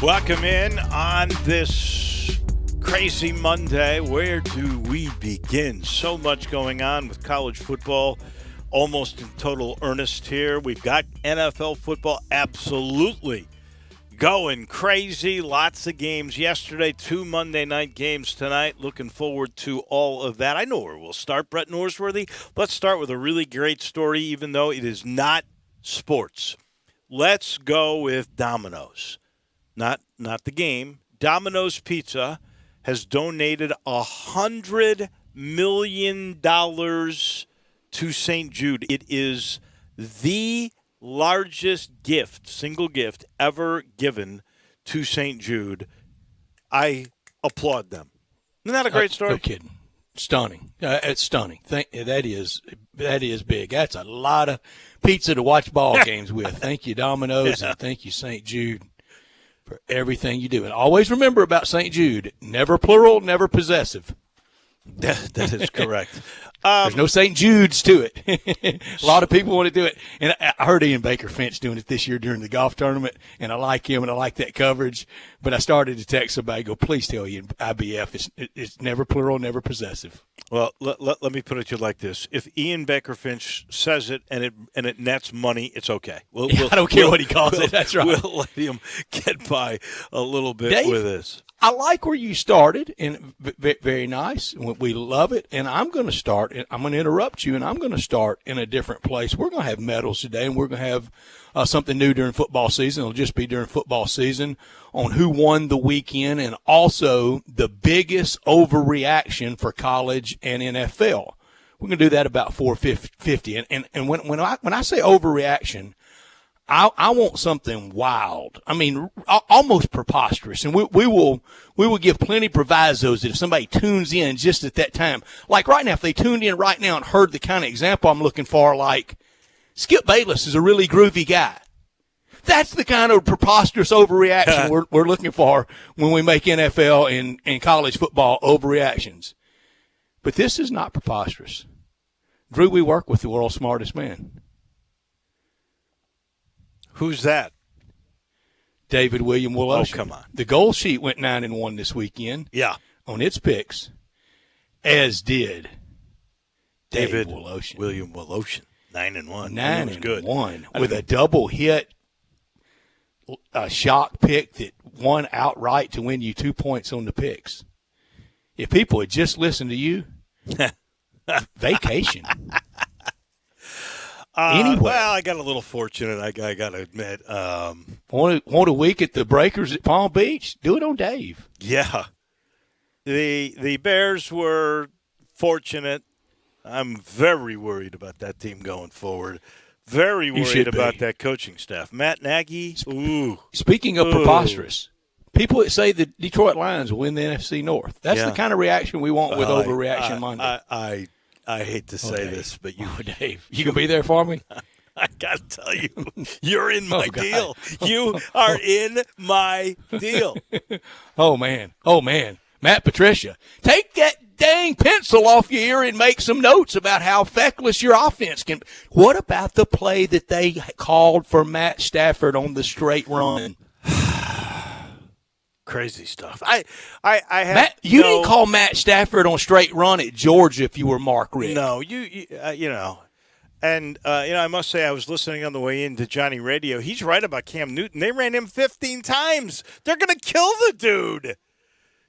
Welcome in on this crazy Monday. Where do we begin? So much going on with college football, almost in total earnest here. We've got NFL football absolutely going crazy. Lots of games yesterday, 2 Monday night games tonight. Looking forward to all of that. I know where we'll start, Brett Norsworthy. Let's start with a really great story, even though it is not sports. Let's go with Domino's. Not the game. Domino's Pizza has donated $100 million to St. Jude. It is the largest gift, single gift, ever given to St. Jude. I applaud them. Isn't that a great story? No kidding. Stunning. It's stunning. That is big. That's a lot of pizza to watch ball games with. Thank you, Domino's, and thank you, St. Jude, for everything you do. And always remember about St. Jude, never plural, never possessive. That is correct. There's no St. Jude's to it. A lot of people want to do it. And I heard Ian Baker Finch doing it this year during the golf tournament, and I like him and I like that coverage. But I started to text somebody, go, please tell you, IBF, it's never plural, never possessive. Well, let me put it to you like this. If Ian Baker Finch says it and it nets money, it's okay. I don't care what he calls it. That's right. We'll let him get by a little bit Dave, with this. I like where you started, and very nice. We love it. And I'm going to start, and I'm going to interrupt you, and I'm going to start in a different place. We're going to have medals today, and we're going to have something new during football season. It'll just be during football season on who won the weekend, and also the biggest overreaction for college and NFL. We're going to do that about 4:50. And when I say overreaction, I want something wild. I mean, almost preposterous. And we will give plenty provisos that if somebody tunes in just at that time, like right now, if they tuned in right now and heard the kind of example I'm looking for, like Skip Bayless is a really groovy guy. That's the kind of preposterous overreaction we're looking for when we make NFL and college football overreactions. But this is not preposterous. Drew, we work with the world's smartest man. Who's that? David William Woloshin. Oh, come on. The goal sheet went 9-1 this weekend. Yeah. On its picks, as did David Woloshin. William Woloshin. 9-1. 9-1 with a double hit, a shock pick that won outright to win you 2 points on the picks. If people had just listened to you, vacation. Anyway. Well, I got a little fortunate, I got to admit. Want a week at the Breakers at Palm Beach? Do it on Dave. Yeah. The Bears were fortunate. I'm very worried about that team going forward. Very worried about that coaching staff. Matt Nagy, ooh. Speaking of preposterous, people that say the Detroit Lions will win the NFC North. That's the kind of reaction we want with Overreaction Monday. I hate to say this, but Dave, you gonna be there for me? I gotta tell you, you're in my deal. You are in my deal. Oh man, Matt Patricia, take that dang pencil off your ear and make some notes about how feckless your offense can. What about the play that they called for Matt Stafford on the straight run? Crazy stuff. I have Matt, you didn't call Matt Stafford on straight run at Georgia if you were Mark Richt. No, you know. And, I must say I was listening on the way into Johnny Radio. He's right about Cam Newton. They ran him 15 times. They're going to kill the dude.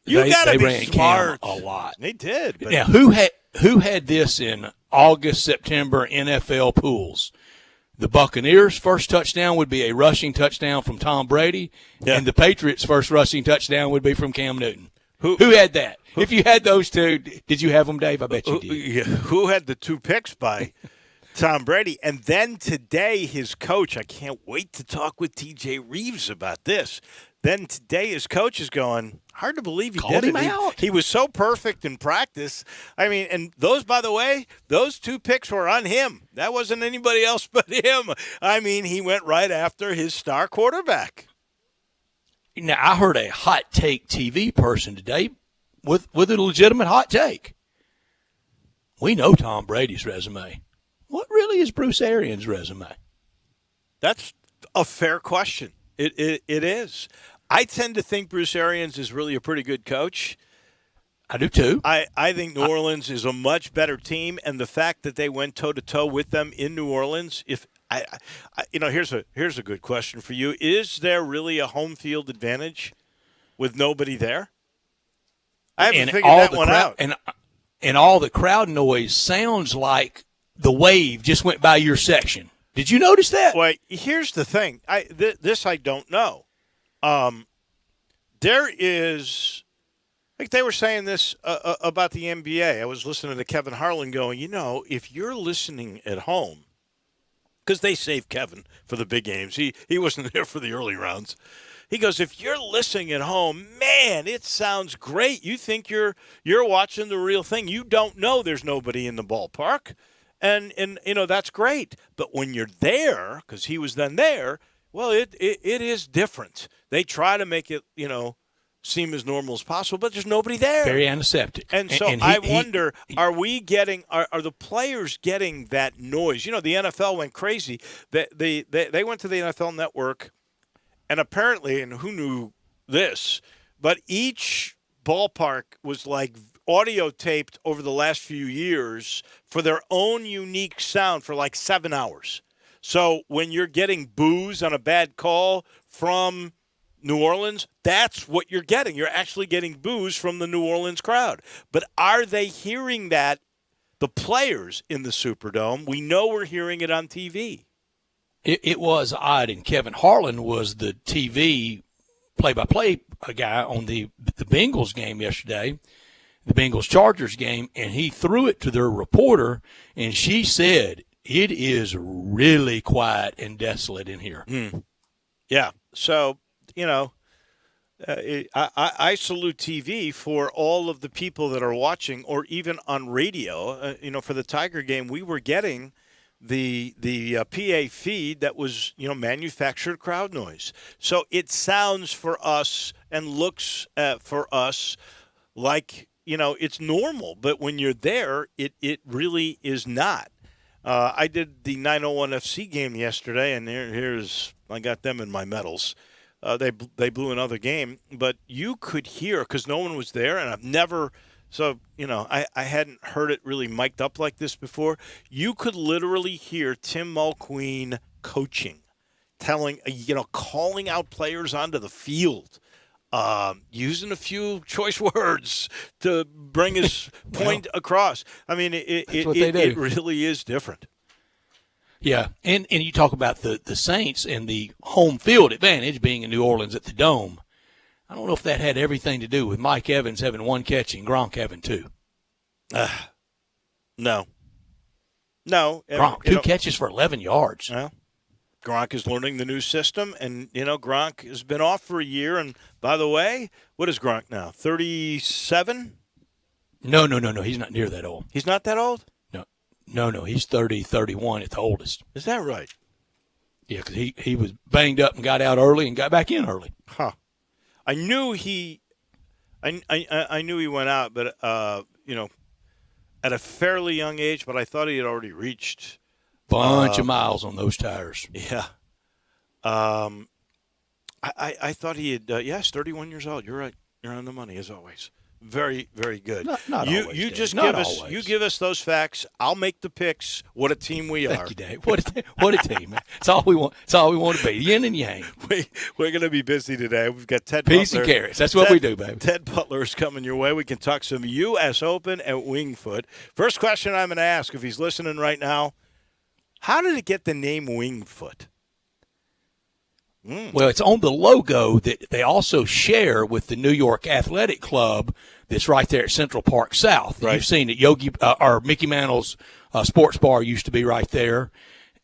You got to be smart. Cam a lot. They did. But now, who had this in August, September NFL pools? The Buccaneers' first touchdown would be a rushing touchdown from Tom Brady, and the Patriots' first rushing touchdown would be from Cam Newton. Who had that? If you had those two, did you have them, Dave? I bet you did. Who had the 2 picks by Tom Brady? And then today, his coach, I can't wait to talk with TJ Reeves about this. Then today, his coach is going, hard to believe he called did him it. out. He was so perfect in practice. I mean, and those, by the way, those 2 picks were on him. That wasn't anybody else but him. I mean, he went right after his star quarterback. Now, I heard a hot take TV person today with a legitimate hot take. We know Tom Brady's resume. What really is Bruce Arians' resume? That's a fair question. It is. I tend to think Bruce Arians is really a pretty good coach. I do too. I think New Orleans is a much better team, and the fact that they went toe-to-toe with them in New Orleans, here's a good question for you. Is there really a home field advantage with nobody there? I haven't figured that one out. And all the crowd noise sounds like the wave just went by your section. Did you notice that? Well, here's the thing. This I don't know. There is, like they were saying this about the NBA. I was listening to Kevin Harlan going, if you're listening at home, because they saved Kevin for the big games. He wasn't there for the early rounds. He goes, if you're listening at home, man, it sounds great. You think you're watching the real thing. You don't know there's nobody in the ballpark. And that's great. But when you're there, because he was then there, well, it is different. They try to make it, seem as normal as possible, but there's nobody there. Very antiseptic. And so I wonder, are the players getting that noise? The NFL went crazy. They went to the NFL Network, and apparently, and who knew this, but each ballpark was like audio taped over the last few years for their own unique sound for like 7 hours. So when you're getting boos on a bad call from New Orleans, that's what you're getting. You're actually getting boos from the New Orleans crowd. But are they hearing that, the players in the Superdome? We know we're hearing it on TV. It was odd, and Kevin Harlan was the TV play-by-play guy on the Bengals game yesterday, the Bengals-Chargers game, and he threw it to their reporter, and she said, it is really quiet and desolate in here. Yeah. So, I salute TV for all of the people that are watching, or even on radio. For the Tiger game, we were getting the PA feed that was, manufactured crowd noise. So it sounds for us and looks for us like, it's normal. But when you're there, it really is not. I did the 901 FC game yesterday, and I got them in my medals. They blew another game, but you could hear, because no one was there, and I've never – so, I hadn't heard it really mic'd up like this before. You could literally hear Tim Mulqueen coaching, calling out players onto the field, using a few choice words to bring his point across. I mean, it really is different. Yeah, and you talk about the Saints and the home field advantage being in New Orleans at the Dome. I don't know if that had everything to do with Mike Evans having one catch and Gronk having two. No. Gronk, two catches for 11 yards. Well, Gronk is learning the new system, and, Gronk has been off for a year. And, by the way, what is Gronk now, 37? No. He's not near that old. He's not that old? No. He's 30, 31 at the oldest. Is that right? Yeah, because he was banged up and got out early and got back in early. Huh. I knew I knew he went out, but at a fairly young age. But I thought he had already reached bunch of miles on those tires. Yeah. I thought he had. Yes, 31 years old. You're right. You're on the money as always. Very, very good. Not you always, you Dave. just Not give us always. you give us those facts. I'll make the picks. What a team we are. Thank you, Dave. What a team, man. It's all we want. It's all we want to be. Yin and yang. We're going to be busy today. We've got Ted Peas Butler. and carrots. That's what we do, baby. Ted Butler is coming your way. We can talk some U.S. Open at Wingfoot. First question I'm going to ask, if he's listening right now, how did it get the name Wingfoot? Well, it's on the logo that they also share with the New York Athletic Club that's right there at Central Park South. Right. You've seen it. Or Mickey Mantle's sports bar used to be right there.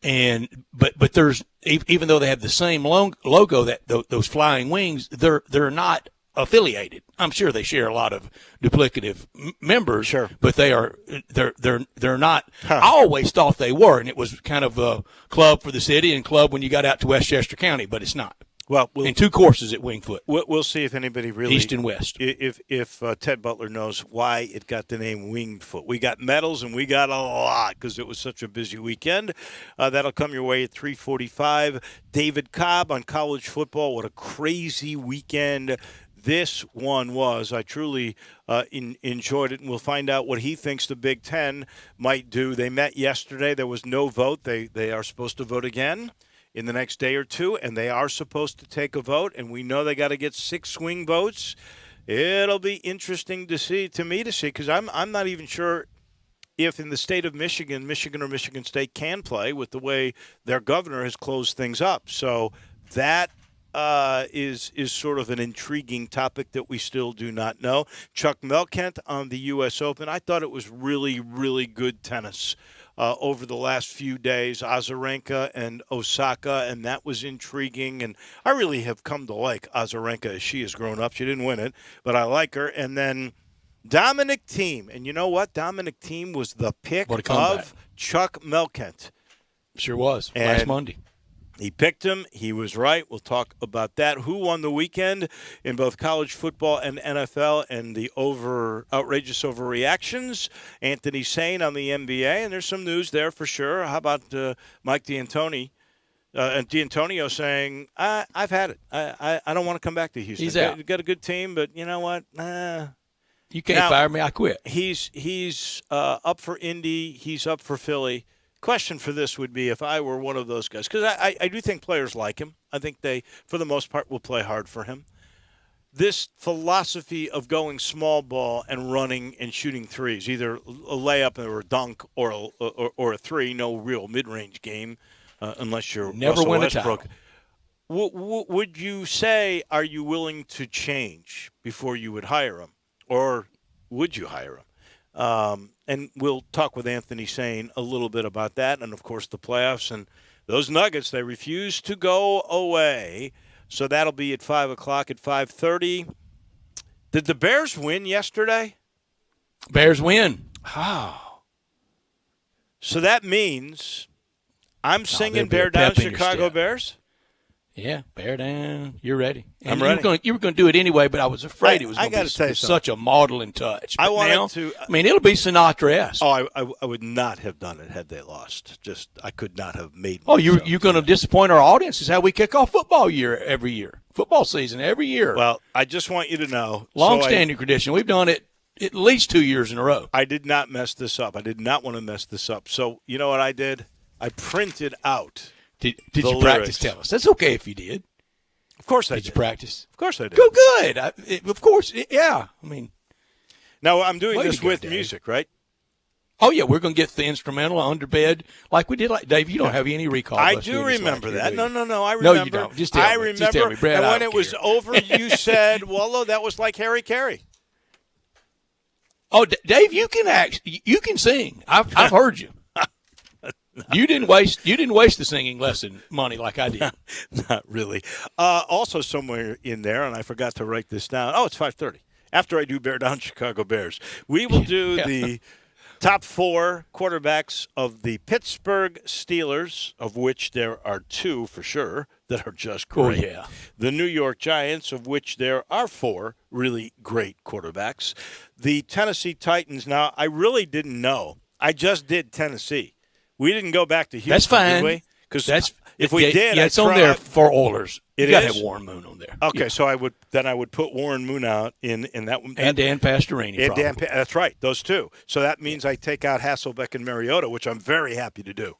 But there's, even though they have the same logo, that those flying wings, they're not affiliated. I'm sure they share a lot of duplicative members, sure, but they're not. Huh. I always thought they were, and it was kind of a club for the city and club when you got out to Westchester County, but it's not. Well, and 2 courses at Wingfoot, we'll see if anybody really east and west. If Ted Butler knows why it got the name Wingfoot. We got medals and we got a lot because it was such a busy weekend. That'll come your way at 3:45. David Cobb on college football. What a crazy weekend this one was. I truly enjoyed it, and we'll find out what he thinks the Big Ten might do. They met yesterday. There was no vote. They are supposed to vote again in the next day or two, and they are supposed to take a vote, and we know they got to get 6 swing votes. It'll be interesting to see, because I'm not even sure if in the state of Michigan or Michigan State can play with the way their governor has closed things up. So that is sort of an intriguing topic that we still do not know. Chuck Melkent on the U.S. Open. I thought it was really, really good tennis over the last few days, Azarenka and Osaka, and that was intriguing. And I really have come to like Azarenka as she has grown up. She didn't win it, but I like her. And then Dominic Thiem. And you know what? Dominic Thiem was the pick of Chuck Melkent. Sure was, last Monday. He picked him. He was right. We'll talk about that. Who won the weekend in both college football and NFL and the outrageous overreactions? Anthony Sane on the NBA, and there's some news there for sure. How about Mike D'Antonio saying, I've had it. I don't want to come back to Houston. He's out. Got a good team, but you know what? You can't fire me. I quit. He's up for Indy. He's up for Philly. Question for this would be if I were one of those guys, because I do think players like him. I think they, for the most part, will play hard for him. This philosophy of going small ball and running and shooting threes, either a layup or a dunk or a three, no real mid-range game unless you're never Russell win Westbrook. A title. Would you say, are you willing to change before you would hire him, or would you hire him? And we'll talk with Anthony Sane a little bit about that. And, of course, the playoffs and those Nuggets, they refuse to go away. So that'll be at 5 o'clock at 5:30. Did the Bears win yesterday? Bears win. Oh. So that means I'm singing Bear Down Chicago Bears? Yeah, bear down. You're ready. And I'm ready. You were going to do it anyway, but I was afraid it was going to be such a maudlin touch. But it'll be Sinatra-esque. Oh, I would not have done it had they lost. I could not have made. Oh, you're going to disappoint our audience. Is how we kick off football season every year. Well, I just want you to know. Long-standing tradition. We've done it at least 2 years in a row. I did not mess this up. I did not want to mess this up. So you know what I did? I printed out. Did you practice? Tell us. That's okay if you did. Of course I did. Did you practice? Of course I did. Go good. Of course, yeah. I mean, now I'm doing this with music, right? Oh yeah, we're going to get the instrumental under bed like we did. Like Dave, you don't have any recall. I do remember that. No. I remember. No, you don't. Just tell me. Just tell me. Brad, and when it was over, you said, "Well, that was like Harry Carey." Oh, Dave, you can act. You can sing. I've heard you. You didn't waste the singing lesson money like I did. Not really. Also somewhere in there, and I forgot to write this down. Oh, it's 5:30. After I do Bear Down Chicago Bears, we will do the top 4 quarterbacks of the Pittsburgh Steelers, of which there are 2 for sure that are just great. Oh, yeah. The New York Giants, of which there are 4 really great quarterbacks. The Tennessee Titans. Now, I really didn't know. I just did Tennessee. We didn't go back to Houston, that's fine. Did we? Because if we did, it's on there for Oilers. You got to have Warren Moon on there. Okay, so I would put Warren Moon out in that one. And Dan Pastorini. And that's right, those 2. So that means I take out Hasselbeck and Mariota, which I'm very happy to do.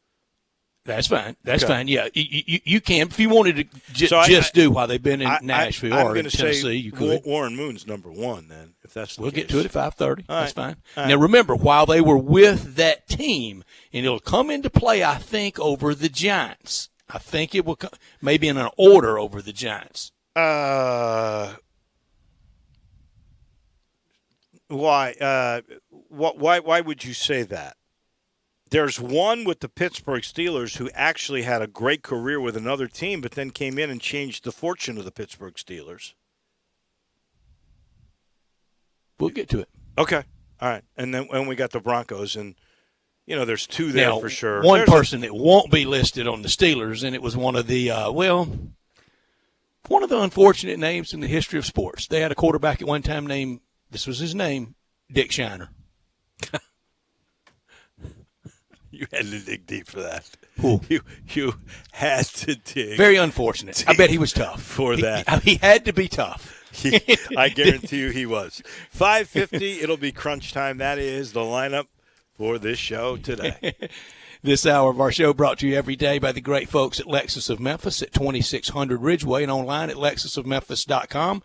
That's fine. That's fine. Yeah, you can if you wanted to just do while they've been in Nashville or in Tennessee. You could. Warren Moon's number 1 then, if that's the We'll case. get to it at 5:30. That's fine. All now remember, while they were with that team, and it'll come into play, I think, over the Giants. I think it will come, maybe in an order over the Giants. Why? Why would you say that? There's one with the Pittsburgh Steelers who actually had a great career with another team, but then came in and changed the fortune of the Pittsburgh Steelers. We'll get to it. Okay. All right. And then when we got the Broncos, and, there's 2 there now, for sure. One person that won't be listed on the Steelers, and it was one of the, one of the unfortunate names in the history of sports. They had a quarterback at one time named, this was his name, Dick Shiner. You had to dig deep for that. Ooh. You had to dig. Very unfortunate. I bet he was tough. For that. He had to be tough. I guarantee you he was. 5:50, it'll be crunch time. That is the lineup for this show today. This hour of our show brought to you every day by the great folks at Lexus of Memphis at 2600 Ridgeway and online at lexusofmemphis.com.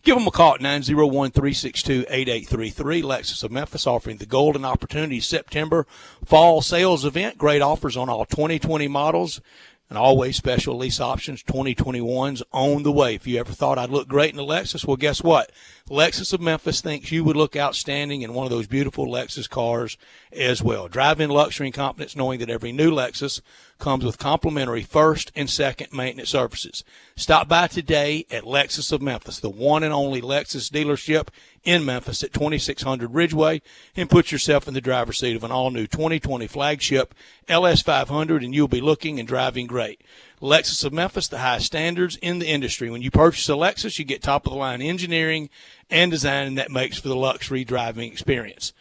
Give them a call at 901-362-8833. Lexus of Memphis offering the Golden Opportunity September Fall Sales Event. Great offers on all 2020 models and always special lease options. 2021's on the way. If you ever thought I'd look great in a Lexus, well, guess what? Lexus of Memphis thinks you would look outstanding in one of those beautiful Lexus cars as well. Drive in luxury and confidence knowing that every new Lexus comes with complimentary first and second maintenance services. Stop by today at Lexus of Memphis, the one and only Lexus dealership in Memphis at 2600 Ridgeway, and put yourself in the driver's seat of an all-new 2020 flagship LS500, and you'll be looking and driving great. Lexus of Memphis, the highest standards in the industry. When you purchase a Lexus, you get top-of-the-line engineering and design, and that makes for the luxury driving experience.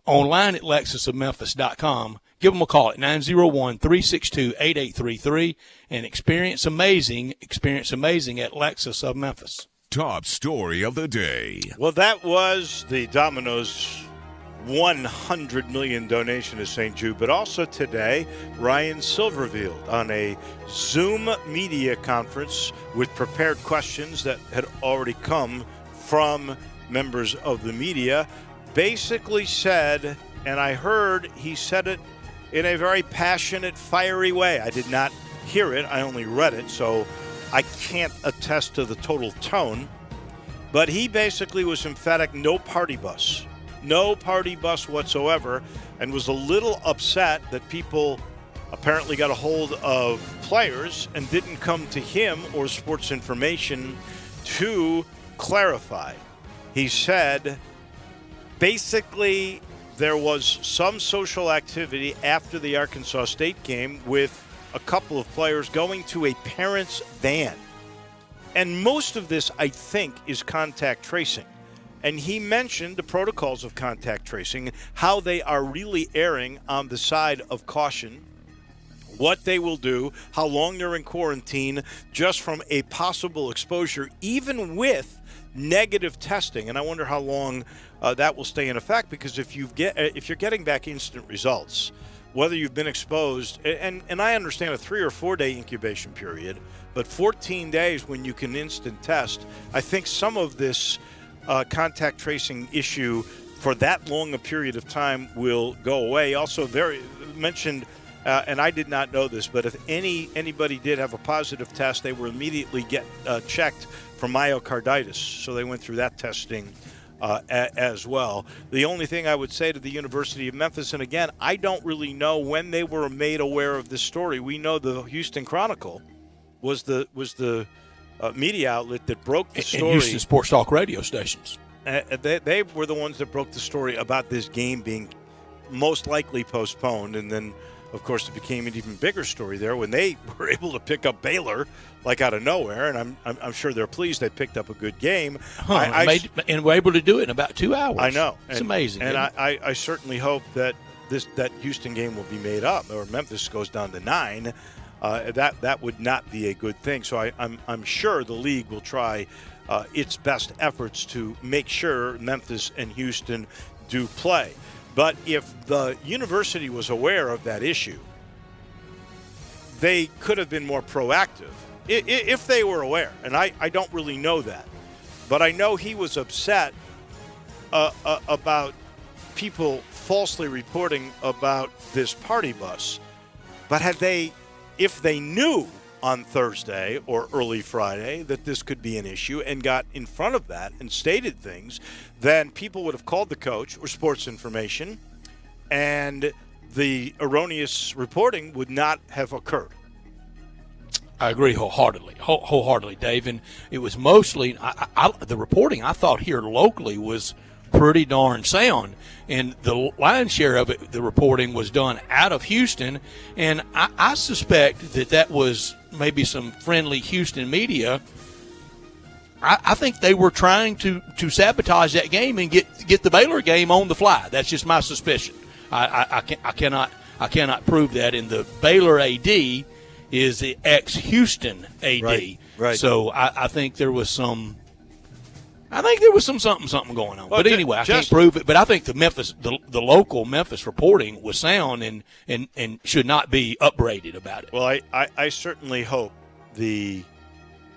Online at lexusofmemphis.com. Give them a call at 901-362-8833 and experience amazing at Lexus of Memphis. Top story of the day. Well, that was the Domino's $100 million donation to St. Jude, but also today, Ryan Silverfield on a Zoom media conference with prepared questions that had already come from members of the media, basically said, and I heard he said it in a very passionate, fiery way. I did not hear it. I only read it, so I can't attest to the total tone. But he basically was emphatic, no party bus. No party bus whatsoever, and was a little upset that people apparently got a hold of players and didn't come to him or Sports Information to clarify. He said basically there was some social activity after the Arkansas State game with a couple of players going to a parent's van. And most of this, I think, is contact tracing. And he mentioned the protocols of contact tracing, how they are really erring on the side of caution, what they will do, how long they're in quarantine, just from a possible exposure, even with negative testing. And I wonder how long that will stay in effect, because if you're getting back instant results, whether you've been exposed, and I understand a 3 or 4 day incubation period, but 14 days when you can instant test, I think some of this contact tracing issue for that long a period of time will go away. Also, mentioned, and I did not know this, but if anybody did have a positive test, they were immediately checked for myocarditis. So they went through that testing as well. The only thing I would say to the University of Memphis, and again, I don't really know when they were made aware of this story. We know the Houston Chronicle was the media outlet that broke the story. And Houston Sports Talk radio stations. They were the ones that broke the story about this game being most likely postponed, and then, of course, it became an even bigger story there when they were able to pick up Baylor like out of nowhere, and I'm sure they're pleased they picked up a good game. And were able to do it in about 2 hours. I know. It's amazing. And I certainly hope that that Houston game will be made up, or Memphis goes down to 9. That would not be a good thing. So I'm sure the league will try its best efforts to make sure Memphis and Houston do play. But if the university was aware of that issue, they could have been more proactive if they were aware. And I don't really know that. But I know he was upset about people falsely reporting about this party bus. But if they knew on Thursday or early Friday that this could be an issue and got in front of that and stated things, then people would have called the coach or Sports Information, and the erroneous reporting would not have occurred. I agree wholeheartedly, Dave. And it was mostly the reporting I thought here locally was pretty darn sound, and the lion's share of it, the reporting, was done out of Houston, and I suspect that was maybe some friendly Houston media I think they were trying to sabotage that game and get the Baylor game on the fly. That's just my suspicion. I cannot prove that. And the Baylor AD is the ex-Houston AD. Right. So I think there was some. I think there was something going on. Well, but anyway, I can't prove it. But I think the local Memphis reporting was sound and should not be upbraided about it. Well, I certainly hope the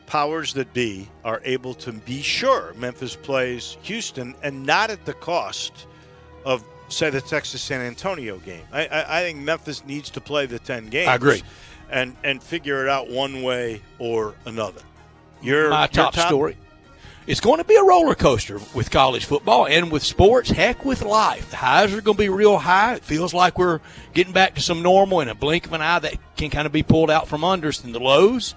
powers that be are able to be sure Memphis plays Houston and not at the cost of, say, the Texas-San Antonio game. I think Memphis needs to play the 10 games. I agree. And figure it out one way or another. My top story. It's going to be a roller coaster with college football and with sports, heck, with life. The highs are going to be real high. It feels like we're getting back to some normal in a blink of an eye that can kind of be pulled out from under us. And the lows,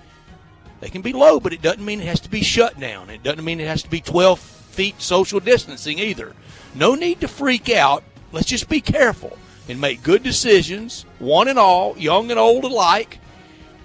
they can be low, but it doesn't mean it has to be shut down. It doesn't mean it has to be 12 feet social distancing either. No need to freak out. Let's just be careful and make good decisions, one and all, young and old alike,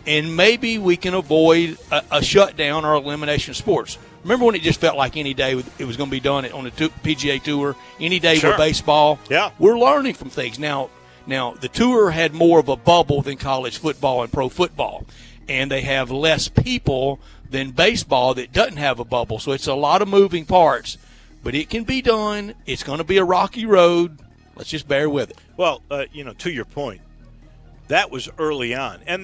and maybe we can avoid a shutdown or elimination of sports. Remember when it just felt like any day it was going to be done on the PGA Tour, any day with baseball? Yeah. We're learning from things. Now, the Tour had more of a bubble than college football and pro football, and they have less people than baseball that doesn't have a bubble. So it's a lot of moving parts, but it can be done. It's going to be a rocky road. Let's just bear with it. Well, to your point, that was early on, and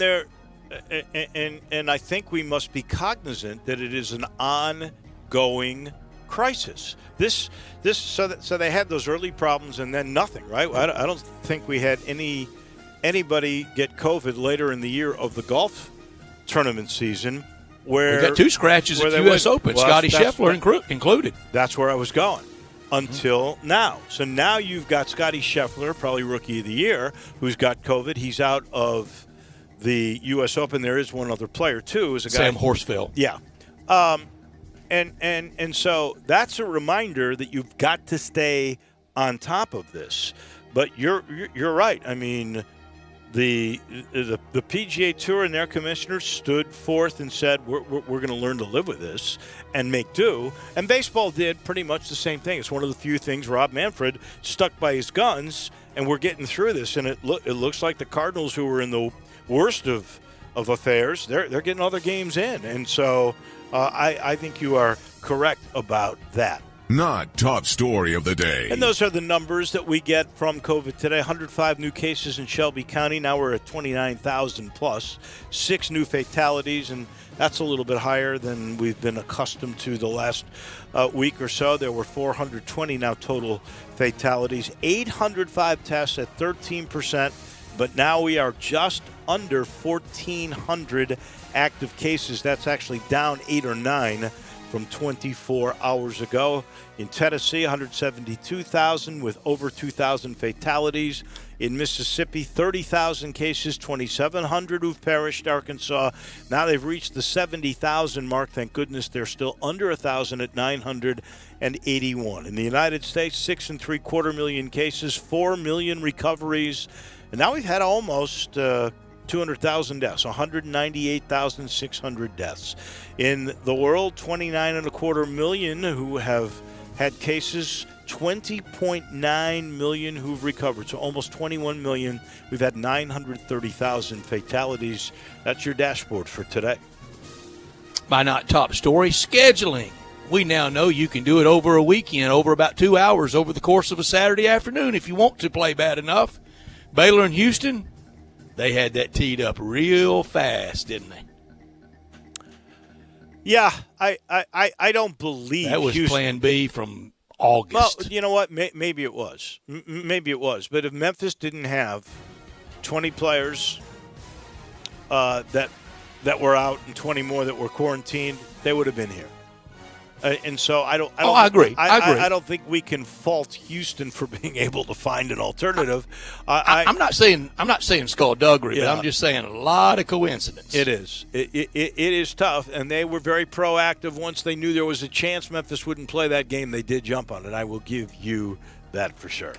I think we must be cognizant that it is an ongoing crisis. So they had those early problems and then nothing, right? I don't think we had anybody get COVID later in the year of the golf tournament season. Where we got 2 scratches at U.S. Open, Scotty Scheffler included. That's where I was going. Until now. So now you've got Scotty Scheffler, probably Rookie of the Year, who's got COVID. He's out of the U.S. Open. There is one other player, too. Is a guy, Sam Horsfeld. Yeah. And so that's a reminder that you've got to stay on top of this. But you're right. I mean, the PGA Tour and their commissioners stood forth and said, we're going to learn to live with this and make do. And baseball did pretty much the same thing. It's one of the few things Rob Manfred stuck by his guns, and we're getting through this. And it looks like the Cardinals, who were in the worst of affairs, they're getting other games in. And so I think you are correct about that. Not top story of the day. And those are the numbers that we get from COVID today. 105 new cases in Shelby County. Now we're at 29,000 plus. 6 new fatalities, and that's a little bit higher than we've been accustomed to the last week or so. There were 420 now total fatalities. 805 tests at 13%, but now we are just under 1,400 active cases. That's actually down 8 or 9 from 24 hours ago. In Tennessee, 172,000 with over 2,000 fatalities. In Mississippi, 30,000 cases, 2,700 who've perished. Arkansas, now they've reached the 70,000 mark. Thank goodness they're still under 1,000 at 981. In the United States, 6.75 million cases, 4 million recoveries. And now we've had almost 200,000 deaths, 198,600 deaths. In the world, 29.25 million who have had cases, 20.9 million who've recovered. So almost 21 million. We've had 930,000 fatalities. That's your dashboard for today. My not top story, scheduling. We now know you can do it over a weekend, over about 2 hours over the course of a Saturday afternoon if you want to play bad enough. Baylor and Houston, they had that teed up real fast, didn't they? Yeah, I don't believe that was Houston. Plan B from August. Well, you know what? Maybe it was. Maybe it was. But if Memphis didn't have 20 players that were out and 20 more that were quarantined, they would have been here. And so I agree. I don't think we can fault Houston for being able to find an alternative. I'm not saying skullduggery, yeah. but I'm just saying a lot of coincidence. It is. It is tough, and they were very proactive. Once they knew there was a chance Memphis wouldn't play that game, they did jump on it. I will give you that for sure.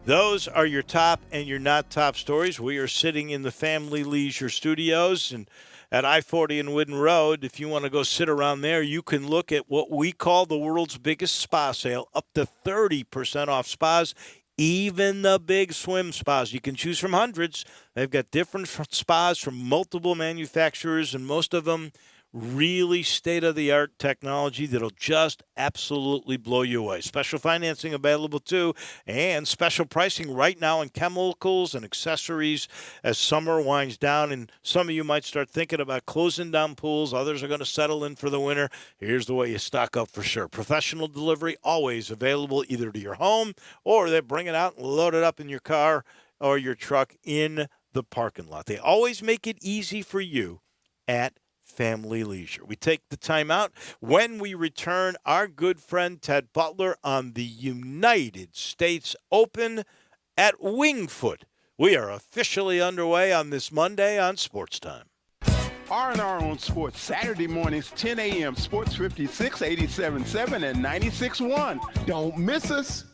Those are your top and your not top stories. We are sitting in the Family Leisure Studios, and at I-40 and Wooden Road. If you want to go sit around there, you can look at what we call the world's biggest spa sale, up to 30% off spas, even the big swim spas. You can choose from hundreds. They've got different spas from multiple manufacturers, and most of them really state-of-the-art technology that'll just absolutely blow you away. Special financing available, too, and special pricing right now on chemicals and accessories as summer winds down. And some of you might start thinking about closing down pools. Others are going to settle in for the winter. Here's the way you stock up for sure. Professional delivery always available either to your home, or they bring it out and load it up in your car or your truck in the parking lot. They always make it easy for you at Family Leisure. We take the time out. When we return, our good friend Ted Butler on the United States Open at Wingfoot. We are officially underway on this Monday on Sportstime. R&R on Sports, Saturday mornings, 10 a.m., Sports 56, 87.7, and 96.1. Don't miss us.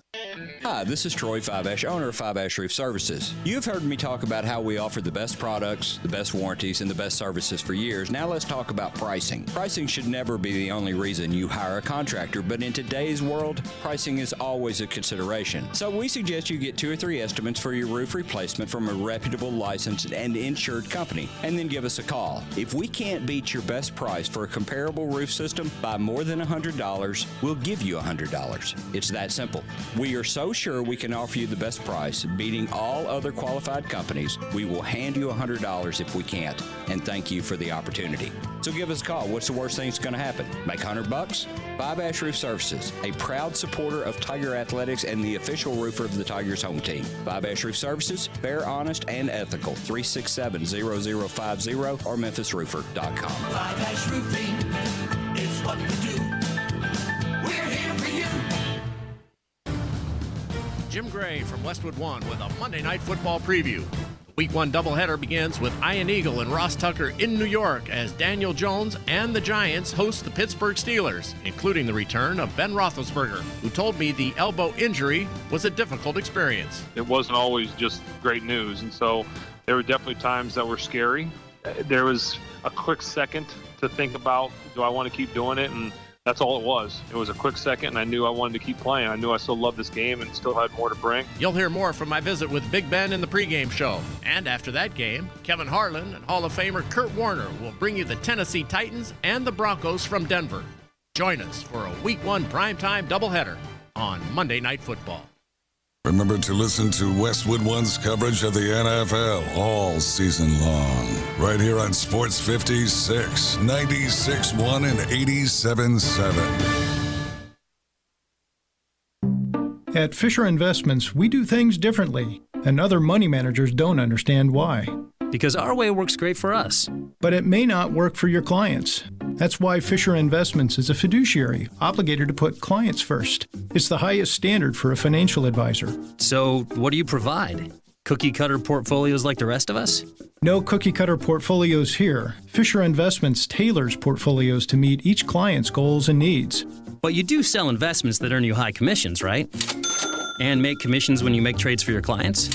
Hi, this is Troy Fiveash, owner of Fiveash Roof Services. You've heard me talk about how we offer the best products, the best warranties, and the best services for years. Now let's talk about pricing. Pricing should never be the only reason you hire a contractor, but in today's world, pricing is always a consideration. So we suggest you get 2 or 3 estimates for your roof replacement from a reputable, licensed, and insured company, and then give us a call. If we can't beat your best price for a comparable roof system by more than $100, we'll give you $100. It's that simple. We are so sure we can offer you the best price, beating all other qualified companies. We will hand you $100 if we can't, and thank you for the opportunity. So give us a call. What's the worst thing that's going to happen? Make $100? Fiveash Roof Services, a proud supporter of Tiger Athletics and the official roofer of the Tigers home team. Fiveash Roof Services, fair, honest, and ethical. 367-0050 or memphisroofer.com. Fiveash Roofing, it's what we do. We're here for you. Jim Gray from Westwood One with a Monday Night Football preview. The Week 1 doubleheader begins with Ian Eagle and Ross Tucker in New York as Daniel Jones and the Giants host the Pittsburgh Steelers, including the return of Ben Roethlisberger, who told me the elbow injury was a difficult experience. It wasn't always just great news, and so there were definitely times that were scary. There was a quick second to think about, do I want to keep doing it? And that's all it was. It was a quick second, and I knew I wanted to keep playing. I knew I still loved this game and still had more to bring. You'll hear more from my visit with Big Ben in the pregame show. And after that game, Kevin Harlan and Hall of Famer Kurt Warner will bring you the Tennessee Titans and the Broncos from Denver. Join us for a Week 1 primetime doubleheader on Monday Night Football. Remember to listen to Westwood One's coverage of the NFL all season long. Right here on Sports 56, 96.1 and 87.7. At Fisher Investments, we do things differently, and other money managers don't understand why. Because our way works great for us. But it may not work for your clients. That's why Fisher Investments is a fiduciary, obligated to put clients first. It's the highest standard for a financial advisor. So, what do you provide? Cookie-cutter portfolios like the rest of us? No cookie-cutter portfolios here. Fisher Investments tailors portfolios to meet each client's goals and needs. But you do sell investments that earn you high commissions, right? And make commissions when you make trades for your clients?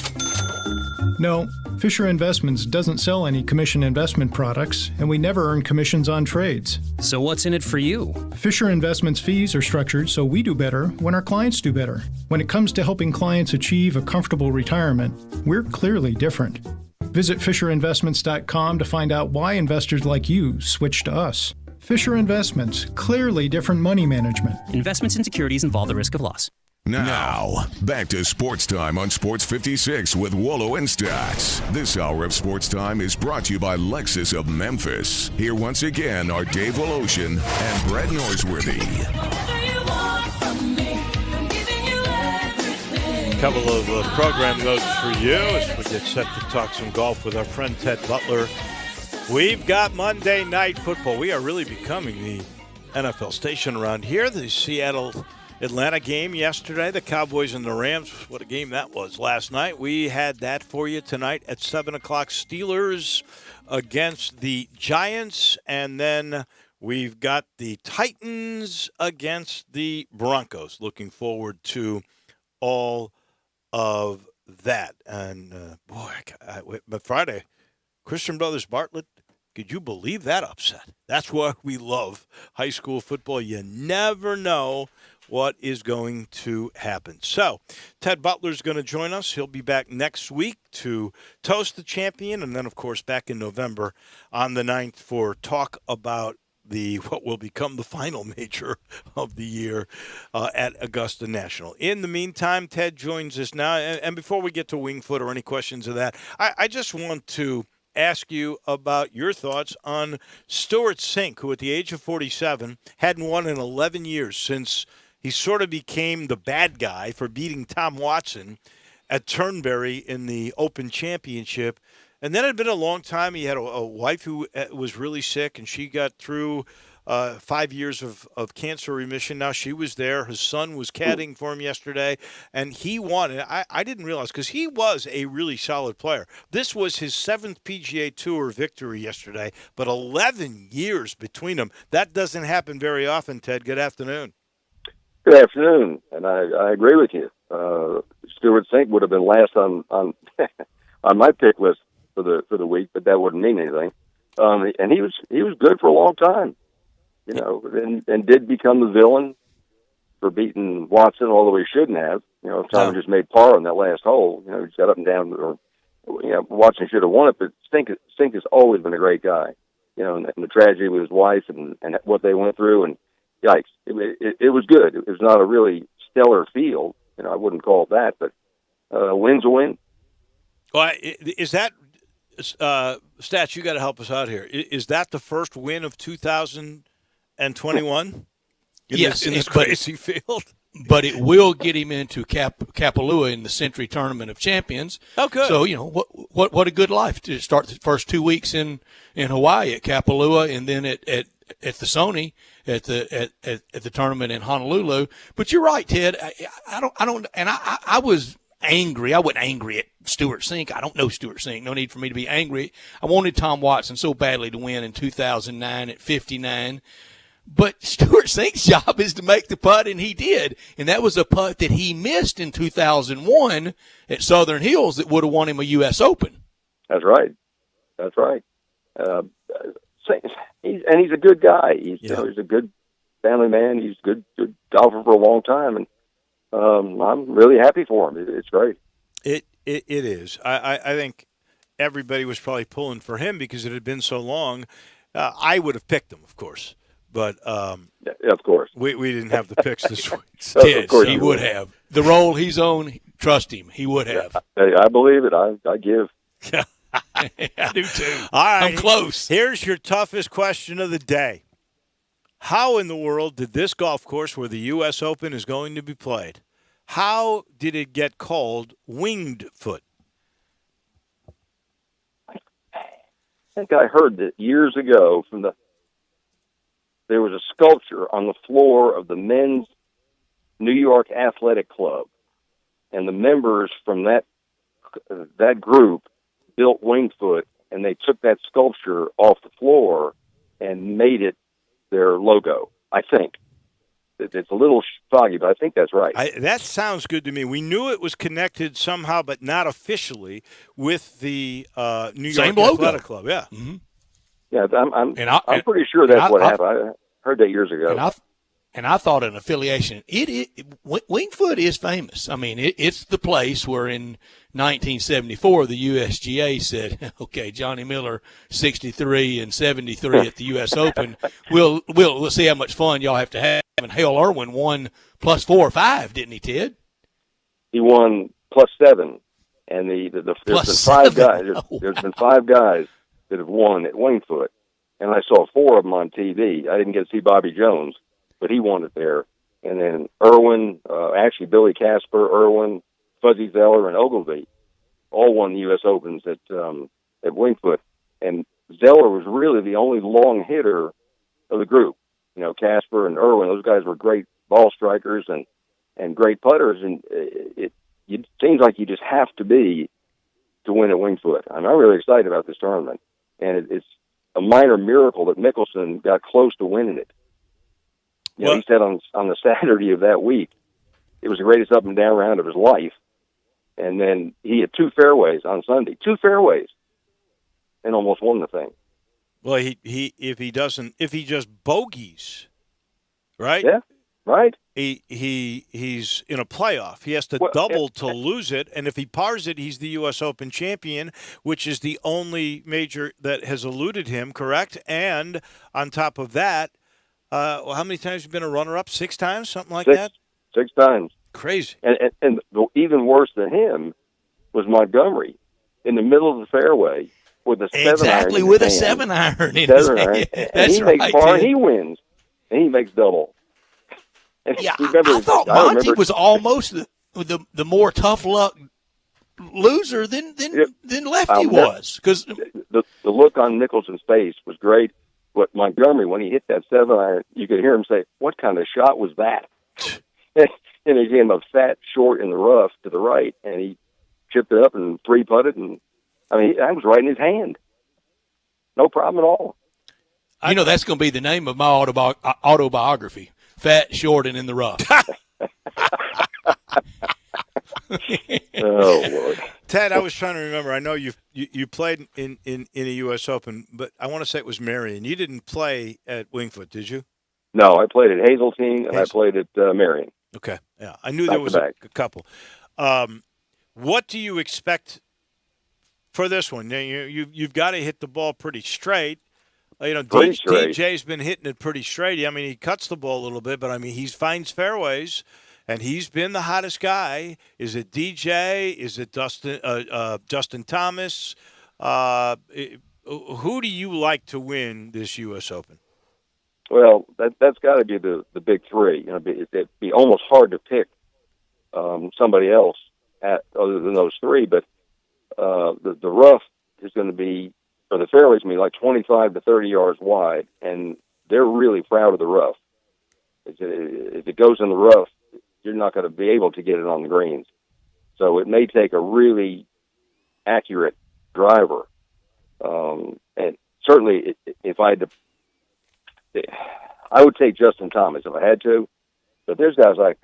No, Fisher Investments doesn't sell any commission investment products, and we never earn commissions on trades. So what's in it for you? Fisher Investments fees are structured so we do better when our clients do better. When it comes to helping clients achieve a comfortable retirement, we're clearly different. Visit FisherInvestments.com to find out why investors like you switch to us. Fisher Investments, clearly different money management. Investments in securities involve the risk of loss. Now, back to Sports Time on Sports 56 with Wolo and Stacks. This hour of Sports Time is brought to you by Lexus of Memphis. Here once again are Dave Woloshin and Brett Norsworthy. A couple of program notes for you as we get set to talk some golf with our friend Ted Butler. We've got Monday Night Football. We are really becoming the NFL station around here. The Seattle-Atlanta game yesterday, the Cowboys and the Rams. What a game that was last night. We had that for you tonight at 7 o'clock. Steelers against the Giants. And then we've got the Titans against the Broncos. Looking forward to all of that. And, but Friday, Christian Brothers Bartlett, Could you believe that upset? That's why we love high school football. You never know what is going to happen. So, Ted Butler's going to join us. He'll be back next week to toast the champion, and then, of course, back in November on the 9th for talk about what will become the final major of the year at Augusta National. In the meantime, Ted joins us now. And before we get to Wingfoot or any questions of that, I just want to ask you about your thoughts on Stuart Sink, who at the age of 47 hadn't won in 11 years since he sort of became the bad guy for beating Tom Watson at Turnberry in the Open Championship. And then it had been a long time. He had a wife who was really sick, and she got through 5 years of cancer remission. Now she was there. His son was caddying for him yesterday, and he won. And I didn't realize, because he was a really solid player. This was his 7th PGA Tour victory yesterday, but 11 years between them. That doesn't happen very often, Ted. Good afternoon. Good afternoon, and I agree with you. Stuart Sink would have been last on on my pick list for the week, but that wouldn't mean anything. And he was good for a long time, you know, and did become the villain for beating Watson, although he shouldn't have. You know, Tom just made par on that last hole. You know, he got up and down, or Watson should have won it, but Sink has always been a great guy. You know, and the tragedy with his wife and what they went through, and yikes, it was good. It was not a really stellar field. You know, I wouldn't call it that, but win's a win. Well, is that Stats? You got to help us out here. Is that the first win of 2021? Yes, in this crazy field. But it will get him into Kapalua in the Century Tournament of Champions. Oh, good. So, you know, what a good life to start the first 2 weeks in Hawaii at Kapalua, and then at the Sony at the tournament in Honolulu. But you're right, Ted. I was angry. I wasn't angry at Stuart Sink. I don't know Stuart Sink. No need for me to be angry. I wanted Tom Watson so badly to win in 2009 at 59. But Stuart Sink's job is to make the putt, and he did. And that was a putt that he missed in 2001 at Southern Hills that would have won him a U.S. Open. That's right. That's right. He's a good guy. He's a good family man. He's a good golfer for a long time, and I'm really happy for him. It's great. It is. I think everybody was probably pulling for him because it had been so long. I would have picked him, of course, but of course we didn't have the picks this week. Yes, he would have. The role he's on, trust him, he would have. I believe it. I give. Yeah. I do too. All right. I'm close. Here's your toughest question of the day. How in the world did this golf course where the U.S. Open is going to be played, how did it get called Winged Foot? I think I heard that years ago there was a sculpture on the floor of the men's New York Athletic Club, and the members from that group built Winged Foot, and they took that sculpture off the floor and made it their logo. I think it's a little foggy, but I think that's right. That sounds good to me. We knew it was connected somehow, but not officially, with the New York Athletic Club. Yeah, mm-hmm. Yeah, I'm pretty sure that's what happened. I heard that years ago. And I thought an affiliation. Winged Foot is famous. I mean, it's the place where in 1974 the USGA said, "Okay, Johnny Miller, 63 and 73 at the U.S. Open. We'll see how much fun y'all have to have." And Hale Irwin won +4 or 5, didn't he, Ted? He won +7, and there's been 5 guys. There's been 5 guys that have won at Winged Foot, and I saw 4 of them on TV. I didn't get to see Bobby Jones, but he won it there. And then Irwin, actually Billy Casper, Irwin, Fuzzy Zeller, and Ogilvy all won the U.S. Opens at Winged Foot. And Zeller was really the only long hitter of the group. You know, Casper and Irwin, those guys were great ball strikers and great putters. And it seems like you just have to be to win at Winged Foot. I'm really excited about this tournament. And it's a minor miracle that Mickelson got close to winning it. You know, he said on the Saturday of that week, it was the greatest up and down round of his life. And then he had 2 fairways on Sunday, 2 fairways, and almost won the thing. Well, if he just bogeys, right? Yeah, right. He's in a playoff. He has to double to lose it, and if he pars it, he's the U.S. Open champion, which is the only major that has eluded him. Correct? And on top of that, how many times have you been a runner-up? 6 times, something like that. 6 times. Crazy. And even worse than him was Montgomery in the middle of the fairway with a 7-iron. Exactly, with a 7-iron in his hand. And he makes par, and he wins, and he makes double. And yeah, I thought Monty was almost the more tough luck loser than Lefty was. Because the look on Nicholson's face was great. But Montgomery, when he hit that 7-iron, you could hear him say, "What kind of shot was that?" And he came up fat, short in the rough to the right, and he chipped it up and 3-putted, and I mean, that was right in his hand. No problem at all. You know, that's going to be the name of my autobiography: Fat, Short, and in the Rough. Oh, Lord. Ted, I was trying to remember. I know you played in a U.S. Open, but I want to say it was Marion. You didn't play at Wingfoot, did you? No, I played at Hazeltine, and I played at Marion. Okay, yeah. I knew there was a couple. What do you expect for this one? You've got to hit the ball pretty straight. DJ's been hitting it pretty straight. I mean, he cuts the ball a little bit, but, I mean, he finds fairways, and he's been the hottest guy. Is it DJ? Is it Justin Thomas? Who do you like to win this U.S. Open? Well, that's got to be the big three. You know, it'd be almost hard to pick somebody else other than those three. But the rough is going to be, or the fairways going to be like 25 to 30 yards wide, and they're really proud of the rough. If it goes in the rough, you're not going to be able to get it on the greens. So it may take a really accurate driver. And certainly, if I would take Justin Thomas if I had to, but there's guys like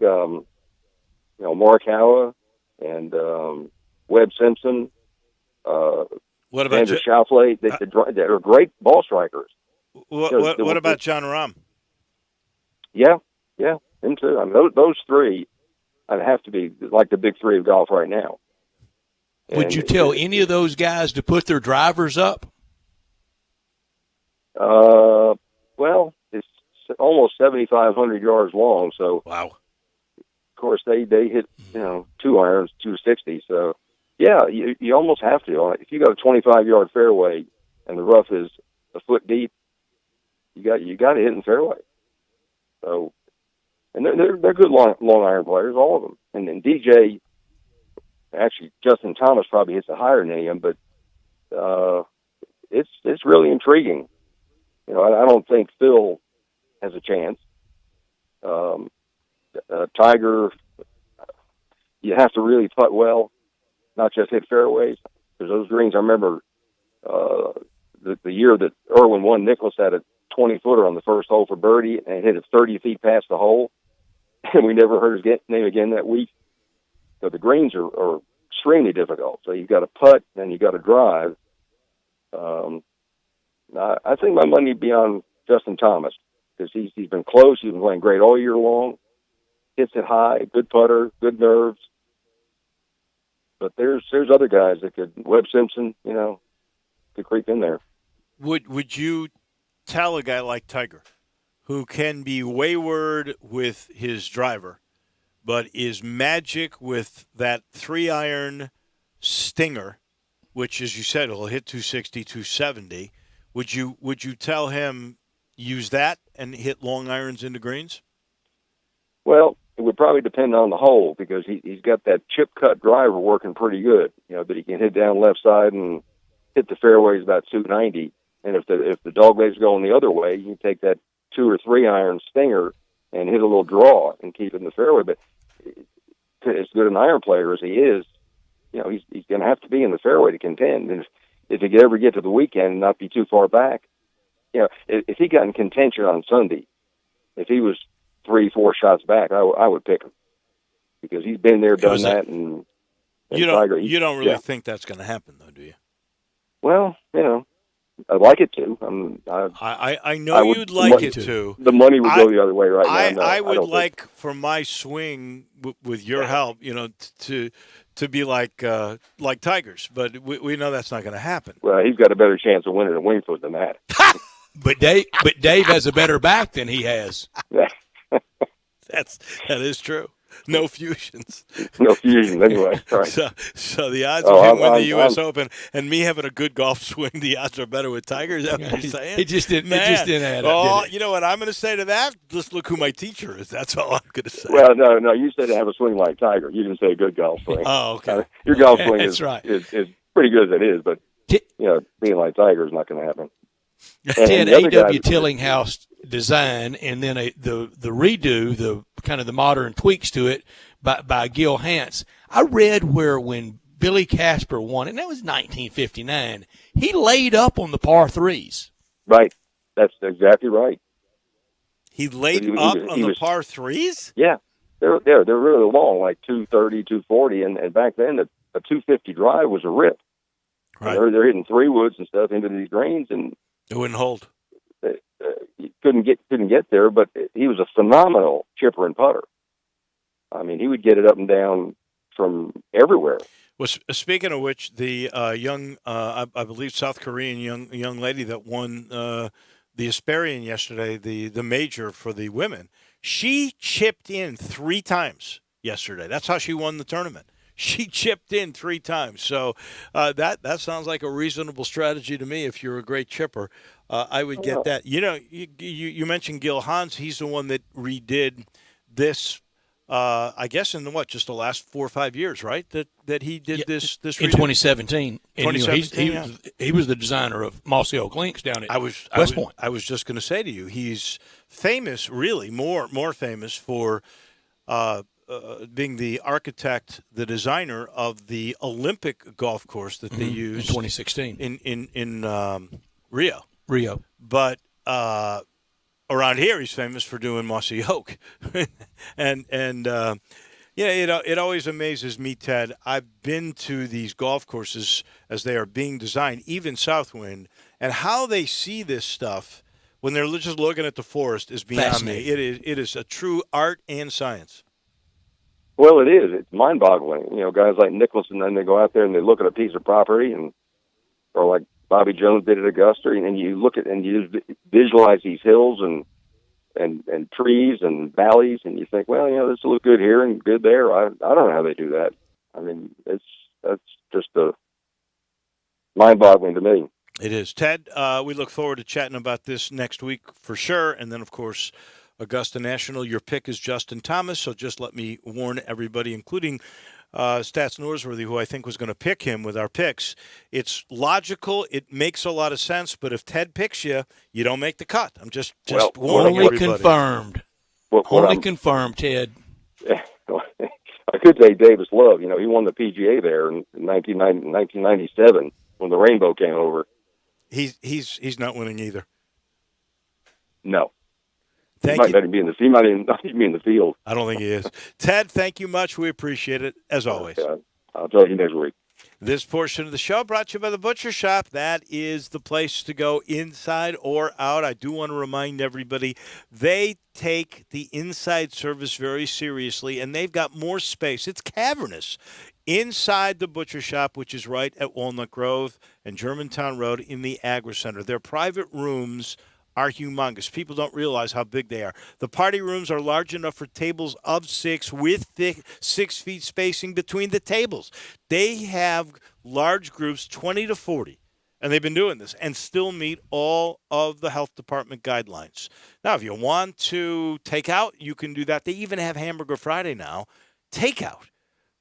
Morikawa and Webb Simpson. What about Andrew Schauffele? They're great ball strikers. What about John Rahm? Yeah, him too. I mean, those three, I'd have to be like the big three of golf right now. Would you tell any of those guys to put their drivers up? Well, it's almost 7,500 yards long, so wow. Of course they hit 2 irons, 260. So yeah, you almost have to. If you got a 25-yard fairway and the rough is a foot deep, you got to hit in the fairway. So, and they're good long iron players, all of them. And then DJ, actually Justin Thomas probably hits it higher than him, but it's really intriguing. You know, I don't think Phil has a chance. Tiger, you have to really putt well, not just hit fairways. Because those greens, I remember the year that Irwin won, Nicklaus had a 20-footer on the first hole for birdie and hit it 30 feet past the hole, and we never heard his name again that week. So the greens are extremely difficult. So you've got to putt, then you've got to drive. I think my money would be on Justin Thomas because he's been close. He's been playing great all year long. Hits it high, good putter, good nerves. But there's other guys that could. Webb Simpson, could creep in there. Would you tell a guy like Tiger, who can be wayward with his driver, but is magic with that 3-iron stinger, which, as you said, will hit 260, 270. Would you tell him use that and hit long irons into greens? Well, it would probably depend on the hole because he's got that chip cut driver working pretty good. That he can hit down left side and hit the fairways about 290. And if the dog legs going the other way, you can take that 2 or 3 iron stinger and hit a little draw and keep it in the fairway. But as good an iron player as he is, he's going to have to be in the fairway to contend. And if he could ever get to the weekend and not be too far back, if he got in contention on Sunday, if he was 3-4 shots back, I would pick him because he's been there, done that. And you don't Tiger, you don't really think that's going to happen, though, do you? Well, I'd like it to. I know you'd like it to. The money would go the other way right now. No, I would like for my swing with your help, to be like Tigers, but we know that's not going to happen. Well, he's got a better chance of winning at Wingfoot than that. But Dave has a better back than he has. That is true. No fusions. No fusions, anyway. Right. So the odds of him winning the U.S. Open and me having a good golf swing, the odds are better with Tiger. Is that what you're saying? It just didn't add up. Oh, you know what I'm going to say to that? Just look who my teacher is. That's all I'm going to say. Well, no. You said to have a swing like Tiger. You didn't say a good golf swing. Oh, okay. Your golf swing is pretty good as it is, but being like Tiger is not going to happen. Ted, A.W. Tillinghouse design, and then the redo, the kind of the modern tweaks to it by Gil Hance. I read where when Billy Casper won, and that was 1959, he laid up on the par threes. Right. That's exactly right. He laid up on the par threes? Yeah. They're really long, like 230, 240, and back then a 250 drive was a rip. Right. They're hitting 3-woods and stuff into these greens, and it wouldn't hold. He couldn't get there, but he was a phenomenal chipper and putter. I mean, he would get it up and down from everywhere. Well, speaking of which, the young, I believe South Korean young lady that won the Asperian yesterday, the major for the women, she chipped in 3 times yesterday. That's how she won the tournament. She chipped in 3 times. So that sounds like a reasonable strategy to me. If you're a great chipper, I would get that. You mentioned Gil Hans. He's the one that redid this, I guess, in just the last 4 or 5 years, right? That he did this redo? In 2017. 2017, he was the designer of Mossy Oak Links down at West Point. I was just going to say to you, he's famous, really more famous for being the architect, the designer of the Olympic golf course that they used in 2016 in Rio. But around here, he's famous for doing Mossy Oak, and it always amazes me, Ted. I've been to these golf courses as they are being designed, even Southwind, and how they see this stuff when they're just looking at the forest is beyond me. It is a true art and science. Well, it is. It's mind-boggling. Guys like Nicholson, then they go out there and they look at a piece of property, or like Bobby Jones did at Augusta, and you look at and you just visualize these hills and trees and valleys, and you think, well, this will look good here and good there. I don't know how they do that. I mean, that's just mind-boggling to me. It is. Ted, we look forward to chatting about this next week for sure, and then, of course, Augusta National. Your pick is Justin Thomas, so just let me warn everybody, including Stats Norsworthy, who I think was going to pick him with our picks. It's logical. It makes a lot of sense, but if Ted picks you, you don't make the cut. I'm just warning only everybody. Confirmed. Only confirmed, Ted. Yeah, I could say Davis Love. He won the PGA there in 1997 when the rainbow came over. He's not winning either. No. Thank you. He might not even be in the field. I don't think he is. Ted, thank you much. We appreciate it, as always. I'll tell you next week. This portion of the show brought to you by the Butcher Shop. That is the place to go, inside or out. I do want to remind everybody, they take the inside service very seriously, and they've got more space. It's cavernous inside the Butcher Shop, which is right at Walnut Grove and Germantown Road in the Agri Center. Their private rooms are humongous. People don't realize how big they are. The party rooms are large enough for tables of 6 with thick 6 feet spacing between the tables. They have large groups, 20 to 40, and they've been doing this and still meet all of the health department guidelines. Now, if you want to take out, you can do that. They even have Hamburger Friday now. Takeout.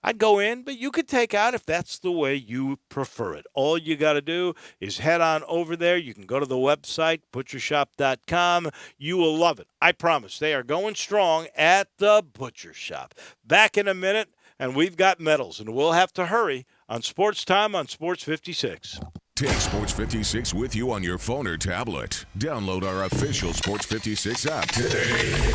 I'd go in, but you could take out if that's the way you prefer it. All you got to do is head on over there. You can go to the website, butchershop.com. You will love it. I promise. They are going strong at the Butcher Shop. Back in a minute, and we've got medals, and we'll have to hurry on Sports Time on Sports 56. Take Sports 56 with you on your phone or tablet. Download our official Sports 56 app today.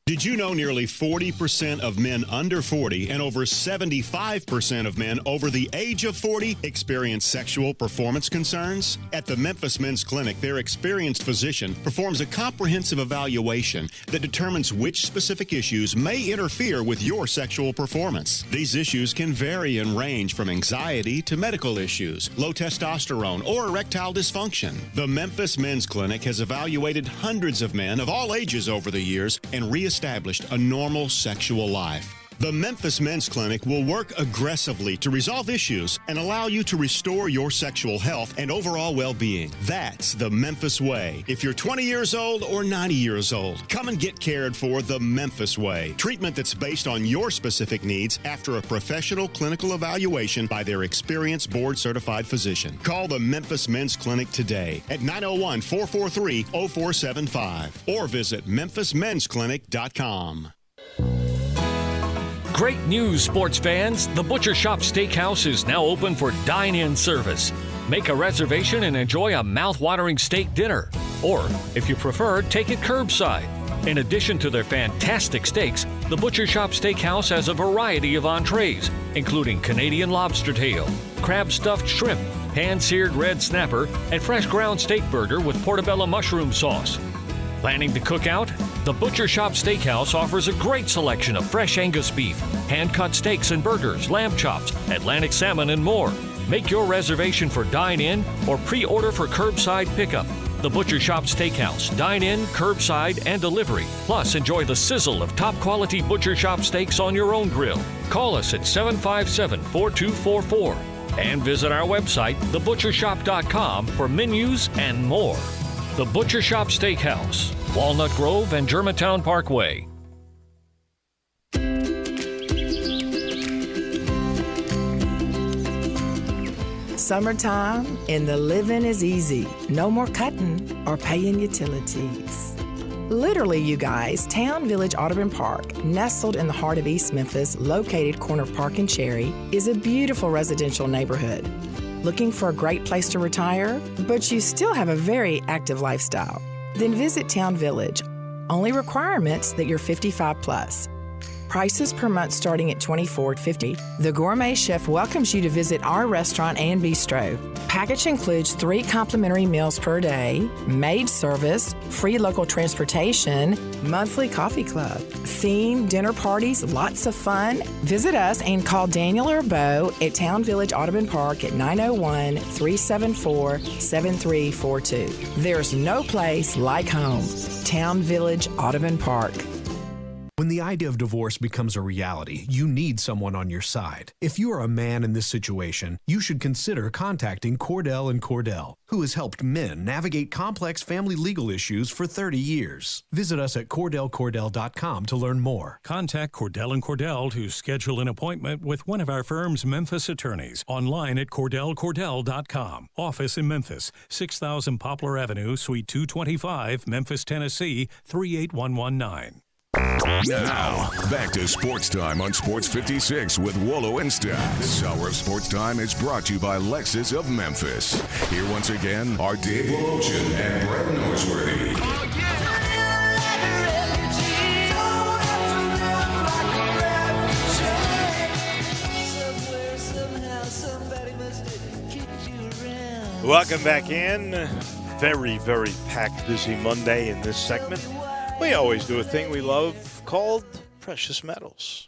Do Did you know nearly 40% of men under 40 and over 75% of men over the age of 40 experience sexual performance concerns? At the Memphis Men's Clinic, their experienced physician performs a comprehensive evaluation that determines which specific issues may interfere with your sexual performance. These issues can vary and range from anxiety to medical issues, low testosterone, or erectile dysfunction. The Memphis Men's Clinic has evaluated hundreds of men of all ages over the years and reestablished a normal sexual life. The Memphis Men's Clinic will work aggressively to resolve issues and allow you to restore your sexual health and overall well-being. That's the Memphis way. If you're 20 years old or 90 years old, come and get cared for the Memphis way. Treatment that's based on your specific needs after a professional clinical evaluation by their experienced board-certified physician. Call the Memphis Men's Clinic today at 901-443-0475 or visit memphismensclinic.com. Great news, sports fans! The Butcher Shop Steakhouse is now open for dine-in service. Make a reservation and enjoy a mouth-watering steak dinner. Or, if you prefer, take it curbside. In addition to their fantastic steaks, the Butcher Shop Steakhouse has a variety of entrees, including Canadian lobster tail, crab-stuffed shrimp, pan-seared red snapper, and fresh ground steak burger with portobello mushroom sauce. Planning to cook out? The Butcher Shop Steakhouse offers a great selection of fresh Angus beef, hand-cut steaks and burgers, lamb chops, Atlantic salmon, and more. Make your reservation for dine-in or pre-order for curbside pickup. The Butcher Shop Steakhouse, dine-in, curbside, and delivery. Plus, enjoy the sizzle of top-quality Butcher Shop steaks on your own grill. Call us at 757-4244 and visit our website, thebutchershop.com, for menus and more. The Butcher Shop Steakhouse, Walnut Grove and Germantown Parkway. Summertime and the living is easy. No more cutting or paying utilities. Literally, you guys, Town Village Audubon Park, nestled in the heart of East Memphis, located corner of Park and Cherry, is a beautiful residential neighborhood. Looking for a great place to retire, but you still have a very active lifestyle? Then visit Town Village. Only requirements that you're 55 plus. Prices per month starting at $24.50. The Gourmet Chef welcomes you to visit our restaurant and bistro. Package includes 3 complimentary meals per day, maid service, free local transportation, monthly coffee club, themed dinner parties, lots of fun. Visit us and call Daniel or Bo at Town Village Audubon Park at 901-374-7342. There's no place like home. Town Village Audubon Park. When the idea of divorce becomes a reality, you need someone on your side. If you are a man in this situation, you should consider contacting Cordell & Cordell, who has helped men navigate complex family legal issues for 30 years. Visit us at CordellCordell.com to learn more. Contact Cordell & Cordell to schedule an appointment with one of our firm's Memphis attorneys. Online at CordellCordell.com. Office in Memphis, 6000 Poplar Avenue, Suite 225, Memphis, Tennessee, 38119. Now, back to Sports Time on Sports 56 with Wolo and Stats. This hour of Sports Time is brought to you by Lexus of Memphis. Here once again are Dave Woloshin and Brett Norsworthy. Welcome back in. Very, very packed, busy Monday in this segment. We always do a thing we love called Precious Metals.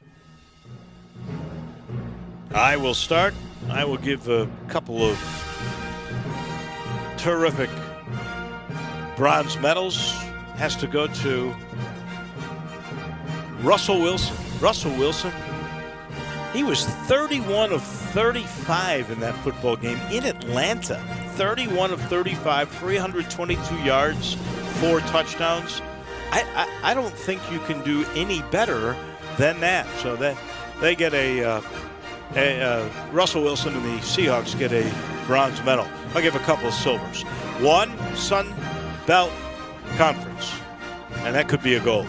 I will start. I will give a couple of terrific bronze medals. Has to go to Russell Wilson. Russell Wilson, he was 31 of 35 in that football game in Atlanta. 31 of 35, 322 yards, 4 touchdowns. I don't think you can do any better than that. So that they get a Russell Wilson and the Seahawks get a bronze medal. I'll give a couple of silvers. One, Sun Belt Conference, and that could be a gold.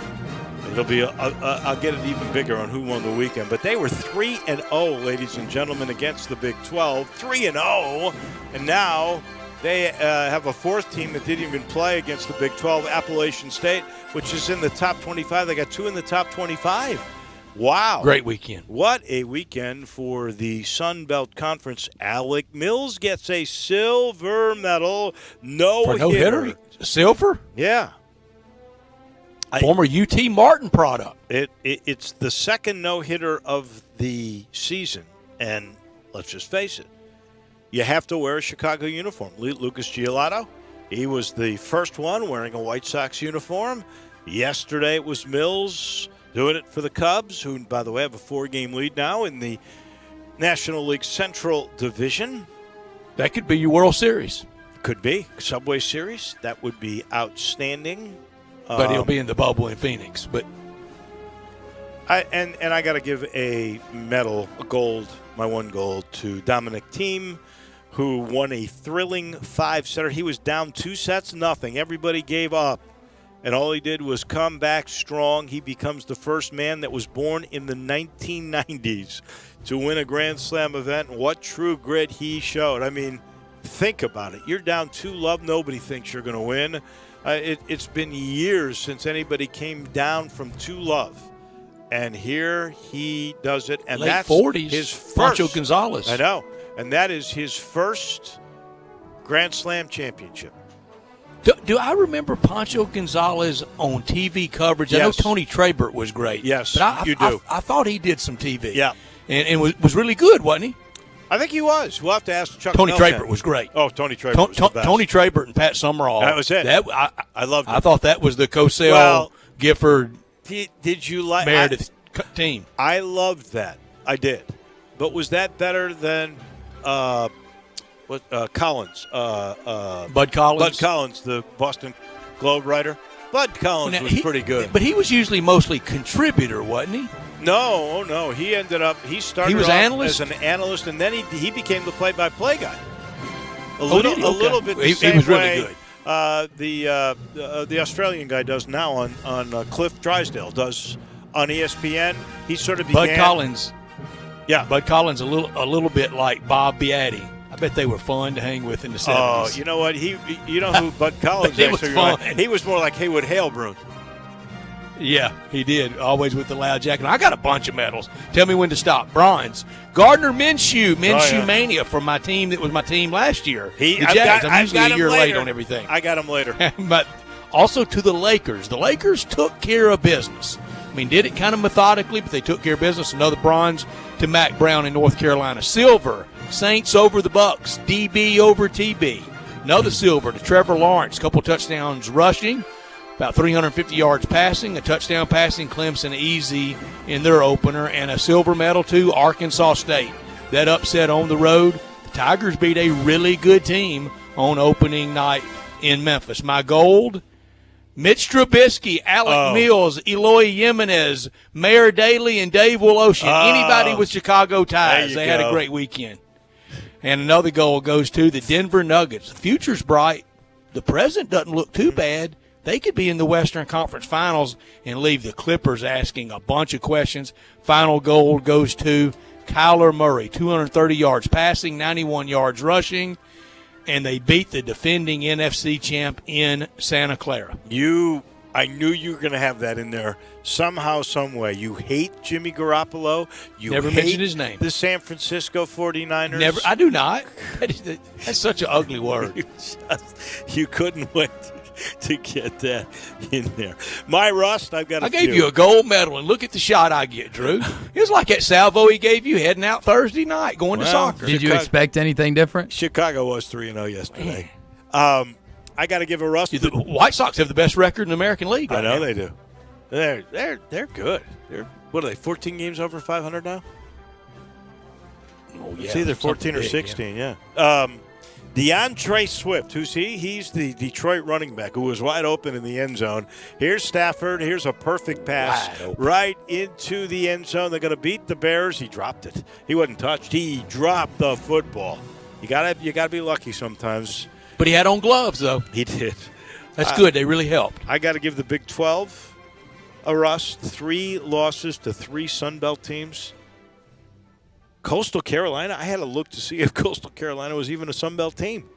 It'll be I'll get it even bigger on who won the weekend. But they were 3-0, ladies and gentlemen, against the Big 12. 3-0, and now They have a fourth team that didn't even play against the Big 12, Appalachian State, which is in the top 25. They got 2 in the top 25. Wow. Great weekend. What a weekend for the Sun Belt Conference. Alec Mills gets a silver medal. No-hitter. Silver? Yeah. Former UT Martin product. It's the second no-hitter of the season. And let's just face it, you have to wear a Chicago uniform. Lucas Giolotto, he was the first one wearing a White Sox uniform. Yesterday it was Mills doing it for the Cubs, who, by the way, have a 4-game lead now in the National League Central Division. That could be your World Series. Could be. Subway Series. That would be outstanding. But he'll be in the bubble in Phoenix. But I got to give a medal, a gold, my one gold, to Dominic Thiem, who won a thrilling 5-setter. He was down 2-0. Everybody gave up. And all he did was come back strong. He becomes the first man that was born in the 1990s to win a Grand Slam event. And what true grit he showed. I mean, think about it. You're down 2-0. Nobody thinks you're going to win. It's been years since anybody came down from 2-0. And here he does it. And late that's 40s, his first. Pancho Gonzalez. I know. And that is his first Grand Slam championship. Do I remember Pancho Gonzalez on TV coverage? Yes. I know Tony Trabert was great. Yes, but you do. I thought he did some TV. Yeah. And was really good, wasn't he? I think he was. We'll have to ask Chuck Tony Melchett. Trabert was great. Oh, Tony Trabert was the best. Tony Trabert and Pat Summerall. That was it. I loved it. I thought that was the Cosell, Gifford, did you like Meredith team. I loved that. I did. But was that better than Collins? Bud Collins? Bud Collins, the Boston Globe writer. Bud Collins was pretty good. But he was usually mostly contributor, wasn't he? No. He ended up, he started was off analyst? as an analyst, and then he became the play-by-play guy. A did he? little Okay. bit the He same was really way good. the Australian guy does now on Cliff Drysdale does on ESPN. He sort of began. Bud Collins. Yeah. Bud Collins a little bit like Bob Beatty. I bet they were fun to hang with in the 70s. Oh, you know what? You know who Bud Collins It was actually fun. He was more like Haywood Halebrun. Yeah, he did. Always with the loud jacket. I got a bunch of medals. Tell me when to stop. Bronze. Gardner Minshew Mania from my team that was my team last year. The Jags. I'm usually a year late on everything. I got him later. But also to the Lakers. The Lakers took care of business. I mean, did it kind of methodically, but they took care of business. Another bronze to Mac Brown in North Carolina. Silver, Saints over the Bucks. DB over TB. Another silver to Trevor Lawrence. Couple touchdowns rushing. About 350 yards passing, a touchdown passing Clemson easy in their opener, and a silver medal to Arkansas State. That upset on the road. The Tigers beat a really good team on opening night in Memphis. My gold, Mitch Trubisky, Alec Mills, Eloy Jimenez, Mayor Daley, and Dave Woloshin. Anybody with Chicago ties, they had a great weekend. And another goal goes to the Denver Nuggets. The future's bright. The present doesn't look too bad. They could be in the Western Conference Finals and leave the Clippers asking a bunch of questions. Final gold goes to Kyler Murray, 230 yards passing, 91 yards rushing, and they beat the defending NFC champ in Santa Clara. I knew you were going to have that in there somehow, some way. You hate Jimmy Garoppolo. You never hate mentioned his name. The San Francisco 49ers. Never. I do not. That's such an ugly word. You couldn't wait to get that in there. My Rust, I gave you a gold medal, and look at the shot I get, Drew. It was like that salvo he gave you heading out Thursday night going to soccer. Did you expect anything different? Chicago was 3-0 yesterday. I got to give a Rust. The White Sox have the best record in the American League. I know they do. They're good. What are they? 14 games over 500 now. Oh yeah, it's either 14 or 16. Yeah. DeAndre Swift, who's he? He's the Detroit running back who was wide open in the end zone. Here's Stafford. Here's a perfect pass right into the end zone. They're going to beat the Bears. He dropped it. He wasn't touched. He dropped the football. You gotta be lucky sometimes. But he had on gloves, though. He did. That's good. They really helped. I got to give the Big 12 a rust. 3 losses to 3 Sun Belt teams. Coastal Carolina, I had to look to see if Coastal Carolina was even a Sun Belt team.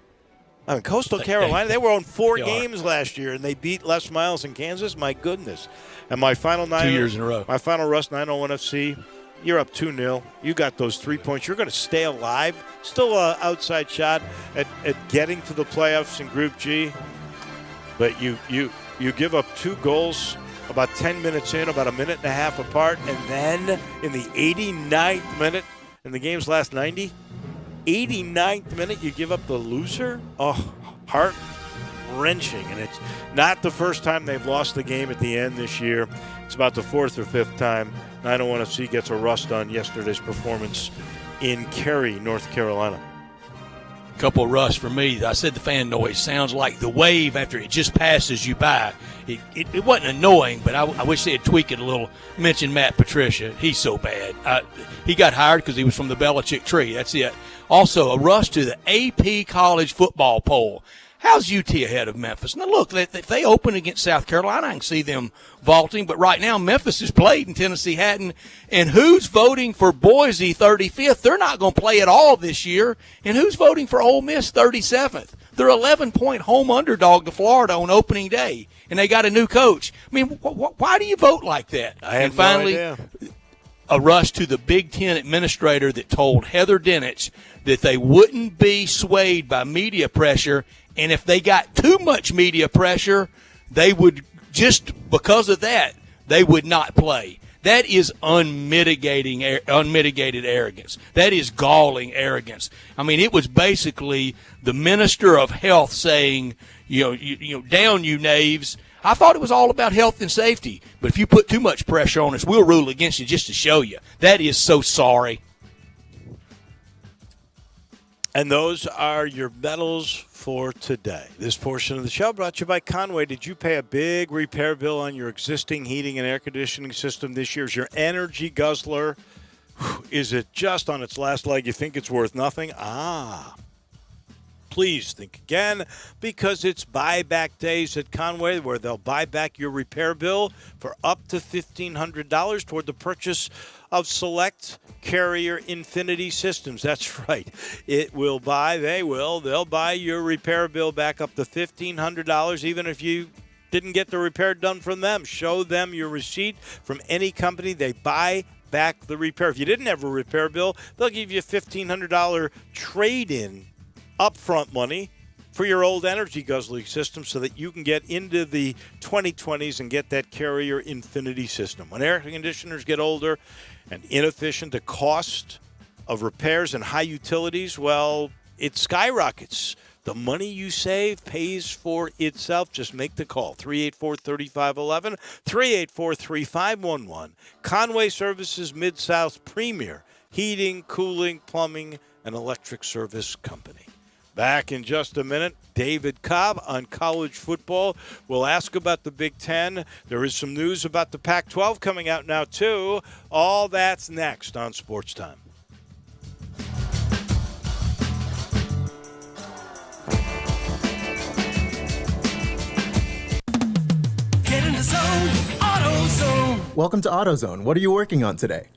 I mean, Coastal Carolina, they were on 4 They are. games last year, and they beat Les Miles in Kansas. My goodness. And my final 2 years in a row. My final Russ 901 FC, you're up 2-0. You got those 3 points. You're going to stay alive. Still an outside shot at getting to the playoffs in Group G. But you give up 2 goals about 10 minutes in, about a minute and a half apart, and then in the 89th minute, and the game's last 90, 89th minute, you give up the loser? Oh, heart-wrenching. And it's not the first time they've lost the game at the end this year. It's about the 4th or 5th time 901 FC gets a rust on yesterday's performance in Cary, North Carolina. Couple of rusts for me. I said the fan noise sounds like the wave after it just passes you by. It wasn't annoying, but I wish they had tweaked it a little. Mention Matt Patricia. He's so bad. He got hired because he was from the Belichick tree. That's it. Also, a rush to the AP college football poll. How's UT ahead of Memphis? Now, look, if they open against South Carolina, I can see them vaulting. But right now, Memphis has played and Tennessee hadn't. And who's voting for Boise 35th? They're not going to play at all this year. And who's voting for Ole Miss 37th? They're 11-point home underdog to Florida on opening day. And they got a new coach. I mean, why do you vote like that? And finally, no idea. A rush to the Big Ten administrator that told Heather Dinich that they wouldn't be swayed by media pressure, and if they got too much media pressure, they would just because of that, they would not play. That is unmitigated arrogance. That is galling arrogance. I mean, it was basically the minister of health saying, down you knaves. I thought it was all about health and safety, but if you put too much pressure on us, we'll rule against you just to show you. That is so sorry. And those are your medals for today. This portion of the show brought to you by Conway. Did you pay a big repair bill on your existing heating and air conditioning system this year? Is your energy guzzler, is it just on its last leg? You think it's worth nothing? Please think again, because it's buyback days at Conway where they'll buy back your repair bill for up to $1,500 toward the purchase of select Carrier Infinity systems. That's right. They'll buy your repair bill back up to $1,500 even if you didn't get the repair done from them. Show them your receipt from any company. They buy back the repair. If you didn't have a repair bill, they'll give you a $1,500 trade-in upfront money for your old energy guzzling system so that you can get into the 2020s and get that Carrier Infinity system. When air conditioners get older and inefficient, the cost of repairs and high utilities, well, it skyrockets. The money you save pays for itself. Just make the call, 384-3511, 384-3511. Conway Services Mid-South Premier Heating, Cooling, Plumbing, and Electric Service Company. Back in just a minute, David Cobb on college football. We'll ask about the Big Ten. There is some news about the Pac-12 coming out now, too. All that's next on Sports Time. Get in the zone, AutoZone. Welcome to AutoZone. What are you working on today?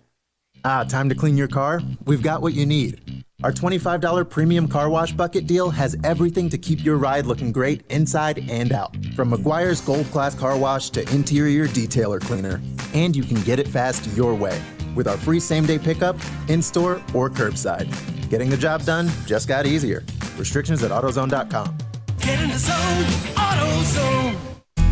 Time to clean your car? We've got what you need. Our $25 premium car wash bucket deal has everything to keep your ride looking great inside and out. From McGuire's Gold Class Car Wash to interior detailer cleaner. And you can get it fast your way with our free same-day pickup, in-store, or curbside. Getting the job done just got easier. Restrictions at AutoZone.com. Get in the zone, AutoZone.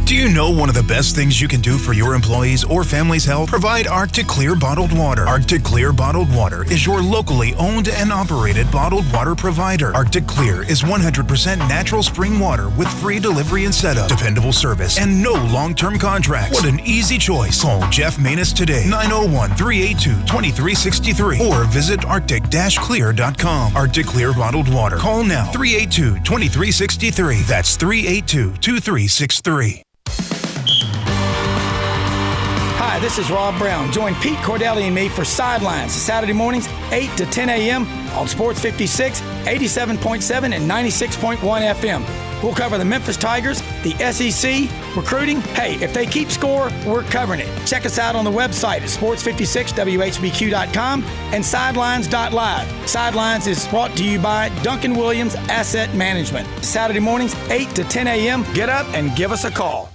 Do you know one of the best things you can do for your employees or family's health? Provide Arctic Clear bottled water. Arctic Clear bottled water is your locally owned and operated bottled water provider. Arctic Clear is 100% natural spring water with free delivery and setup, dependable service, and no long-term contracts. What an easy choice. Call Jeff Manus today, 901-382-2363, or visit arctic-clear.com. Arctic Clear bottled water. Call now, 382-2363. That's 382-2363. Hi, this is Rob Brown. Join Pete Cordelli and me for Sidelines, Saturday mornings, 8 to 10 a.m. on Sports 56, 87.7, and 96.1 FM. We'll cover the Memphis Tigers, the SEC, recruiting. Hey, if they keep score, we're covering it. Check us out on the website at sports56whbq.com and sidelines.live. Sidelines is brought to you by Duncan Williams Asset Management. Saturday mornings, 8 to 10 a.m. Get up and give us a call.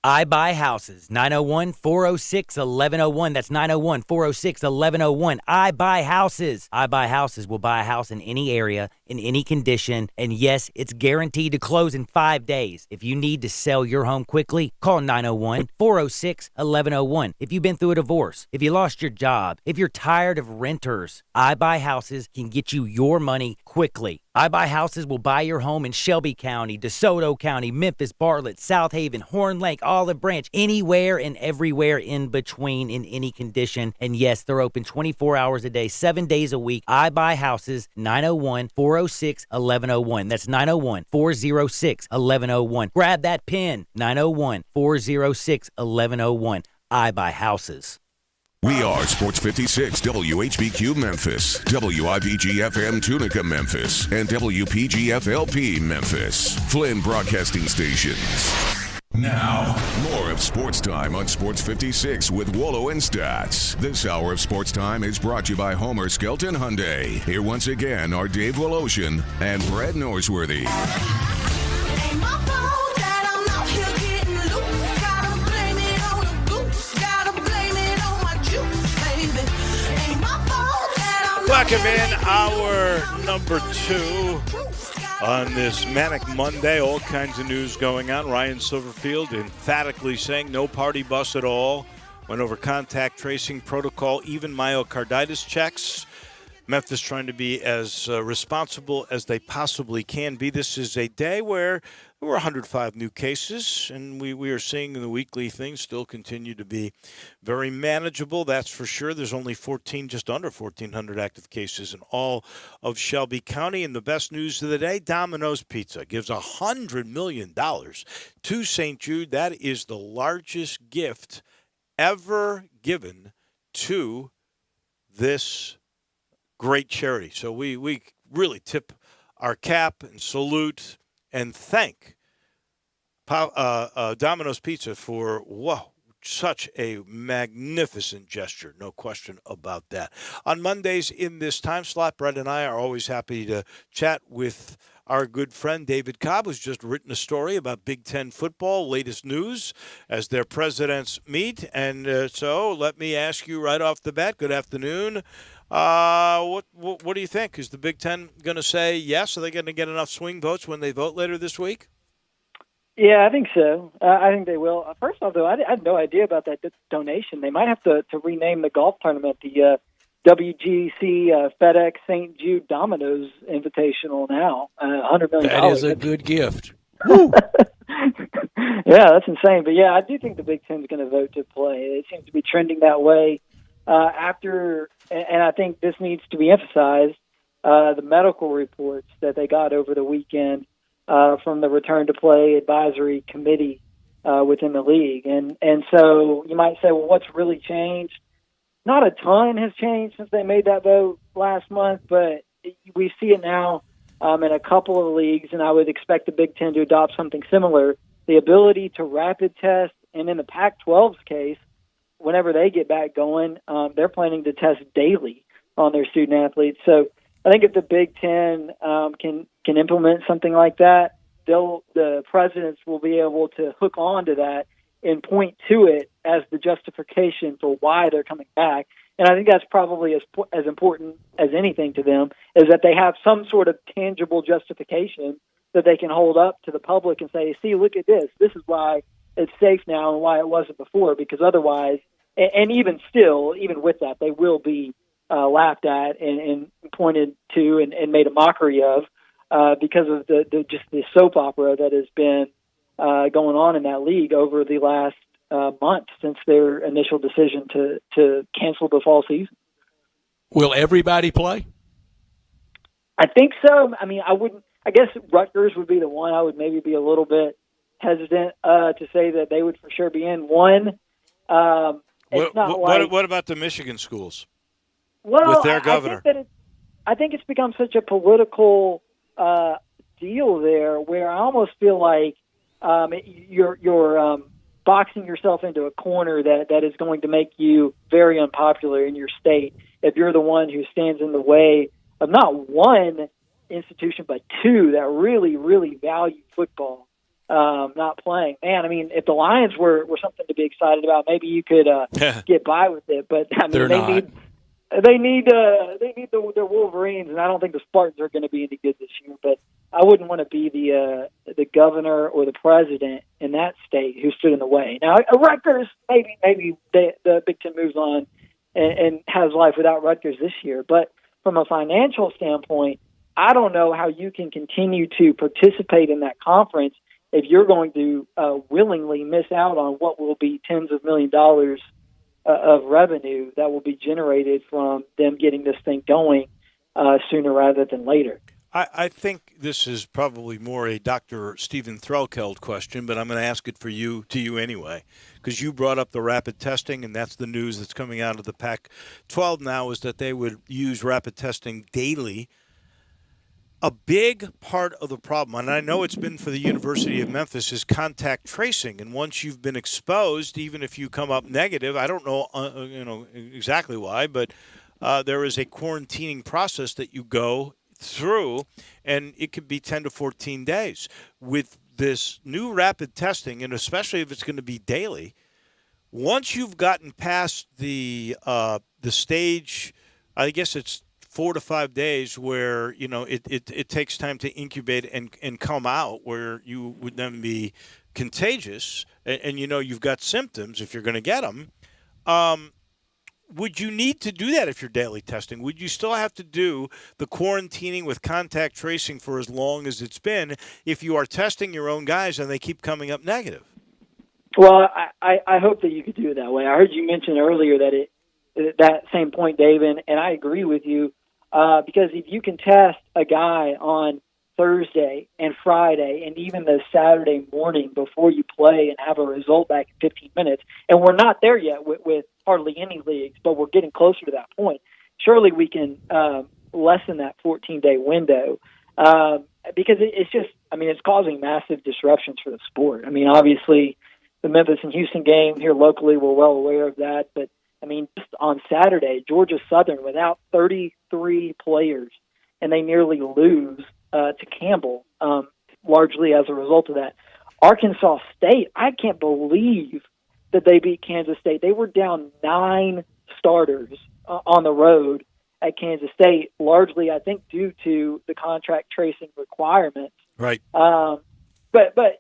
I Buy Houses, 901-406-1101. That's 901-406-1101. I Buy Houses. I Buy Houses will buy a house in any area, in any condition, and yes, it's guaranteed to close in 5 days. If you need to sell your home quickly, call 901-406-1101. If you've been through a divorce, if you lost your job, if you're tired of renters, I Buy Houses can get you your money quickly. I Buy Houses will buy your home in Shelby County, DeSoto County, Memphis, Bartlett, South Haven, Horn Lake, Olive Branch, anywhere and everywhere in between in any condition. And yes, they're open 24 hours a day, 7 days a week. I Buy Houses, 901-406-1101. That's 901-406-1101. Grab that pen, 901-406-1101. I Buy Houses. We are Sports 56 WHBQ Memphis, WIVG-FM Tunica Memphis, and WPG-FLP Memphis. Flynn Broadcasting Stations. Now, more of Sports Time on Sports 56 with Wolo and Stats. This hour of Sports Time is brought to you by Homer Skelton Hyundai. Here once again are Dave Woloshin and Brad Norsworthy. Welcome in hour number 2 on this Manic Monday. All kinds of news going on. Ryan Silverfield emphatically saying no party bus at all. Went over contact tracing protocol, even myocarditis checks. Memphis trying to be as responsible as they possibly can be. This is a day where there were 105 new cases, and we are seeing the weekly things still continue to be very manageable. That's for sure. There's only just under 1,400 active cases in all of Shelby County. And the best news of the day, Domino's Pizza gives $100 million to St. Jude. That is the largest gift ever given to this great charity. So we really tip our cap and salute and thank Domino's Pizza for, such a magnificent gesture. No question about that. On Mondays in this time slot, Brett and I are always happy to chat with our good friend David Cobb, who's just written a story about Big Ten football, latest news as their presidents meet. And so let me ask you right off the bat, good afternoon. What do you think? Is the Big Ten going to say yes? Are they going to get enough swing votes when they vote later this week? Yeah, I think so. I think they will. First off, though, I had no idea about that donation. They might have to rename the golf tournament the WGC FedEx St. Jude Domino's Invitational now. $100 million. That is a good gift. Yeah, that's insane. But, yeah, I do think the Big Ten's going to vote to play. It seems to be trending that way. And I think this needs to be emphasized, the medical reports that they got over the weekend from the Return to Play Advisory Committee within the league. And so you might say, well, what's really changed? Not a ton has changed since they made that vote last month, but we see it now in a couple of leagues, and I would expect the Big Ten to adopt something similar. The ability to rapid test, and in the Pac-12's case, whenever they get back going, they're planning to test daily on their student athletes. So I think if the Big Ten can implement something like that, the presidents will be able to hook on to that and point to it as the justification for why they're coming back. And I think that's probably as important as anything to them, is that they have some sort of tangible justification that they can hold up to the public and say, see, look at this. This is why it's safe now and why it wasn't before, because otherwise, and even still, even with that, they will be laughed at and pointed to and made a mockery of because of just the soap opera that has been going on in that league over the last month since their initial decision to cancel the fall season. Will everybody play? I think so. I mean, I guess Rutgers would be the one I would maybe be a little bit hesitant to say that they would for sure be in. One, what about the Michigan schools? Well, with their governor? I think it's become such a political deal there where I almost feel like you're boxing yourself into a corner that is going to make you very unpopular in your state if you're the one who stands in the way of not one institution but two that really, really value football not playing. Man, I mean, if the Lions were something to be excited about, maybe you could get by with it. But I mean, they need their Wolverines, and I don't think the Spartans are going to be any good this year. But I wouldn't want to be the governor or the president in that state who stood in the way. Now, Rutgers, maybe the Big Ten moves on and has life without Rutgers this year. But from a financial standpoint, I don't know how you can continue to participate in that conference if you're going to willingly miss out on what will be tens of $millions of revenue that will be generated from them getting this thing going sooner rather than later. I think this is probably more a Dr. Stephen Threlkeld question, but I'm going to ask it to you anyway, because you brought up the rapid testing, and that's the news that's coming out of the Pac-12 now, is that they would use rapid testing daily. A big part of the problem, and I know it's been for the University of Memphis, is contact tracing. And once you've been exposed, even if you come up negative, I don't know, exactly why, but there is a quarantining process that you go through, and it could be 10 to 14 days. With this new rapid testing, and especially if it's going to be daily, once you've gotten past the stage, I guess it's 4 to 5 days where, it takes time to incubate and come out, where you would then be contagious and you've got symptoms if you're going to get them. Would you need to do that if you're daily testing? Would you still have to do the quarantining with contact tracing for as long as it's been if you are testing your own guys and they keep coming up negative? Well, I hope that you could do it that way. I heard you mention earlier that same point, David, and I agree with you. Because if you can test a guy on Thursday and Friday and even the Saturday morning before you play and have a result back in 15 minutes, and we're not there yet with hardly any leagues, but we're getting closer to that point, surely we can lessen that 14-day window because it's causing massive disruptions for the sport. I mean, obviously, the Memphis and Houston game here locally, we're well aware of that, but I mean, just on Saturday, Georgia Southern without 33 players, and they nearly lose to Campbell, largely as a result of that. Arkansas State, I can't believe that they beat Kansas State. They were down 9 starters on the road at Kansas State, largely, I think, due to the contract tracing requirements. Right. But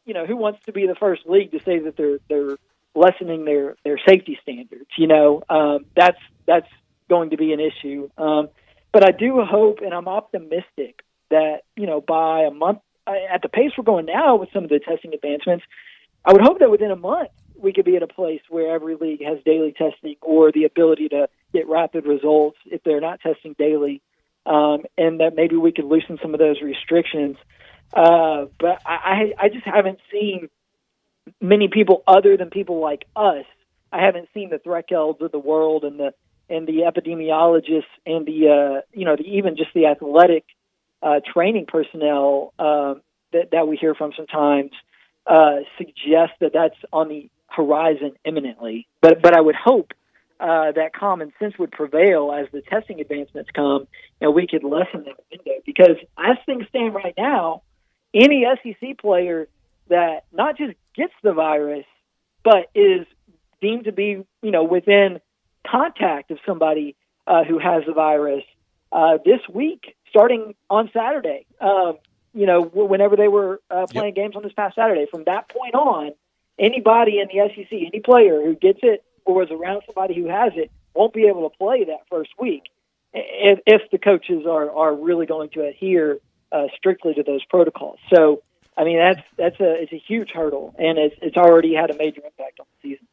who wants to be the first league to say that they're lessening their safety standards? That's going to be an issue. But I do hope, and I'm optimistic that, by a month, at the pace we're going now with some of the testing advancements, I would hope that within a month we could be at a place where every league has daily testing or the ability to get rapid results if they're not testing daily, and that maybe we could loosen some of those restrictions. But I just haven't seen many people other than people like us. I haven't seen the Threkelds of the world and the epidemiologists and even just the athletic training personnel that we hear from sometimes suggest that that's on the horizon imminently. But I would hope that common sense would prevail as the testing advancements come, and we could lessen that window. Because as things stand right now, any SEC player that not just gets the virus, but is deemed to be, within contact of somebody who has the virus this week, starting on Saturday, whenever they were playing games on this past Saturday, from that point on, anybody in the SEC, any player who gets it or is around somebody who has it, won't be able to play that first week if the coaches are really going to adhere strictly to those protocols. So, I mean, it's a huge hurdle, and it's already had a major impact on the season.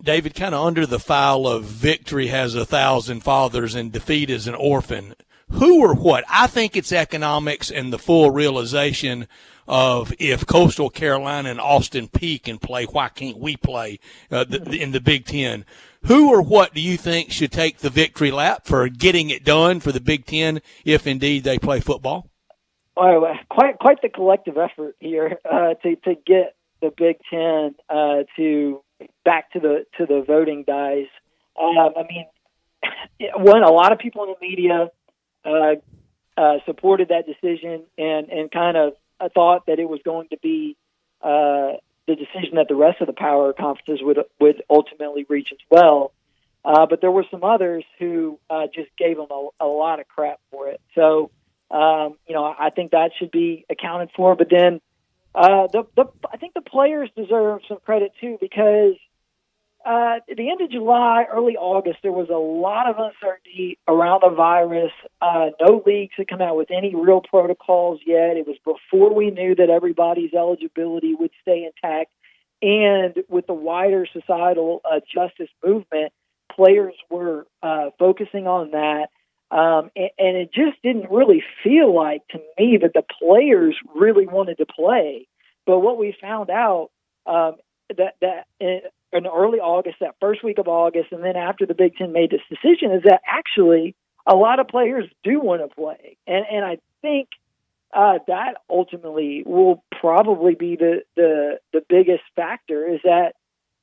David, kind of under the file of victory has 1,000 fathers and defeat is an orphan. Who or what? I think it's economics and the full realization of if Coastal Carolina and Austin Peay can play, why can't we play in the Big Ten? Who or what do you think should take the victory lap for getting it done for the Big Ten if indeed they play football? quite the collective effort here to get the Big Ten to back to the voting dice. I mean, a lot of people in the media supported that decision and kind of thought that it was going to be the decision that the rest of the power conferences would ultimately reach as well. But there were some others who just gave them a lot of crap for it. So, I think that should be accounted for. But then I think the players deserve some credit, too, because at the end of July, early August, there was a lot of uncertainty around the virus. No leagues had come out with any real protocols yet. It was before we knew that everybody's eligibility would stay intact. And with the wider societal justice movement, players were focusing on that. And it just didn't really feel like to me that the players really wanted to play. But what we found out that in early August, that first week of August, and then after the Big Ten made this decision, is that actually a lot of players do want to play. And I think that ultimately will probably be the biggest factor, is that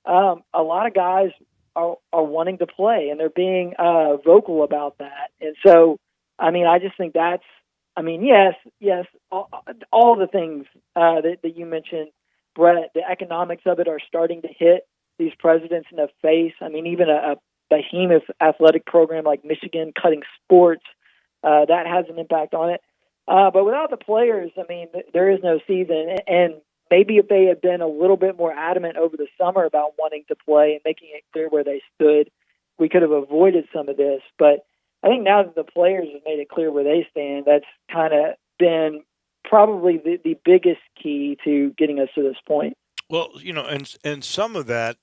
a lot of guys are wanting to play, and they're being vocal about that. And so, I mean, I just think that's, I mean, yes, all the things that you mentioned, Brett, the economics of it are starting to hit these presidents in the face. I mean, even a behemoth athletic program like Michigan cutting sports, that has an impact on it. But without the players, I mean, there is no season. And maybe if they had been a little bit more adamant over the summer about wanting to play and making it clear where they stood, we could have avoided some of this. But I think now that the players have made it clear where they stand, that's kind of been probably the biggest key to getting us to this point. Well, and some of that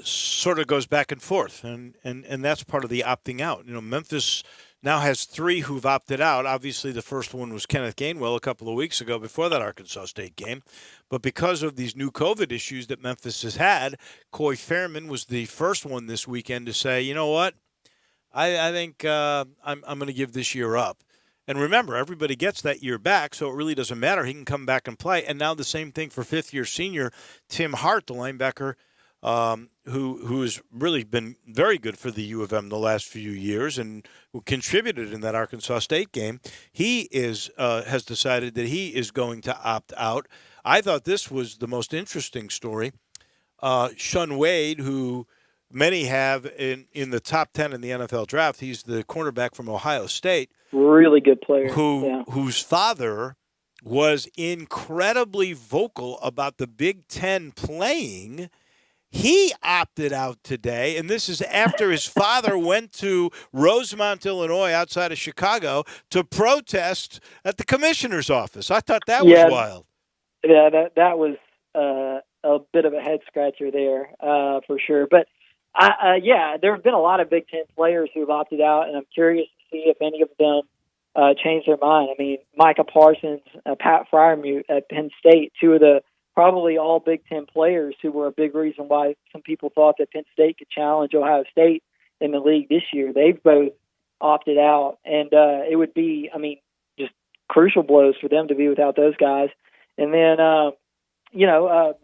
sort of goes back and forth, and that's part of the opting out. Memphis now has 3 who've opted out. Obviously, the first one was Kenneth Gainwell a couple of weeks ago before that Arkansas State game. But because of these new COVID issues that Memphis has had, Coy Fairman was the first one this weekend to say, you know what, I think I'm going to give this year up. And remember, everybody gets that year back, so it really doesn't matter. He can come back and play. And now the same thing for fifth-year senior Tim Hart, the linebacker, who has really been very good for the U of M the last few years and who contributed in that Arkansas State game. He has decided that he is going to opt out. I thought this was the most interesting story. Shun Wade, who many have in the top 10 in the NFL draft. He's the cornerback from Ohio State. Really good player. Whose father was incredibly vocal about the Big Ten playing. He opted out today, and this is after his father went to Rosemont, Illinois, outside of Chicago, to protest at the commissioner's office. I thought that was wild. Yeah, that was a bit of a head-scratcher there, for sure. But, there have been a lot of Big Ten players who have opted out, and I'm curious to see if any of them change their mind. I mean, Micah Parsons, Pat Freiermuth at Penn State, 2 of the probably all Big Ten players who were a big reason why some people thought that Penn State could challenge Ohio State in the league this year. They've both opted out, and it would be, I mean, just crucial blows for them to be without those guys. And then,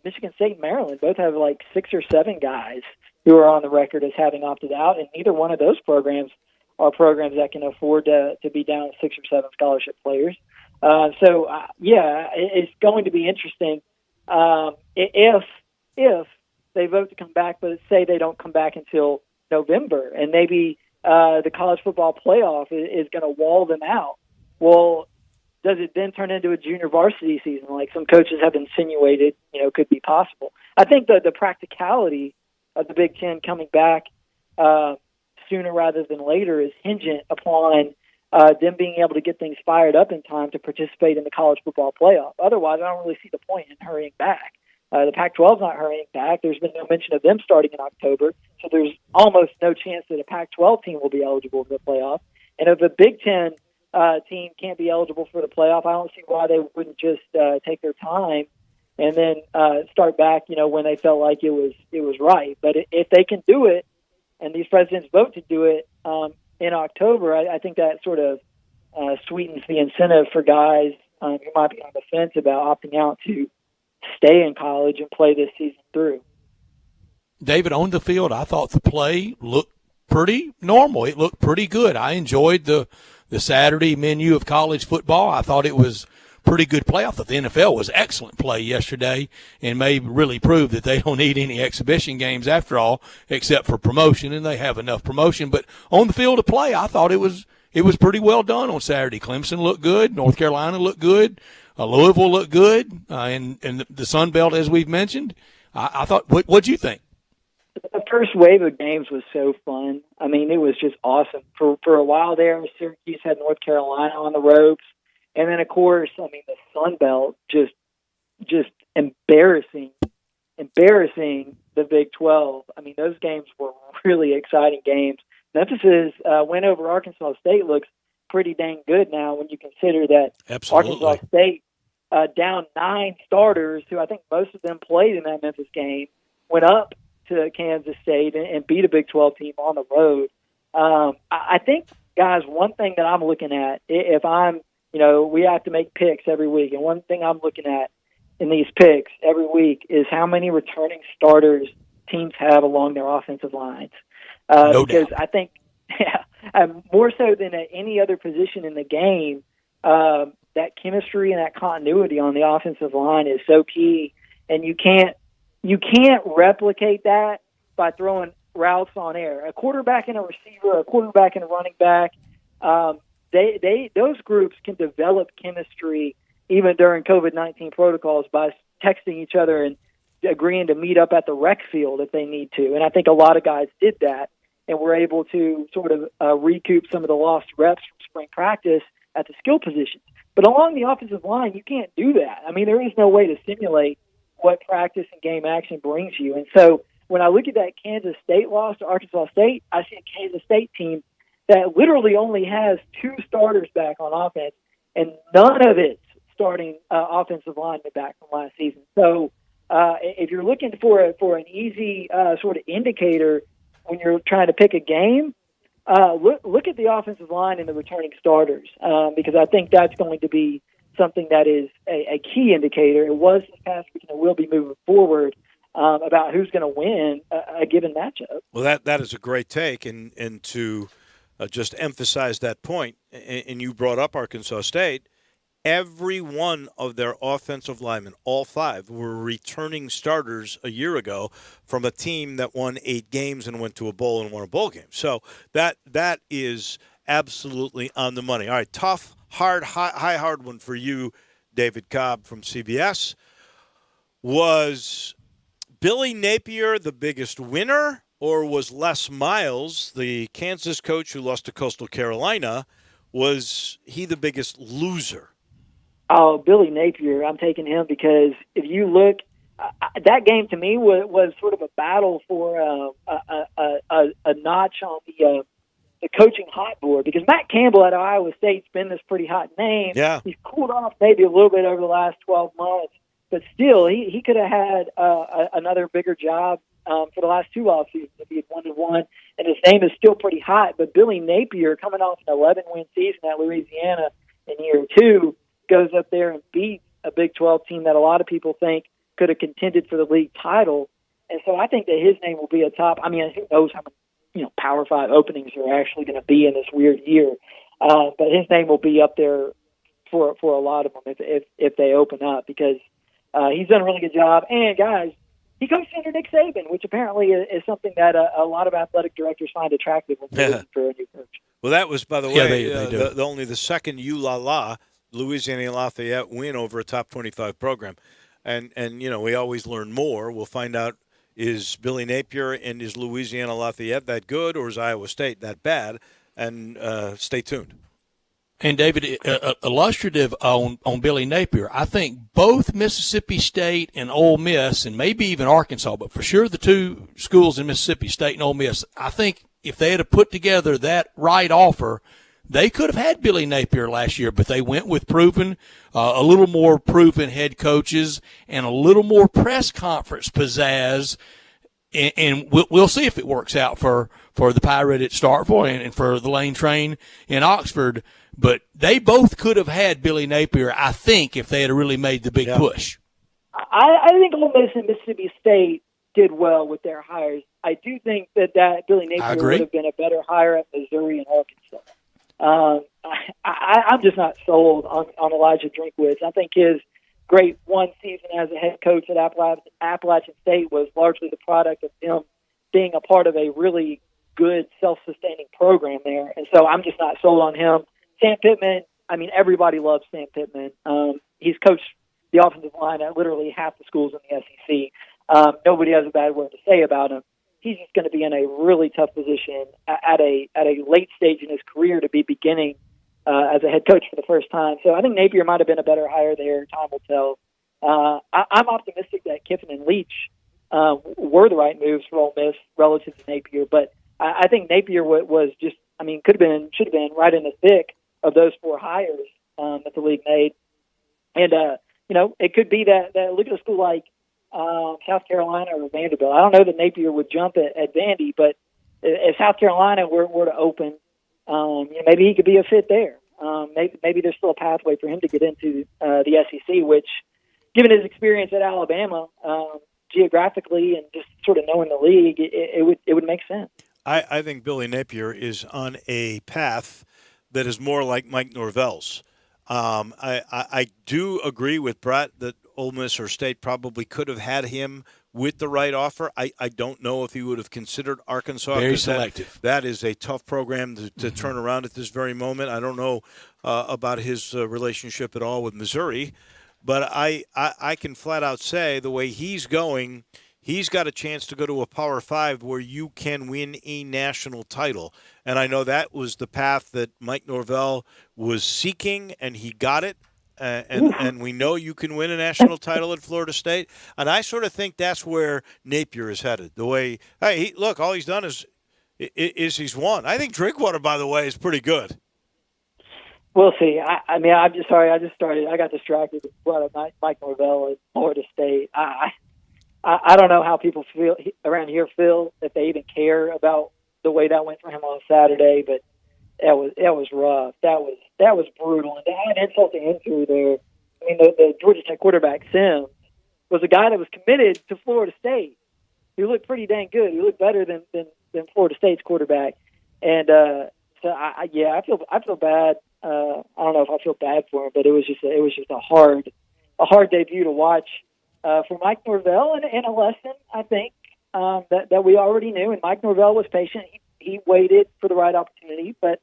Michigan State and Maryland both have like 6 or 7 guys who are on the record as having opted out, and neither one of those programs are programs that can afford to be down 6 or 7 scholarship players. It's going to be interesting. If they vote to come back, but say they don't come back until November, and maybe the college football playoff is going to wall them out. Well, does it then turn into a junior varsity season, like some coaches have insinuated, could be possible? I think the practicality of the Big Ten coming back sooner rather than later is hingent upon them being able to get things fired up in time to participate in the college football playoff. Otherwise, I don't really see the point in hurrying back. The Pac-12 is not hurrying back. There's been no mention of them starting in October, so there's almost no chance that a Pac-12 team will be eligible for the playoff. And if a Big Ten team can't be eligible for the playoff, I don't see why they wouldn't just take their time and then start back, when they felt like it was right. But if they can do it, and these presidents vote to do it in October, I think that sort of sweetens the incentive for guys who might be on the fence about opting out to stay in college and play this season through. David, on the field, I thought the play looked pretty normal. It looked pretty good. I enjoyed the Saturday menu of college football. I thought it was pretty good play. I thought the NFL was excellent play yesterday and may really prove that they don't need any exhibition games after all, except for promotion, and they have enough promotion. But on the field of play, I thought it was pretty well done on Saturday. Clemson looked good. North Carolina looked good. Louisville looked good. And the Sun Belt, as we've mentioned. I thought, what'd you think? The first wave of games was so fun. I mean, it was just awesome. For a while there, Syracuse had North Carolina on the ropes. And then, of course, I mean, the Sun Belt just embarrassing the Big 12. I mean, those games were really exciting games. Memphis's win over Arkansas State looks pretty dang good now when you consider that Arkansas State, down 9 starters, who I think most of them played in that Memphis game, went up to Kansas State and beat a Big 12 team on the road. I think, guys, one thing that I'm looking at, if I'm, we have to make picks every week, and one thing I'm looking at in these picks every week is how many returning starters teams have along their offensive lines. Because I think, more so than at any other position in the game, that chemistry and that continuity on the offensive line is so key, and you can't replicate that by throwing routes on air. A quarterback and a receiver, a quarterback and a running back, those groups can develop chemistry even during COVID-19 protocols by texting each other and agreeing to meet up at the rec field if they need to. And I think a lot of guys did that and were able to sort of recoup some of the lost reps from spring practice at the skill positions. But along the offensive line, you can't do that. I mean, there is no way to simulate what practice and game action brings you. And so when I look at that Kansas State loss to Arkansas State, I see a Kansas State team that literally only has 2 starters back on offense, and none of it's starting offensive linemen back from last season. So if you're looking for an easy sort of indicator when you're trying to pick a game, look at the offensive line and the returning starters, because I think that's going to be something that is a key indicator. It was this past week, and it will be moving forward about who's going to win a given matchup. Well, that is a great take, and to just emphasize that point, and you brought up Arkansas State, every one of their offensive linemen, all 5, were returning starters a year ago from a team that won 8 games and went to a bowl and won a bowl game. So that is absolutely on the money. All right, tough, hard one for you, David Cobb from CBS. Was Billy Napier the biggest winner, or was Les Miles, the Kansas coach who lost to Coastal Carolina, was he the biggest loser? Oh, Billy Napier, I'm taking him because if you look, that game to me was sort of a battle for a notch on the coaching hot board, because Matt Campbell at Iowa State's been this pretty hot name. Yeah. He's cooled off maybe a little bit over the last 12 months, but still he could have had another bigger job for the last 2 off seasons if he had 1-1, and his name is still pretty hot. But Billy Napier, coming off an 11-win season at Louisiana in year 2, goes up there and beats a Big 12 team that a lot of people think could have contended for the league title. And so I think that his name will be atop. I mean, who knows how many Power 5 openings are actually going to be in this weird year. But his name will be up there for a lot of them if they open up, because he's done a really good job. And, guys, he coached under Nick Saban, which apparently is something that a lot of athletic directors find attractive when they're looking for a new coach. Well, that was, by the way, they do. only the second ULA Louisiana Lafayette win over a top 25 program. And we always learn more. We'll find out, is Billy Napier and is Louisiana Lafayette that good, or is Iowa State that bad? And stay tuned. And, David, illustrative on Billy Napier, I think both Mississippi State and Ole Miss, and maybe even Arkansas, but for sure the 2 schools in Mississippi State and Ole Miss, I think if they had put together that right offer, they could have had Billy Napier last year, but they went with a little more proven head coaches and a little more press conference pizzazz, and we'll see if it works out for for the Pirate at Starkville and for the Lane Train in Oxford. But they both could have had Billy Napier, I think, if they had really made the big push. I think Ole Miss and Mississippi State did well with their hires. I do think that Billy Napier would have been a better hire at Missouri and Arkansas. I'm just not sold on Elijah Drinkwitz. I think his great one season as a head coach at Appalachian State was largely the product of him being a part of a really good self-sustaining program there. And so I'm just not sold on him. Sam Pittman, I mean, everybody loves Sam Pittman. He's coached the offensive line at literally half the schools in the SEC. Nobody has a bad word to say about him. He's just going to be in a really tough position at a late stage in his career to be beginning as a head coach for the first time. So I think Napier might have been a better hire there. Time will tell. I'm optimistic that Kiffin and Leach were the right moves for Ole Miss relative to Napier, but I think Napier was just, I mean, should have been right in the thick of those four hires that the league made. And, it could be that look at a school like South Carolina or Vanderbilt. I don't know that Napier would jump at Vandy, but if South Carolina were to open, maybe he could be a fit there. Maybe there's still a pathway for him to get into the SEC, which, given his experience at Alabama, geographically and just sort of knowing the league, it would make sense. I think Billy Napier is on a path that is more like Mike Norvell's. I do agree with Brett that Ole Miss or State probably could have had him with the right offer. I don't know if he would have considered Arkansas. Very selective. That is a tough program to turn around at this very moment. I don't know about his relationship at all with Missouri, but I can flat out say the way he's going, he's got a chance to go to a Power 5 where you can win a national title. And I know that was the path that Mike Norvell was seeking, and he got it. And we know you can win a national title at Florida State. And I sort of think that's where Napier is headed. The way, look, all he's done is he's won. I think Drinkwater, by the way, is pretty good. We'll see. I mean, I'm just sorry. I got distracted with brought up Mike Norvell at Florida State. I don't know how people feel around here if they even care about the way that went for him on Saturday, but that was rough. That was brutal. And to add insult to injury there, I mean, the Georgia Tech quarterback, Sims, was a guy that was committed to Florida State. He looked pretty dang good. He looked better than Florida State's quarterback. And so I feel bad. I don't know if I feel bad for him, but it was just a hard debut to watch for Mike Norvell, and a lesson, I think, that we already knew. And Mike Norvell was patient. He waited for the right opportunity, but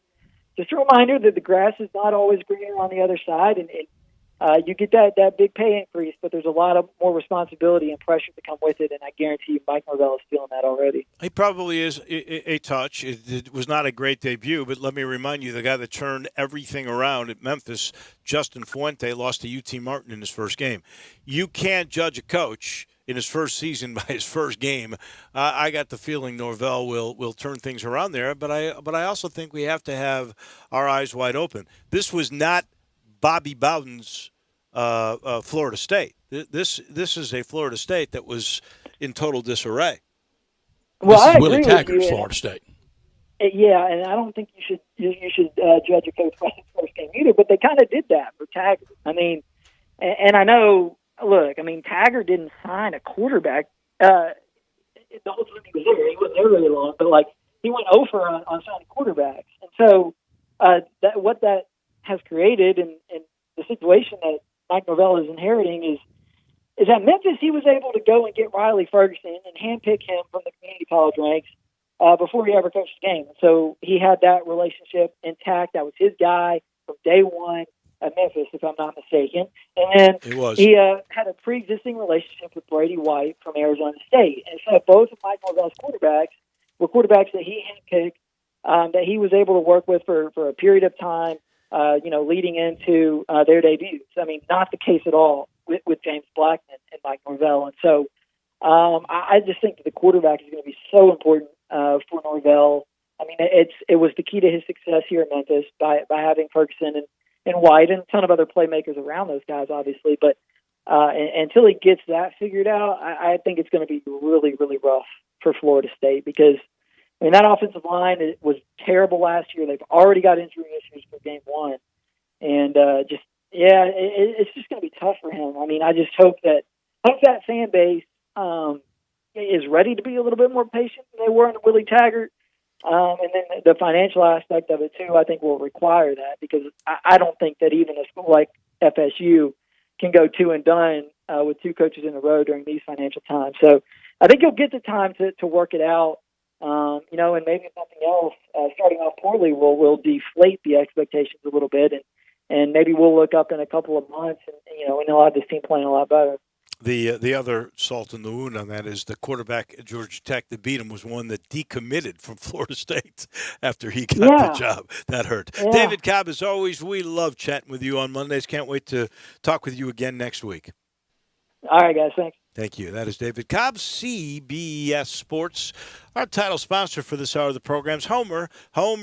just a reminder that the grass is not always greener on the other side, and you get that big pay increase, but there's a lot of more responsibility and pressure to come with it, and I guarantee you Mike Norvell is feeling that already. He probably is a touch. It was not a great debut, but let me remind you, the guy that turned everything around at Memphis, Justin Fuente, lost to UT Martin in his first game. You can't judge a coach in his first season by his first game. I got the feeling Norvell will turn things around there, but I also think we have to have our eyes wide open. This was not Bobby Bowden's Florida State. This is a Florida State that was in total disarray. Well, this I is Willie Taggart's you. Florida State. Yeah, and I don't think you should judge a coach by his first game either. But they kind of did that for Taggart. I mean, and I know. Look, I mean, Taggart didn't sign a quarterback. The whole time he was there, he wasn't there very long. But like, he went over on signing quarterbacks, and so what that has created, and the situation that Mike Norvell is inheriting is at Memphis, he was able to go and get Riley Ferguson and handpick him from the community college ranks before he ever coached the game. And so he had that relationship intact. That was his guy from day one at Memphis, if I'm not mistaken. And then he had a pre-existing relationship with Brady White from Arizona State. And so both of Mike Norvell's quarterbacks were quarterbacks that he handpicked, that he was able to work with for a period of time, leading into their debuts. I mean, not the case at all with James Blackman and Mike Norvell. And so I just think that the quarterback is going to be so important for Norvell. I mean, it was the key to his success here at Memphis by having Ferguson and White and a ton of other playmakers around those guys, obviously. But until he gets that figured out, I think it's going to be really, really rough for Florida State because I mean, that offensive line was terrible last year. They've already got injury issues for game one. And it's just going to be tough for him. I mean, I just hope that fan base is ready to be a little bit more patient than they were in Willie Taggart. And then the financial aspect of it, too, I think will require that, because I don't think that even a school like FSU can go 2 and done with 2 coaches in a row during these financial times. So I think he'll get the time to work it out. And maybe if nothing else, starting off poorly will deflate the expectations a little bit, and maybe we'll look up in a couple of months and he'll have this team playing a lot better. The other salt in the wound on that is the quarterback at Georgia Tech that beat him was one that decommitted from Florida State after he got the job. That hurt. Yeah. David Cobb, as always, we love chatting with you on Mondays. Can't wait to talk with you again next week. All right, guys. Thanks. Thank you. That is David Cobb, CBS Sports. Our title sponsor for this hour of the program is Homer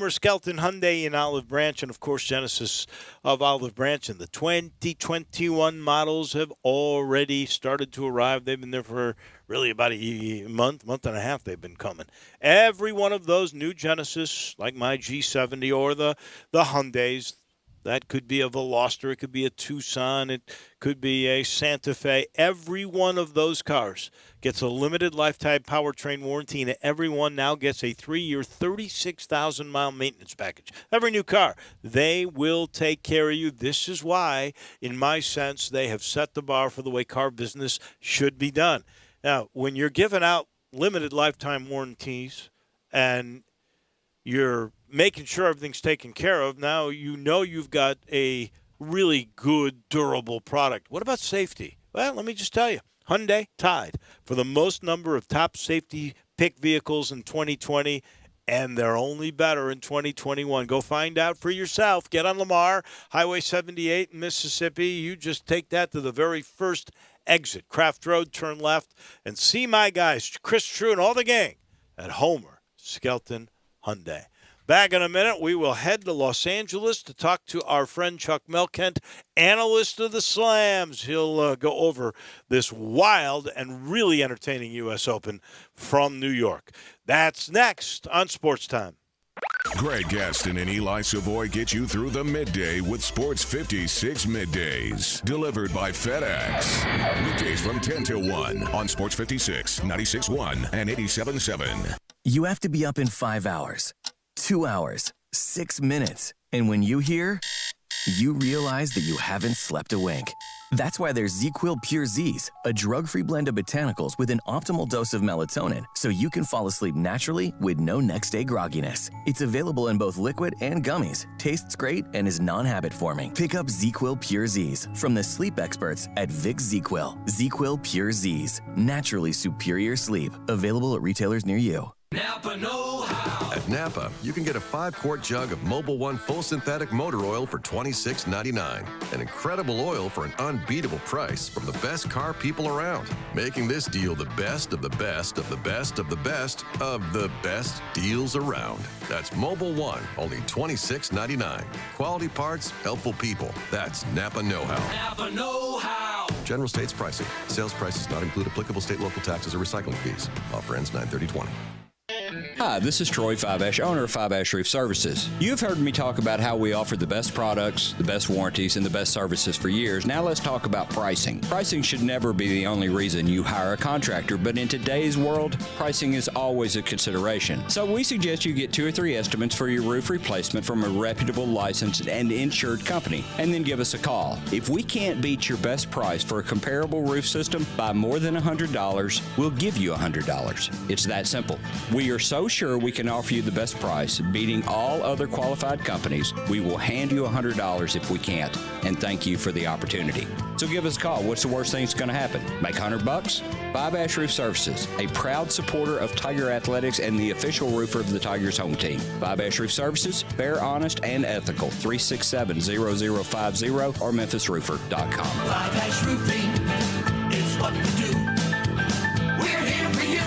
Skelton Hyundai in Olive Branch, and, of course, Genesis of Olive Branch. And the 2021 models have already started to arrive. They've been there for really about a month and a half they've been coming. Every one of those new Genesis, like my G70 or the Hyundais, that could be a Veloster, it could be a Tucson, it could be a Santa Fe. Every one of those cars gets a limited lifetime powertrain warranty, and every one now gets a 3-year, 36,000-mile maintenance package. Every new car, they will take care of you. This is why, in my sense, they have set the bar for the way car business should be done. Now, when you're giving out limited lifetime warranties and you're making sure everything's taken care of, now you've got a really good, durable product. What about safety? Well, let me just tell you, Hyundai tied for the most number of top safety pick vehicles in 2020, and they're only better in 2021. Go find out for yourself. Get on Lamar, Highway 78 in Mississippi. You just take that to the very first exit, Craft Road, turn left, and see my guys, Chris True and all the gang at Homer Skelton Hyundai. Back in a minute, we will head to Los Angeles to talk to our friend Chuck Melkent, analyst of the Slams. He'll go over this wild and really entertaining U.S. Open from New York. That's next on Sports Time. Greg Gaston and Eli Savoy get you through the midday with Sports 56 Middays. Delivered by FedEx. Weekdays from 10 till 1 on Sports 56, 96.1 and 87.7. You have to be up in 5 hours. 2 hours, 6 minutes, and when you hear, you realize that you haven't slept a wink. That's why there's ZzzQuil Pure Z's, a drug-free blend of botanicals with an optimal dose of melatonin, so you can fall asleep naturally with no next-day grogginess. It's available in both liquid and gummies, tastes great, and is non-habit forming. Pick up ZzzQuil Pure Z's from the sleep experts at Vicks ZzzQuil. ZzzQuil Pure Z's, naturally superior sleep. Available at retailers near you. Napa know-how. At Napa, you can get a 5-quart jug of Mobil 1 full synthetic motor oil for $26.99. An incredible oil for an unbeatable price from the best car people around. Making this deal the best of the best of the best of the best of the best deals around. That's Mobil 1, only $26.99. Quality parts, helpful people. That's Napa know-how. Napa know-how. General States pricing. Sales prices not include applicable state, local taxes, or recycling fees. Offer ends 9/30/20. Hi, this is Troy 5 owner of 5 Reef Services. You've heard me talk about how we offer the best products, the best warranties, and the best services for years. Now let's talk about pricing. Pricing should never be the only reason you hire a contractor, but in today's world, pricing is always a consideration. So we suggest you get 2 or 3 estimates for your roof replacement from a reputable, licensed, and insured company, and then give us a call. If we can't beat your best price for a comparable roof system by more than $100, we'll give you $100. It's that simple. We are so sure we can offer you the best price, beating all other qualified companies, we will hand you $100 if we can't. And thank you for the opportunity. So give us a call. What's the worst thing that's going to happen? Make $100? 5 Roof Services, a proud supporter of Tiger Athletics and the official roofer of the Tigers home team. 5 Roof Services, fair, honest, and ethical. 367-0050 or memphisroofer.com. 5 Roofing is what we do. We're here for you.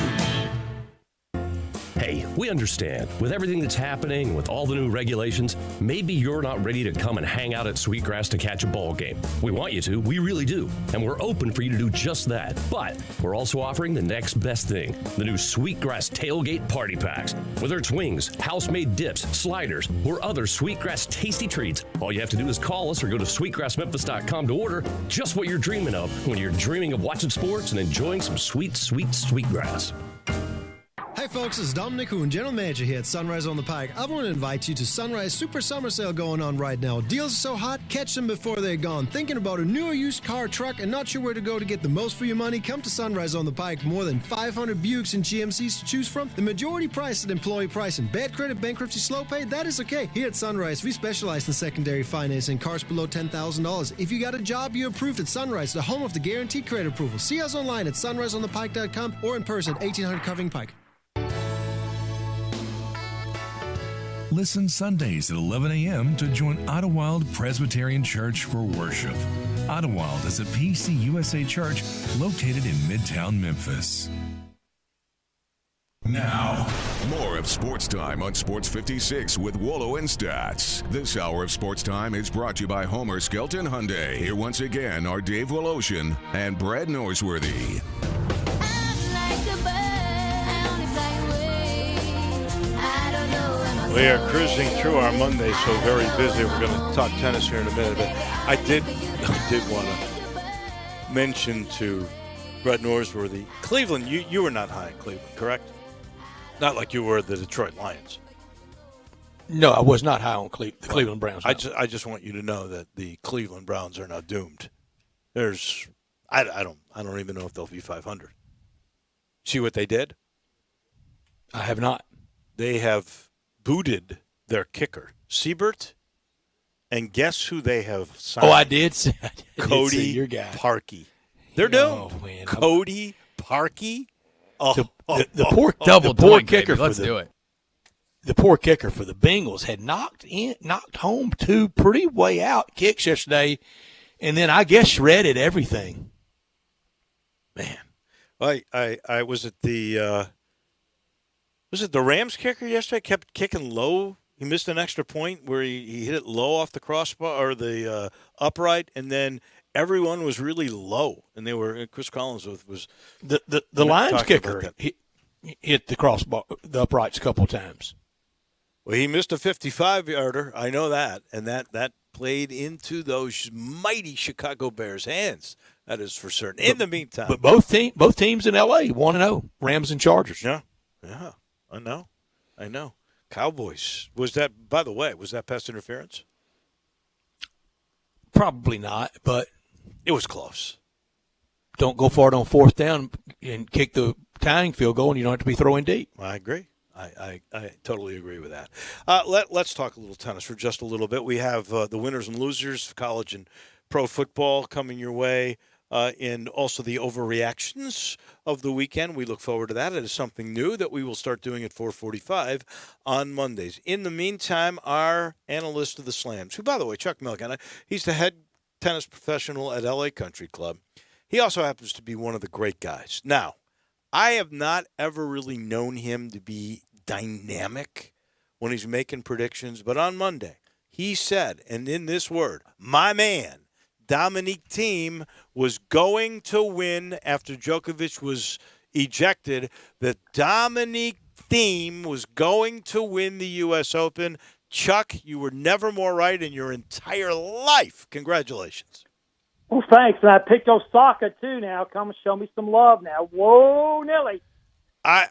Hey, We understand. With everything that's happening, with all the new regulations, maybe you're not ready to come and hang out at Sweetgrass to catch a ball game. We want you to. We really do. And we're open for you to do just that. But we're also offering the next best thing, the new Sweetgrass Tailgate Party Packs. Whether it's wings, house-made dips, sliders, or other Sweetgrass tasty treats, all you have to do is call us or go to sweetgrassmemphis.com to order just what you're dreaming of when you're dreaming of watching sports and enjoying some sweet, sweet Sweetgrass. Hey folks, it's Dominic Hoon, General Manager here at Sunrise on the Pike. I want to invite you to Sunrise Super Summer Sale going on right now. Deals are so hot, catch them before they're gone. Thinking about a new or used car or truck and not sure where to go to get the most for your money? Come to Sunrise on the Pike. More than 500 Buicks and GMCs to choose from. The majority price at employee pricing. Bad credit, bankruptcy, slow pay, that is okay. Here at Sunrise, we specialize in secondary financing, cars below $10,000. If you got a job, you're approved at Sunrise, the home of the guaranteed credit approval. See us online at sunriseonthepike.com or in person at 1800 Coving Pike. Listen Sundays at 11 a.m. to join Idlewild Presbyterian Church for worship. Idlewild is a PCUSA church located in Midtown Memphis. Now, more of Sports Time on Sports 56 with Wolo and Stats. This hour of Sports Time is brought to you by Homer Skelton Hyundai. Here once again are Dave Woloshin and Brad Norsworthy. We are cruising through our Monday, so very busy. We're going to talk tennis here in a minute, but I did want to mention to Brett Norsworthy, Cleveland, you were not high in Cleveland, correct? Not like you were the Detroit Lions. No, I was not high on the Cleveland Browns. No. I just want you to know that the Cleveland Browns are now doomed. I don't even know if they'll be 500. See what they did? I have not. They have booted their kicker, Siebert, and guess who they have signed? Oh, I did see Cody your guy. Parkey. They're doomed. Oh, man. Cody Parkey. Oh, the poor kicker for the poor kicker for the Bengals had knocked home two pretty way out kicks yesterday, and then I guess shredded everything. Man, I was at the. Was it the Rams kicker yesterday? Kept kicking low. He missed an extra point where he hit it low off the crossbar or the upright, and then everyone was really low. And they were Chris Collins was the Lions kicker. He hit the crossbar, the uprights a couple of times. Well, he missed a 55-yarder. I know that, and that played into those mighty Chicago Bears' hands. That is for certain. In the meantime, but both teams in L.A. 1-0, Rams and Chargers. Yeah. I know. Cowboys. Was that, by the way, was that pass interference? Probably not, but it was close. Don't go for it on fourth down and kick the tying field goal, and you don't have to be throwing deep. I agree. I totally agree with that. Let's talk a little tennis for just a little bit. We have the winners and losers of college and pro football coming your way. And also the overreactions of the weekend. We look forward to that. It is something new that we will start doing at 4:45 on Mondays. In the meantime, our analyst of the slams, who, by the way, Chuck Milligan, he's the head tennis professional at LA Country Club. He also happens to be one of the great guys. Now, I have not ever really known him to be dynamic when he's making predictions, but on Monday, he said, and in this word, my man, Dominic Thiem was going to win after Djokovic was ejected, that Dominic Thiem was going to win the U.S. Open. Chuck, you were never more right in your entire life. Congratulations. Well, thanks. And I picked Osaka, too, now. Come show me some love now. Whoa, Nelly. I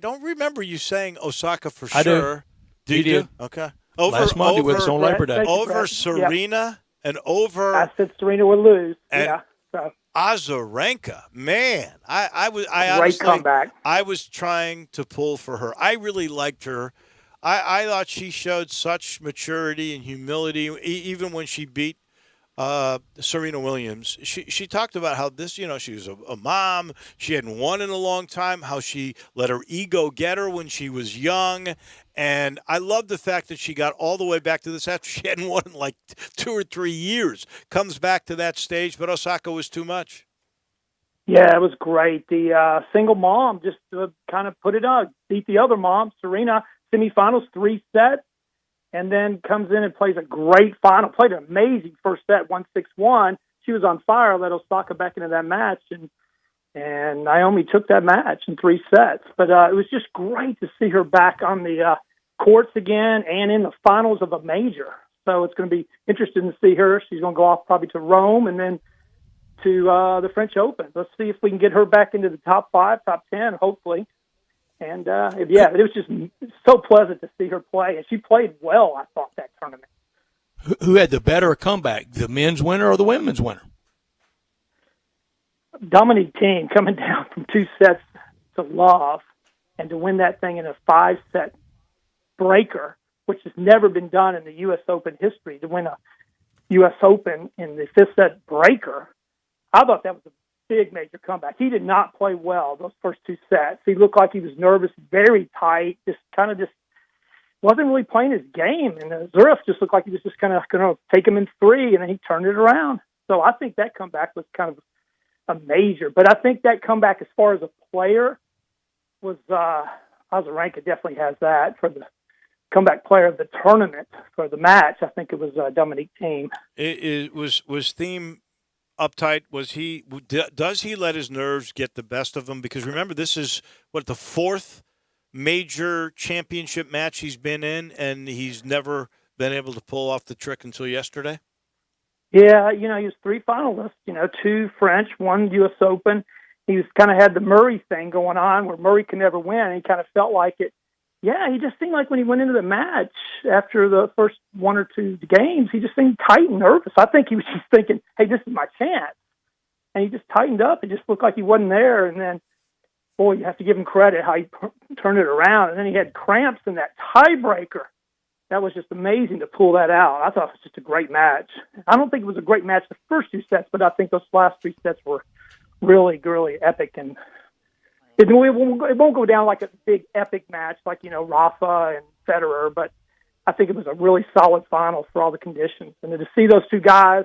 don't remember you saying Osaka for sure. Do you do? Okay. Last Monday with us on Labor Day. Over Serena and over. I said Serena would lose. And so. Azarenka, man, I Great honestly, comeback. I was trying to pull for her. I really liked her. I thought she showed such maturity and humility, even when she beat Serena Williams. She talked about how this, she was a mom. She hadn't won in a long time, how she let her ego get her when she was young. And I love the fact that she got all the way back to this after she hadn't won in like 2 or 3 years. Comes back to that stage, but Osaka was too much. Yeah, it was great. The single mom just kind of put it on, beat the other mom, Serena, semifinals, 3 sets, and then comes in and plays a great final. Played an amazing first set, 1-6-1. She was on fire, let Osaka back into that match, and Naomi took that match in 3 sets. But it was just great to see her back on the courts again and in the finals of a major. So it's going to be interesting to see her. She's going to go off probably to Rome and then to the French Open. Let's see if we can get her back into the top 5, top 10, hopefully. And, it was just so pleasant to see her play. And she played well, I thought, that tournament. Who had the better comeback, the men's winner or the women's winner? Dominique Thiem coming down from 2 sets to love and to win that thing in a 5-set breaker, which has never been done in the U.S. Open history, to win a U.S. Open in the 5th-set breaker. I thought that was a big major comeback. He did not play well those first 2 sets. He looked like he was nervous, very tight, just wasn't really playing his game. And Zverev just looked like he was just kind of going to take him in 3, and then he turned it around. So I think that comeback was kind of a major. But I think that comeback as far as a player was Azarenka definitely has that for the comeback player of the tournament. For the match, I think it was Dominique Thiem. Was Thiem uptight? Does he let his nerves get the best of him? Because remember, this is the 4th major championship match he's been in, and he's never been able to pull off the trick until yesterday. Yeah, he was 3 finalists, 2 French, 1 U.S. Open. He was kind of had the Murray thing going on where Murray can never win, and he kind of felt like it. Yeah, he just seemed like when he went into the match after the first 1 or 2 games, he just seemed tight and nervous. I think he was just thinking, hey, this is my chance. And he just tightened up. It just looked like he wasn't there. And then, boy, you have to give him credit how he turned it around. And then he had cramps in that tiebreaker. That was just amazing to pull that out. I thought it was just a great match. I don't think it was a great match the first 2 sets, but I think those last 3 sets were really, really epic. And it won't go down like a big epic match like, Rafa and Federer, but I think it was a really solid final for all the conditions. And to see those 2 guys,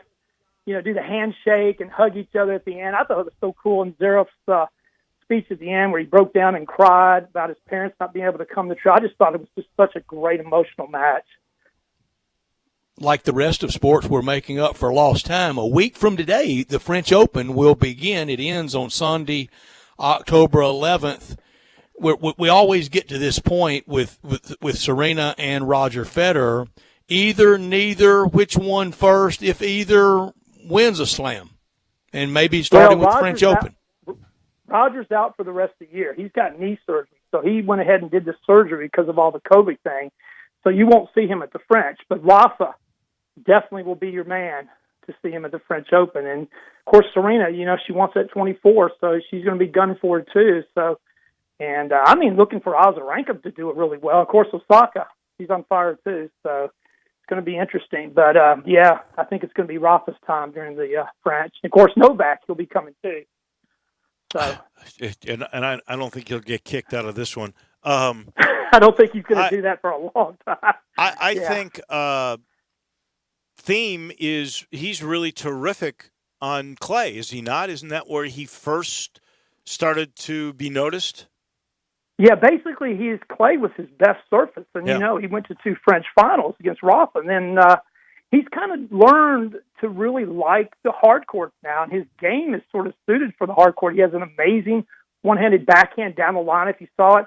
do the handshake and hug each other at the end, I thought it was so cool. And Zverev's speech at the end where he broke down and cried about his parents not being able to come to trial. I just thought it was just such a great emotional match. Like the rest of sports, we're making up for lost time. A week from today, the French Open will begin. It ends on Sunday, October 11th. We always get to this point with Serena and Roger Federer. Either, neither, which one first, if either wins a slam. And maybe starting with French Open. Roger's out for the rest of the year. He's got knee surgery, so he went ahead and did the surgery because of all the COVID thing. So you won't see him at the French. But Rafa definitely will be your man to see him at the French Open. And, of course, Serena, she wants that 24, so she's going to be gunning for it too. So, and looking for Azarenka to do it really well. Of course, Osaka, she's on fire too. So it's going to be interesting. But, I think it's going to be Rafa's time during the French. And, of course, Novak, he'll be coming too. So. And I don't think he'll get kicked out of this one. I don't think he's going to do that for a long time. I think Thiem he's really terrific on clay, is he not? Isn't that where he first started to be noticed? Yeah, basically clay was his best surface. And, he went to 2 French finals against Rafa. And then he's kind of learned to really like the hard court now. And his game is sort of suited for the hard court. He has an amazing one-handed backhand down the line, if you saw it.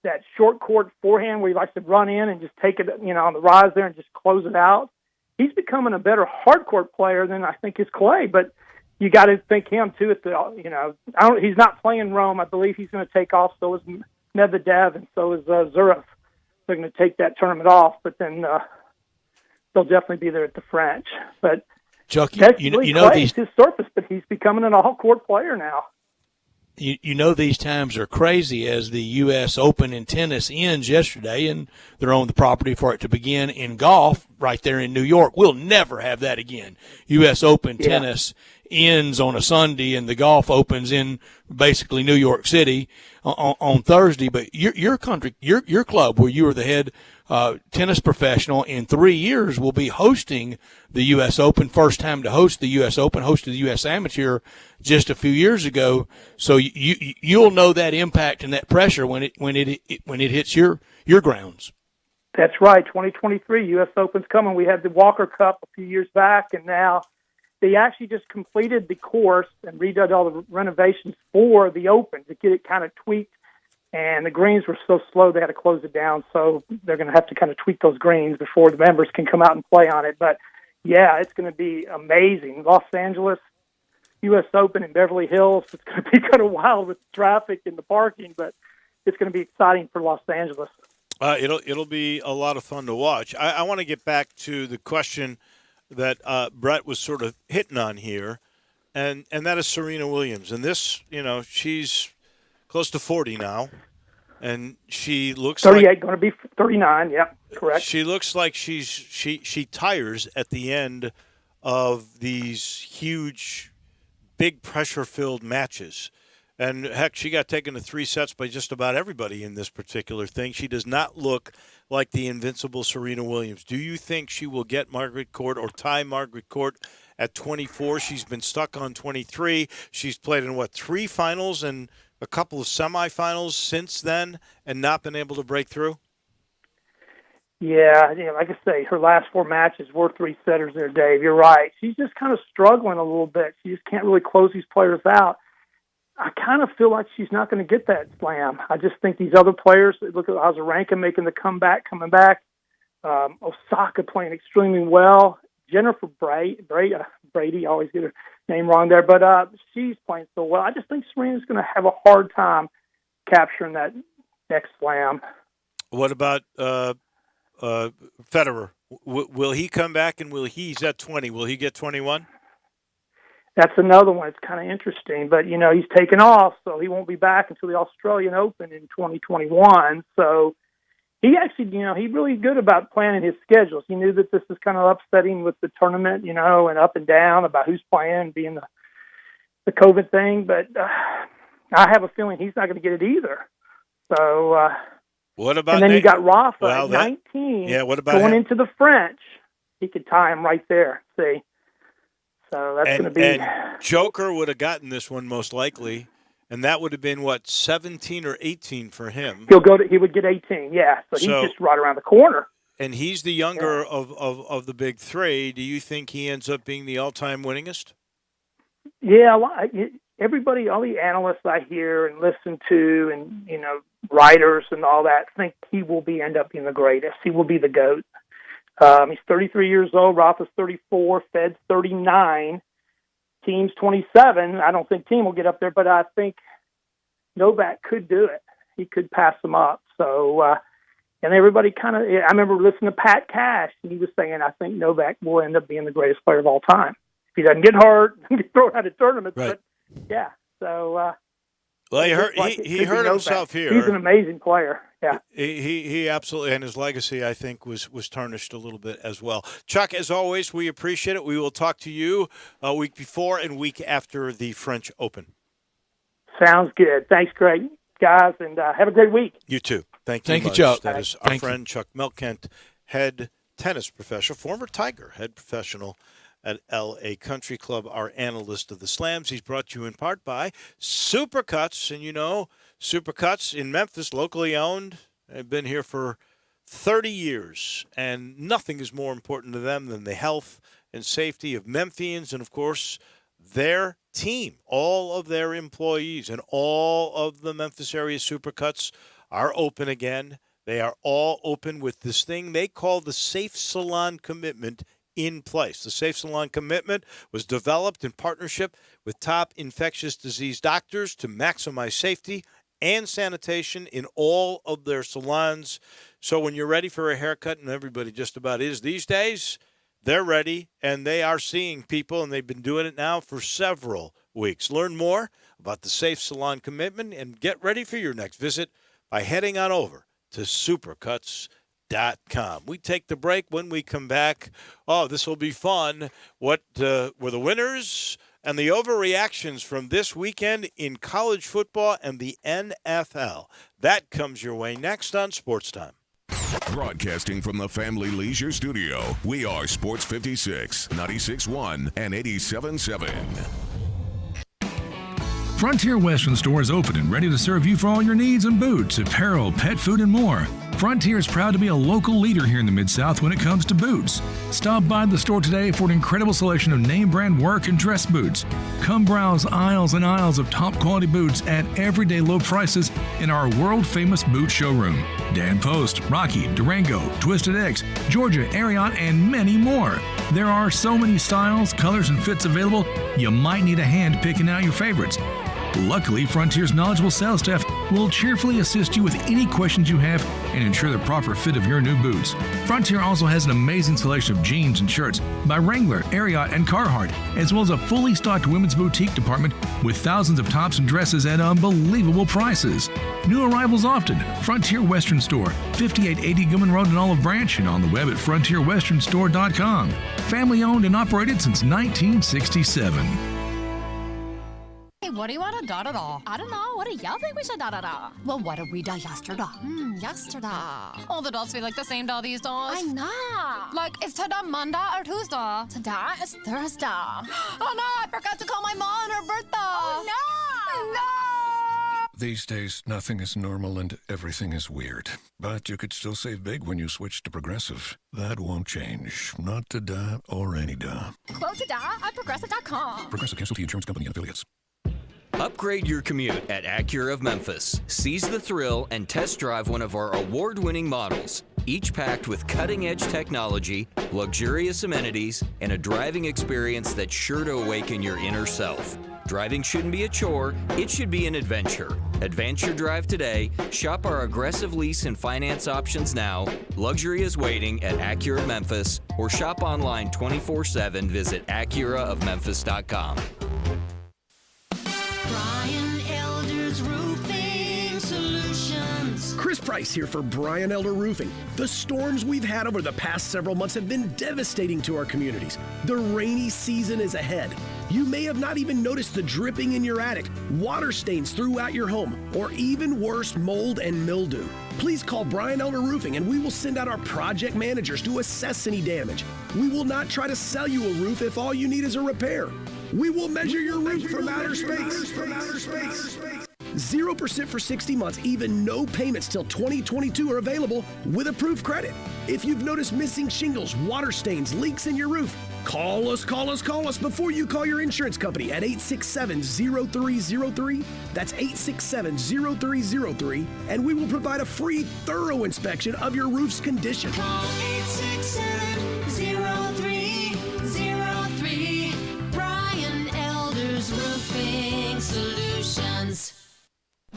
That short court forehand where he likes to run in and just take it, on the rise there and just close it out. He's becoming a better hard court player than I think is Clay, but you got to think him too. He's not playing Rome. I believe he's going to take off. So is Medvedev and so is Zverev. They're going to take that tournament off, but then they'll definitely be there at the French. But Chuck, Clay's his surface, but he's becoming an all court player now. These times are crazy as the U.S. Open in tennis ends yesterday, and they're on the property for it to begin in golf right there in New York. We'll never have that again. U.S. Open tennis ends on a Sunday and the golf opens in basically New York City on Thursday. But your club, where you are the head tennis professional, in 3 years will be hosting the U.S. Open. First time to host the U.S. Open, hosted the U.S. Amateur just a few years ago. So you'll know that impact and that pressure when it hits your grounds. That's right. 2023 U.S. Open's coming. We had the Walker Cup a few years back, and now they actually just completed the course and redid all the renovations for the Open to get it kind of tweaked. And the greens were so slow they had to close it down. So they're going to have to kind of tweak those greens before the members can come out and play on it. But, yeah, it's going to be amazing. Los Angeles, U.S. Open in Beverly Hills. It's going to be kind of wild with the traffic and the parking, but it's going to be exciting for Los Angeles. It'll be a lot of fun to watch. I want to get back to the question that Brett was sort of hitting on here, and that is Serena Williams. And this, she's close to 40 now, and she looks 38, like, going to be 39. Yep, correct. She looks like she tires at the end of these huge, big pressure-filled matches. And, heck, she got taken to 3 sets by just about everybody in this particular thing. She does not look like the invincible Serena Williams. Do you think she will get Margaret Court or tie Margaret Court at 24? She's been stuck on 23. She's played in, 3 finals and a couple of semifinals since then and not been able to break through? Yeah, like I say, her last 4 matches were 3-setters there, Dave. You're right. She's just kind of struggling a little bit. She just can't really close these players out. I kind of feel like she's not going to get that slam. I just think these other players, look at Azarenka making the comeback, coming back. Osaka playing extremely well. Jennifer Brady, I always get her name wrong there, but she's playing so well. I just think Serena's going to have a hard time capturing that next slam. What about Federer? Will he come back, and he's at 20? Will he get 21? That's another one. It's kind of interesting, but he's taken off, so he won't be back until the Australian Open in 2021. So he actually, he's really good about planning his schedules. He knew that this was kind of upsetting with the tournament, and up and down about who's playing, being the COVID thing. But I have a feeling he's not going to get it either. So what about? And then you got Rafa well, at 19. Yeah, what about going him? into the French? He could tie him right there. See. So that's going to be. And Joker would have gotten this one most likely, and that would have been 17 or 18 for him. He would get 18, yeah. So he's just right around the corner. And he's the younger of the big 3. Do you think he ends up being the all-time winningest? Yeah, everybody, all the analysts I hear and listen to, and writers and all that, think he will end up being the greatest. He will be the GOAT. He's 33 years old. Rafa's 34. Fed's 39. Team's 27. I don't think Team will get up there, but I think Novak could do it. He could pass him up. So, and everybody kind of, I remember listening to Pat Cash, and he was saying, I think Novak will end up being the greatest player of all time. If he doesn't get hurt, get thrown out of tournaments. Right. But, yeah. So, well, he hurt himself here. He's an amazing player. Yeah. He absolutely, and his legacy, I think, was tarnished a little bit as well. Chuck, as always, we appreciate it. We will talk to you a week before and week after the French Open. Sounds good. Thanks, Greg, guys, and have a great week. You too. Thank you, much. Chuck. That is our friend Chuck Melkent, head tennis professional, former Tiger head professional at L.A. Country Club, our analyst of the slams. He's brought to you in part by Supercuts. And Supercuts in Memphis, locally owned. They've been here for 30 years, and nothing is more important to them than the health and safety of Memphians and, of course, their team. All of their employees and all of the Memphis area Supercuts are open again. They are all open with this thing they call the Safe Salon Commitment in place. The Safe Salon Commitment was developed in partnership with top infectious disease doctors to maximize safety and sanitation in all of their salons. So when you're ready for a haircut, and everybody just about is these days, they're ready, and they are seeing people, and they've been doing it now for several weeks. Learn more about the Safe Salon Commitment and get ready for your next visit by heading on over to Supercuts.com. We take the break. When we come back, this will be fun. What were the winners and the overreactions from this weekend in college football and the NFL. That comes your way next on Sports Time. Broadcasting from the Family Leisure Studio, we are Sports 56, 96.1, and 87.7. Frontier Western Store is open and ready to serve you for all your needs in boots, apparel, pet food, and more. Frontier is proud to be a local leader here in the Mid-South when it comes to boots. Stop by the store today for an incredible selection of name brand work and dress boots. Come browse aisles and aisles of top quality boots at everyday low prices in our world famous boot showroom. Dan Post, Rocky, Durango, Twisted X, Georgia, Ariat, and many more. There are so many styles, colors, and fits available, you might need a hand picking out your favorites. Luckily, Frontier's knowledgeable sales staff will cheerfully assist you with any questions you have and ensure the proper fit of your new boots. Frontier also has an amazing selection of jeans and shirts by Wrangler, Ariat, and Carhartt, as well as a fully stocked women's boutique department with thousands of tops and dresses at unbelievable prices. New arrivals often. Frontier Western Store, 5880 Gilman Road in Olive Branch, and on the web at frontierwesternstore.com. Family owned and operated since 1967. Hey, what do you want to da-da-da? I don't know. What do y'all think we should da-da-da? Well, what did we da yesterday? Yesterday. All the dolls feel like the same doll these days. I know. Like, is today Monday or Tuesday? Today is Thursday. Oh, no, I forgot to call my mom on her birthday. Oh, no. No. These days, nothing is normal and everything is weird. But you could still save big when you switch to Progressive. That won't change. Not today or any day. Quote today at Progressive.com. Progressive Casualty Insurance Company and Affiliates. Upgrade your commute at Acura of Memphis. Seize the thrill and test drive one of our award-winning models, each packed with cutting-edge technology, luxurious amenities, and a driving experience that's sure to awaken your inner self. Driving shouldn't be a chore, it should be an adventure. Advance your drive today, shop our aggressive lease and finance options now. Luxury is waiting at Acura of Memphis, or shop online 24/7. Visit AcuraofMemphis.com. Brian Elder's Roofing Solutions. Chris Price here for Brian Elder Roofing. The storms we've had over the past several months have been devastating to our communities. The rainy season is ahead. You may have not even noticed the dripping in your attic, water stains throughout your home, or even worse, mold and mildew. Please call Brian Elder Roofing and we will send out our project managers to assess any damage. We will not try to sell you a roof if all you need is a repair. We will measure your roof from outer space. 0% for 60 months, even no payments till 2022 are available with approved credit. If you've noticed missing shingles, water stains, leaks in your roof, call us before you call your insurance company at 867-0303. That's 867-0303, and we will provide a free, thorough inspection of your roof's condition. Call 867-0303. Brian Elder's Roofing Solutions.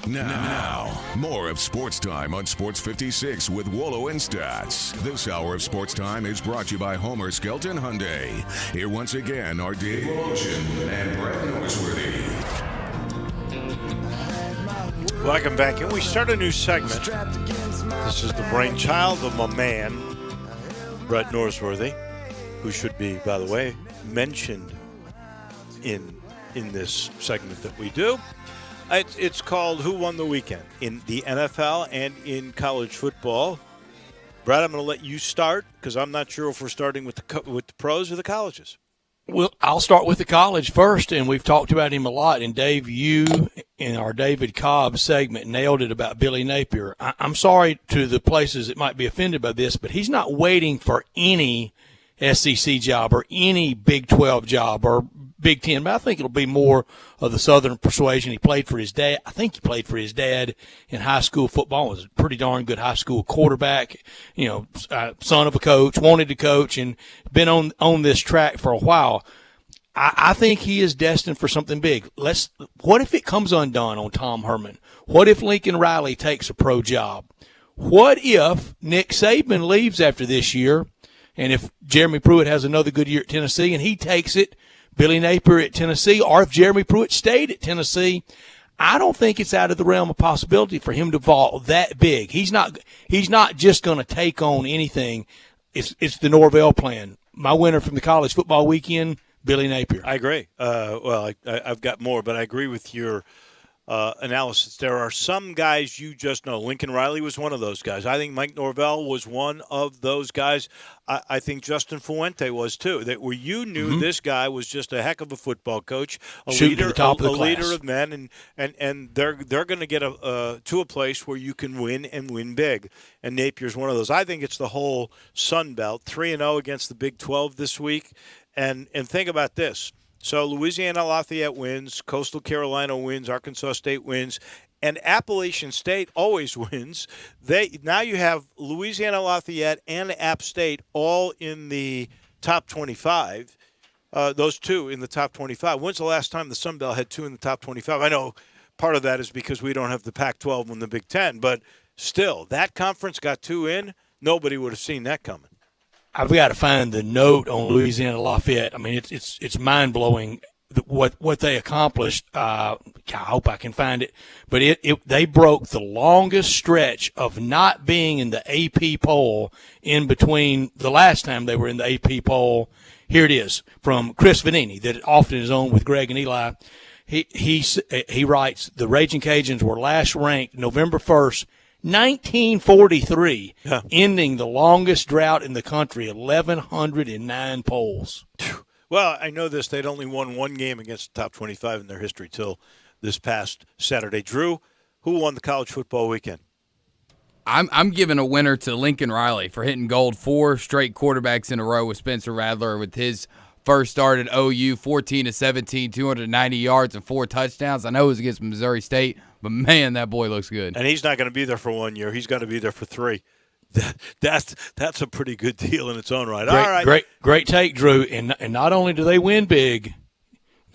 Now, more of Sports Time on Sports 56 with Wolo and Stats. This hour of Sports Time is brought to you by Homer Skelton Hyundai. Here once again are Dave Ocean and Brett Norsworthy. Welcome back, and we start a new segment. This is the brainchild of my man, Brett Norsworthy, who should be, by the way, mentioned in this segment that we do. It's called Who Won the Weekend in the NFL and in college football. Brad, I'm going to let you start because I'm not sure if we're starting with the pros or the colleges. Well, I'll start with the college first, and we've talked about him a lot. And, Dave, you in our David Cobb segment nailed it about Billy Napier. I'm sorry to the places that might be offended by this, but he's not waiting for any SEC job or any Big 12 job or Big 10, but I think it'll be more of the Southern persuasion. He played for his dad. I think he played for his dad in high school football. Was a pretty darn good high school quarterback, son of a coach, wanted to coach, and been on this track for a while. I think he is destined for something big. What if it comes undone on Tom Herman? What if Lincoln Riley takes a pro job? What if Nick Saban leaves after this year, and if Jeremy Pruitt has another good year at Tennessee and he takes it, Billy Napier at Tennessee, or if Jeremy Pruitt stayed at Tennessee, I don't think it's out of the realm of possibility for him to vault that big. He's not just going to take on anything. It's the Norvell plan. My winner from the college football weekend, Billy Napier. I agree. I've got more, but I agree with your analysis. There are some guys you just know. Lincoln Riley was one of those guys. I think Mike Norvell was one of those guys. I think Justin Fuente was too. That where you knew this guy was just a heck of a football coach, a leader of men, and they're going to get to a place where you can win and win big. And Napier's one of those. I think it's the whole Sun Belt, 3-0 against the Big 12 this week, and think about this. So Louisiana Lafayette wins, Coastal Carolina wins, Arkansas State wins, and Appalachian State always wins. Now you have Louisiana Lafayette and App State all in the top 25. Those two in the top 25. When's the last time the Sun Belt had two in the top 25? I know part of that is because we don't have the Pac-12 and the Big Ten, but still, that conference got two in. Nobody would have seen that coming. I've got to find the note on Louisiana Lafayette. I mean, it's mind blowing what they accomplished. I hope I can find it, but they broke the longest stretch of not being in the AP poll in between the last time they were in the AP poll. Here it is from Chris Vanini, that often is on with Greg and Eli. He writes, the Raging Cajuns were last ranked November 1st. 1943, ending the longest drought in the country, 1,109 polls. Well, I know this. They'd only won one game against the top 25 in their history till this past Saturday. Drew, who won the college football weekend? I'm giving a winner to Lincoln Riley for hitting gold 4 straight quarterbacks in a row with Spencer Rattler with his first start at OU, 14-17, 290 yards and 4 touchdowns. I know it was against Missouri State, but, man, that boy looks good. And he's not going to be there for 1 year. He's going to be there for 3. That's a pretty good deal in its own right. All right. Great take, Drew. And not only do they win big,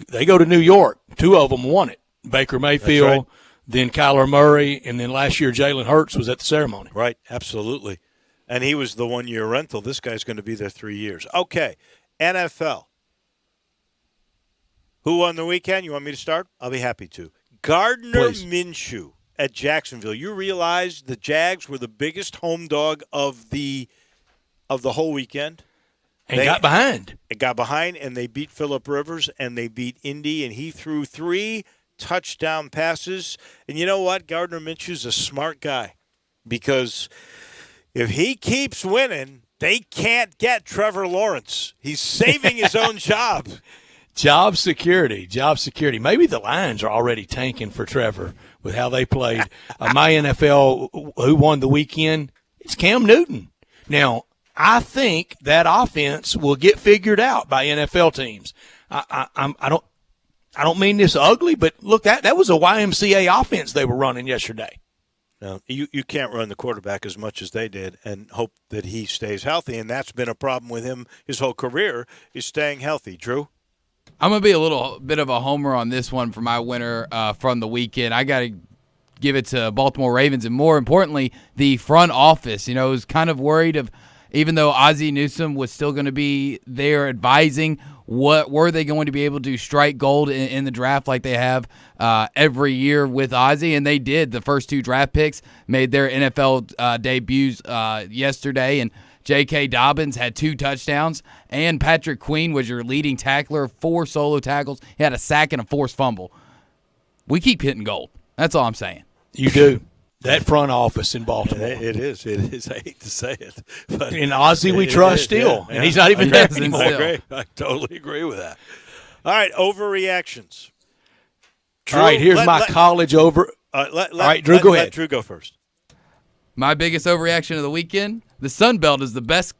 they go to New York. 2 of them won it. Baker Mayfield, then Kyler Murray, and then last year Jalen Hurts was at the ceremony. Right, absolutely. And he was the 1-year rental. This guy's going to be there 3 years. Okay, NFL. Who won the weekend? You want me to start? I'll be happy to. Gardner Minshew at Jacksonville. You realize the Jags were the biggest home dog of the whole weekend? They got behind. It got behind, and they beat Phillip Rivers, and they beat Indy, and he threw 3 touchdown passes. And you know what? Gardner Minshew's a smart guy, because if he keeps winning, they can't get Trevor Lawrence. He's saving his own job. Job security. Maybe the Lions are already tanking for Trevor with how they played. My NFL, who won the weekend? It's Cam Newton. Now, I think that offense will get figured out by NFL teams. I don't mean this ugly, but look, that was a YMCA offense they were running yesterday. Now, you can't run the quarterback as much as they did and hope that he stays healthy, and that's been a problem with him his whole career, is staying healthy. Drew? I'm going to be a little bit of a homer on this one for my winner from the weekend. I got to give it to Baltimore Ravens, and more importantly, the front office. You know, I was kind of worried of, even though Ozzie Newsome was still going to be there advising, what were they going to be able to strike gold in the draft like they have every year with Ozzie? And they did. The first 2 draft picks made their NFL debuts yesterday, and J.K. Dobbins had 2 touchdowns, and Patrick Queen was your leading tackler, 4 solo tackles. He had a sack and a forced fumble. We keep hitting gold. That's all I'm saying. You do. That front office in Baltimore. It is. I hate to say it. But in Ozzie, we trust still, and he's not even there anymore. I agree. I totally agree with that. All right, overreactions. Drew, all right, here's my college over. All right, Drew, go ahead. Let Drew go first. My biggest overreaction of the weekend, the Sun Belt is the best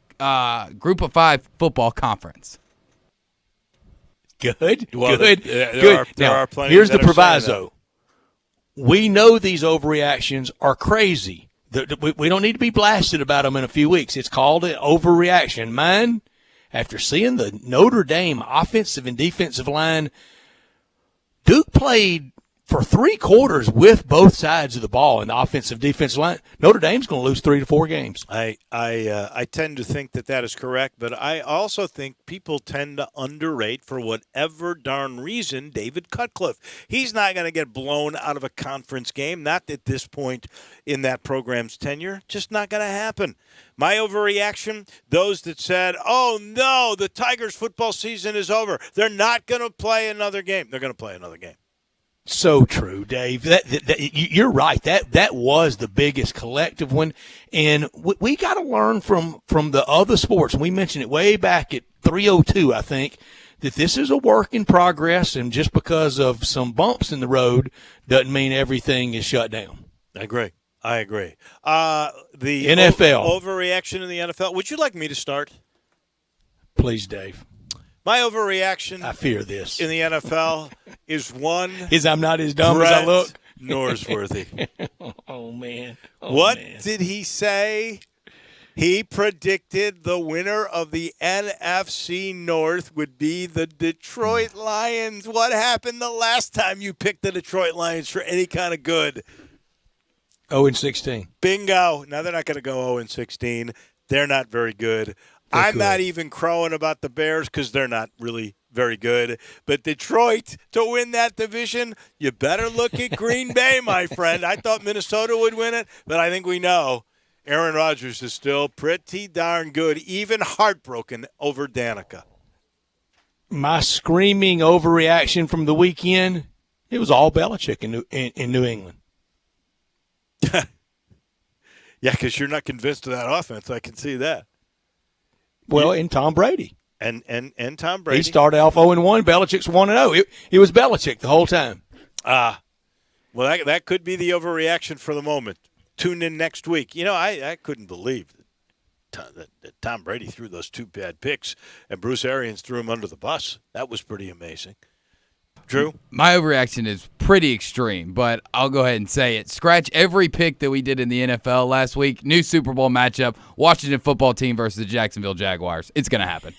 Group of 5 football conference. Good. Well, good. There are plenty. Here's the proviso. We know these overreactions are crazy. We don't need to be blasted about them in a few weeks. It's called an overreaction. Mine, after seeing the Notre Dame offensive and defensive line, Duke played for 3 quarters with both sides of the ball in the offensive defensive line, Notre Dame's going to lose 3 to 4 games. I tend to think that is correct, but I also think people tend to underrate, for whatever darn reason, David Cutcliffe. He's not going to get blown out of a conference game, not at this point in that program's tenure. Just not going to happen. My overreaction, those that said, oh, no, the Tigers football season is over. They're not going to play another game. They're going to play another game. So true, Dave. You're right. That was the biggest collective one, and we got to learn from the other sports. We mentioned it way back at 302, I think, that this is a work in progress, and just because of some bumps in the road doesn't mean everything is shut down. I agree. The NFL overreaction in the NFL. Would you like me to start? Please, Dave. My overreaction, I fear this, in the NFL is one. I'm not as dumb as I look. Norsworthy. Oh, man. What did he say? He predicted the winner of the NFC North would be the Detroit Lions. What happened the last time you picked the Detroit Lions for any kind of good? 0-16. Bingo. Now they're not going to go 0-16. They're not very good. I'm not even crowing about the Bears because they're not really very good. But Detroit, to win that division, you better look at Green Bay, my friend. I thought Minnesota would win it, but I think we know Aaron Rodgers is still pretty darn good, even heartbroken over Danica. My screaming overreaction from the weekend, it was all Belichick in New England. Yeah, because you're not convinced of that offense. I can see that. Well, and Tom Brady. And Tom Brady. He started off 0-1. Belichick's 1-0. It was Belichick the whole time. Well, that could be the overreaction for the moment. Tune in next week. You know, I couldn't believe that Tom Brady threw those 2 bad picks and Bruce Arians threw him under the bus. That was pretty amazing. Drew? My overreaction is pretty extreme, but I'll go ahead and say it. Scratch every pick that we did in the NFL last week. New Super Bowl matchup, Washington football team versus the Jacksonville Jaguars. It's going to happen.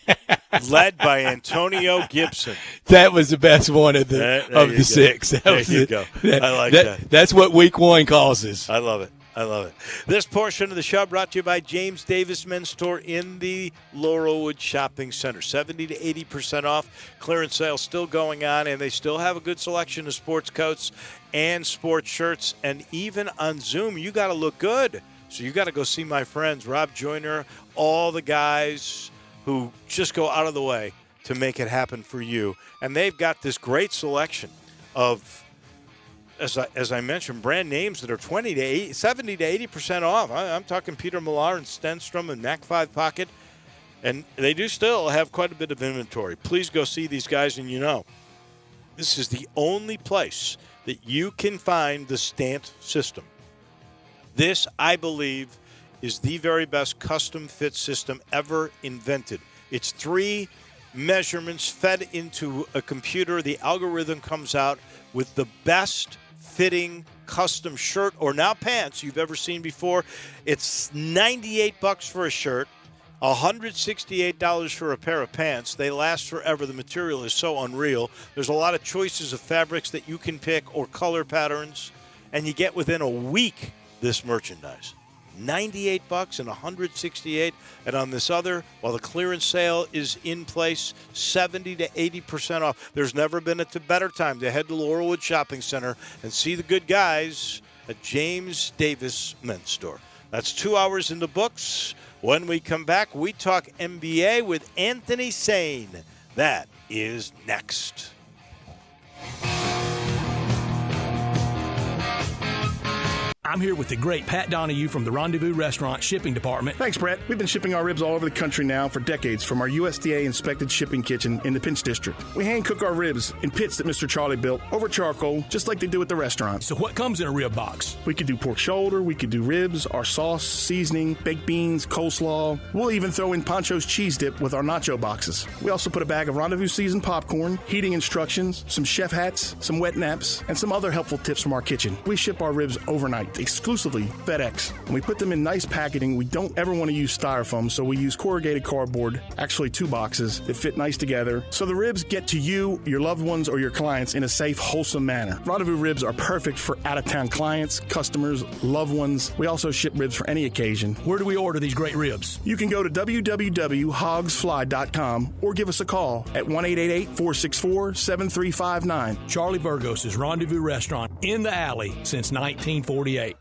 Led by Antonio Gibson. That was the best one of the 6. There you go. I like that. That's what week 1 causes. I love it. This portion of the show brought to you by James Davis Men's Store in the Laurelwood Shopping Center. 70 to 80% off. Clearance sale still going on, and they still have a good selection of sports coats and sports shirts. And even on Zoom, you got to look good. So you got to go see my friends, Rob Joyner, all the guys who just go out of the way to make it happen for you. And they've got this great selection of, as I mentioned, brand names that are 70 to 80% off. I'm talking Peter Millar and Stenstrom and Mac 5 Pocket, and they do still have quite a bit of inventory. Please go see these guys, and this is the only place that you can find the Stant system. This, I believe, is the very best custom fit system ever invented. It's 3 measurements fed into a computer. The algorithm comes out with the best fitting custom shirt or now pants you've ever seen before. It's $98 for a shirt, $168 for a pair of pants. They last forever. The material is so unreal. There's a lot of choices of fabrics that you can pick or color patterns, and you get within a week this merchandise. $98 and $168, and on this other, while the clearance sale is in place, 70 to 80% off. There's never been a better time to head to Laurelwood Shopping Center and see the good guys at James Davis Men's Store. That's 2 hours in the books. When we come back, we talk NBA with Anthony Sane. That is next. I'm here with the great Pat Donahue from the Rendezvous Restaurant Shipping Department. Thanks, Brett. We've been shipping our ribs all over the country now for decades from our USDA-inspected shipping kitchen in the Pinch District. We hand-cook our ribs in pits that Mr. Charlie built over charcoal, just like they do at the restaurant. So what comes in a rib box? We could do pork shoulder, we could do ribs, our sauce, seasoning, baked beans, coleslaw. We'll even throw in Pancho's cheese dip with our nacho boxes. We also put a bag of Rendezvous seasoned popcorn, heating instructions, some chef hats, some wet naps, and some other helpful tips from our kitchen. We ship our ribs overnight. exclusively FedEx. When we put them in nice packaging, we don't ever want to use styrofoam, so we use corrugated cardboard, actually 2 boxes that fit nice together, so the ribs get to you, your loved ones, or your clients in a safe, wholesome manner. Rendezvous ribs are perfect for out-of-town clients, customers, loved ones. We also ship ribs for any occasion. Where do we order these great ribs? You can go to www.hogsfly.com or give us a call at 1-888-464-7359. Charlie Burgos' Rendezvous Restaurant in the alley since 1948.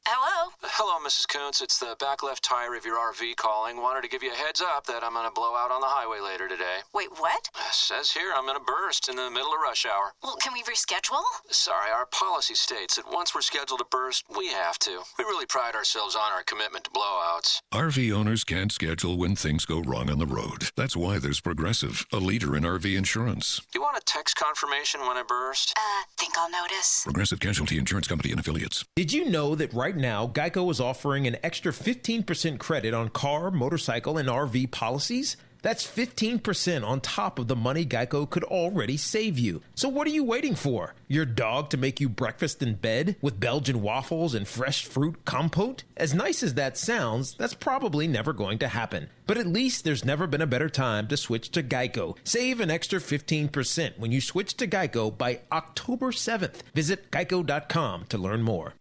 Hello? Hello, Mrs. Kuntz. It's the back left tire of your RV calling. Wanted to give you a heads up that I'm going to blow out on the highway later today. Wait, what? Says here I'm going to burst in the middle of rush hour. Well, can we reschedule? Sorry, our policy states that once we're scheduled to burst, we have to. We really pride ourselves on our commitment to blowouts. RV owners can't schedule when things go wrong on the road. That's why there's Progressive, a leader in RV insurance. You want a text confirmation when I burst? Think I'll notice. Progressive Casualty Insurance Company and Affiliates. Did you know that right now, Geico is offering an extra 15% credit on car, motorcycle, and RV policies? That's 15% on top of the money Geico could already save you. So what are you waiting for? Your dog to make you breakfast in bed with Belgian waffles and fresh fruit compote? As nice as that sounds, that's probably never going to happen. But at least there's never been a better time to switch to Geico. Save an extra 15% when you switch to Geico by October 7th. Visit geico.com to learn more.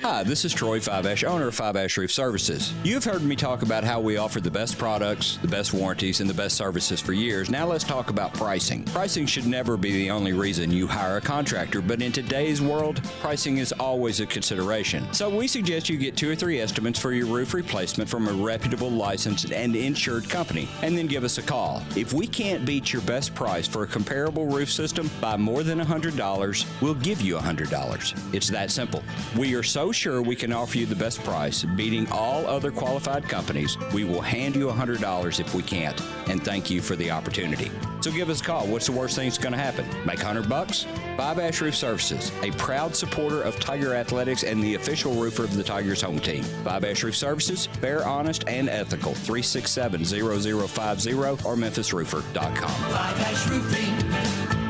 Hi, this is Troy Five-Ash, owner of Five-Ash Roof Services. You've heard me talk about how we offer the best products, the best warranties, and the best services for years. Now let's talk about pricing. Pricing should never be the only reason you hire a contractor, but in today's world, pricing is always a consideration. So we suggest you get 2 or 3 estimates for your roof replacement from a reputable, licensed, and insured company, and then give us a call. If we can't beat your best price for a comparable roof system by more than $100, we'll give you $100. It's that simple. We are so sure we can offer you the best price, beating all other qualified companies, we will hand you $100 if we can't. And thank you for the opportunity. So give us a call. What's the worst thing that's going to happen? Make $100? Five-Ash Roof Services, a proud supporter of Tiger Athletics and the official roofer of the Tigers home team. Five-Ash Roof Services, fair, honest, and ethical. 367-0050 or memphisroofer.com. Five-Ash Roofing,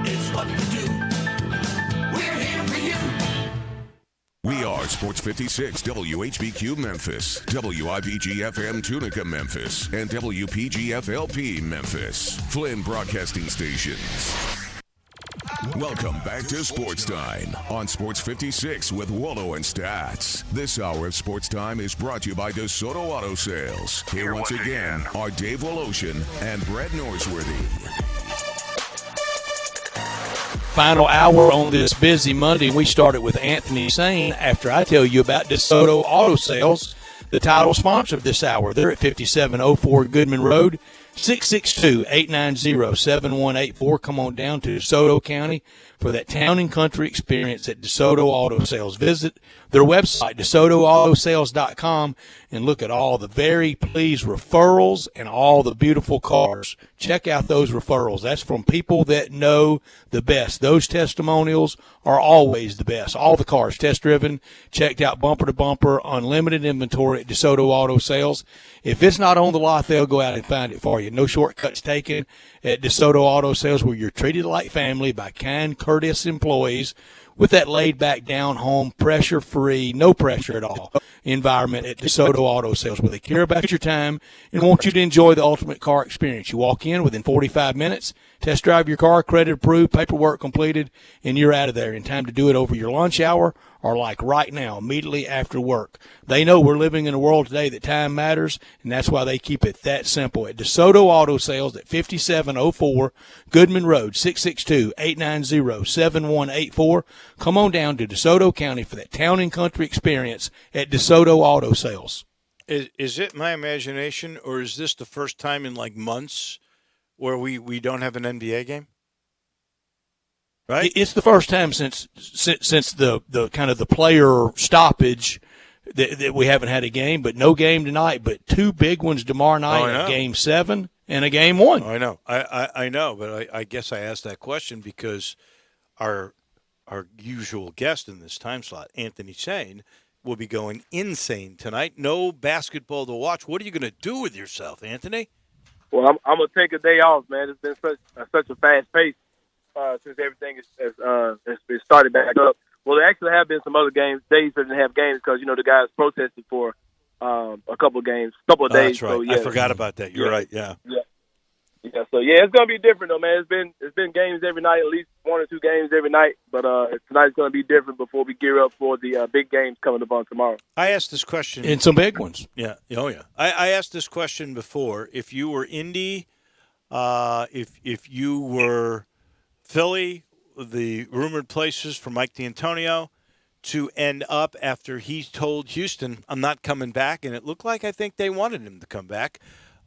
it's what we do. We're here for you. We are Sports 56 WHBQ Memphis, WIVG-FM Tunica Memphis, and WPG-FLP Memphis, Flynn Broadcasting Stations. Welcome back to Sports Time on Sports 56 with Wallo and Stats. This hour of Sports Time is brought to you by DeSoto Auto Sales. Here once again are Dave Woloshin and Brett Norsworthy. Final hour on this busy Monday. We started with Anthony Sane after I tell you about DeSoto Auto Sales, the title sponsor of this hour. They're at 5704 Goodman Road, 662-890-7184. Come on down to DeSoto County for that town and country experience at DeSoto Auto Sales. Visit their website, DeSotoAutoSales.com, and look at all the very pleased referrals and all the beautiful cars. Check out those referrals. That's from people that know the best. Those testimonials are always the best. All the cars test-driven, checked out bumper to bumper, unlimited inventory at DeSoto Auto Sales. If it's not on the lot, they'll go out and find it for you. No shortcuts taken at DeSoto Auto Sales, where you're treated like family by kind, courteous employees with that laid-back, down-home, pressure-free, no pressure at all environment at DeSoto Auto Sales, where they care about your time and want you to enjoy the ultimate car experience. You walk in within 45 minutes, test drive your car, credit approved, paperwork completed, and you're out of there in time to do it over your lunch hour or like right now, immediately after work. They know we're living in a world today that time matters, and that's why they keep it that simple. At DeSoto Auto Sales at 5704 Goodman Road, 662-890-7184. Come on down to DeSoto County for that town and country experience at DeSoto Auto Sales. Is it my imagination, or is this the first time in like months where we don't have an NBA game? Right? It's the first time since the kind of the player stoppage that we haven't had a game, but no game tonight, but 2 big ones tomorrow night, a Game 7 and a Game 1. I know. I know, but I guess I asked that question because our usual guest in this time slot, Anthony Sane, will be going insane tonight. No basketball to watch. What are you going to do with yourself, Anthony? Well, I'm going to take a day off, man. It's been such a fast pace since everything has started back up. Well, there actually have been some other days that didn't have games because, the guys protested for a couple of days. That's right. So, yeah. I forgot about that. You're right, yeah. Yeah, so it's gonna be different though, man. It's been games every night, at least 1 or 2 games every night. But tonight's gonna be different before we gear up for the big games coming up on tomorrow. I asked this question. And some big ones. Yeah. Oh, yeah. I asked this question before. If you were Indy, if you were Philly, the rumored places for Mike D'Antonio, to end up after he told Houston, I'm not coming back, and it looked like I think they wanted him to come back.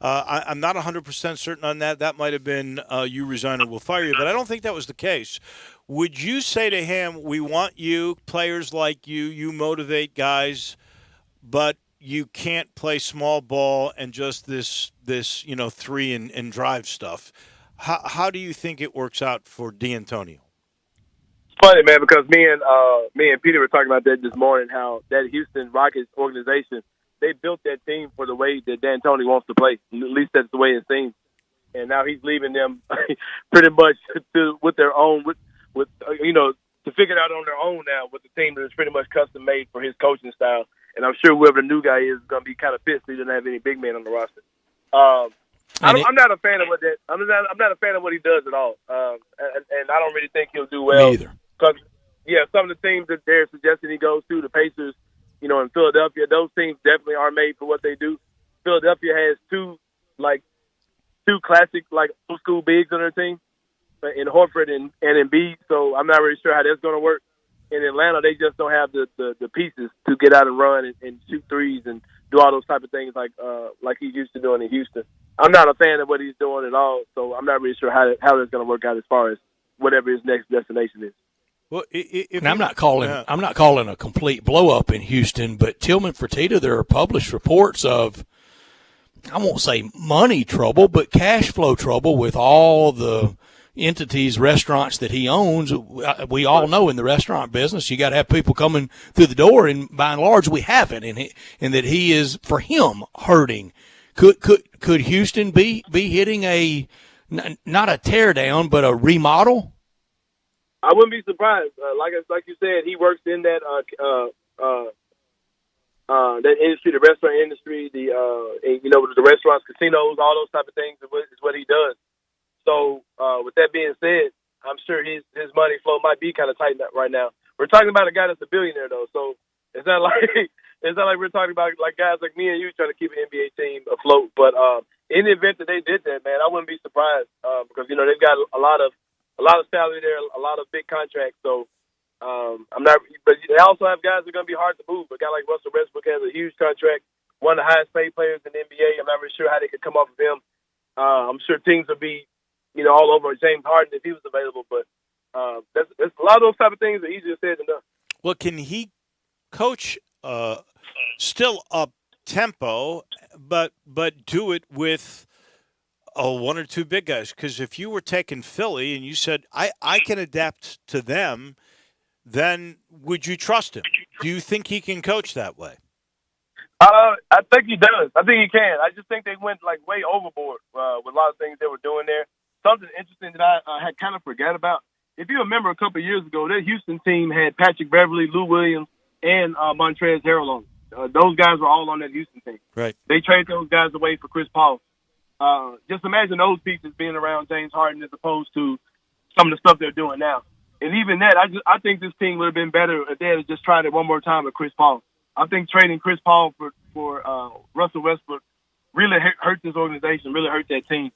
I'm not 100% certain on that. That might have been you resign or we'll fire you, but I don't think that was the case. Would you say to him, we want you, players like you motivate guys, but you can't play small ball and just this 3 and drive stuff? How do you think it works out for D'Antonio? It's funny, man, because me and Peter were talking about that this morning, how that Houston Rockets organization, they built that team for the way that D'Antoni wants to play. At least that's the way it seems. And now he's leaving them pretty much with their own, to figure it out on their own now with the team that is pretty much custom made for his coaching style. And I'm sure whoever the new guy is going to be kind of pissed he doesn't have any big men on the roster. I'm not a fan of what that. I'm not a fan of what he does at all. And I don't really think he'll do well. Me either. Because some of the teams that they're suggesting he goes to, the Pacers, in Philadelphia, those teams definitely are made for what they do. Philadelphia has two classic old school bigs on their team, in Horford and Embiid. So I'm not really sure how that's going to work. In Atlanta, they just don't have the pieces to get out and run and shoot threes and do all those type of things like he's used to doing in Houston. I'm not a fan of what he's doing at all, so I'm not really sure how that's going to work out as far as whatever his next destination is. Well, and I'm not calling a complete blow up in Houston, but Tillman Fertitta, there are published reports of, I won't say money trouble, but cash flow trouble with all the entities, restaurants that he owns. We all know in the restaurant business, you got to have people coming through the door, and by and large, we haven't, and that he is, for him, hurting. Could Houston be hitting not a tear down, but a remodel? I wouldn't be surprised. Like you said, he works in that that industry, the restaurant industry, the restaurants, casinos, all those type of things is what he does. So with that being said, I'm sure his money flow might be kind of tight right now. We're talking about a guy that's a billionaire though, so it's not like we're talking about like guys like me and you trying to keep an NBA team afloat. But in the event that they did that, man, I wouldn't be surprised because they've got a lot of salary there, a lot of big contracts. So I'm not. But they also have guys that are going to be hard to move. A guy like Russell Westbrook has a huge contract, one of the highest paid players in the NBA. I'm not really sure how they could come off of him. I'm sure teams would be, all over James Harden if he was available. But that's a lot of those type of things are easier said than done. Well, can he coach still up tempo, but do it with 1 or 2 big guys? Because if you were taking Philly and you said, I can adapt to them, then would you trust him? Do you think he can coach that way? I think he does. I think he can. I just think they went way overboard with a lot of things they were doing there. Something interesting that I had kind of forgot about. If you remember a couple of years ago, that Houston team had Patrick Beverley, Lou Williams, and Montrezl Harrell on. Those guys were all on that Houston team. Right. They traded those guys away for Chris Paul. Just imagine those pieces being around James Harden as opposed to some of the stuff they're doing now. And even that, I think this team would have been better if they had just tried it one more time with Chris Paul. I think trading Chris Paul for Russell Westbrook really hurt this organization, really hurt that team,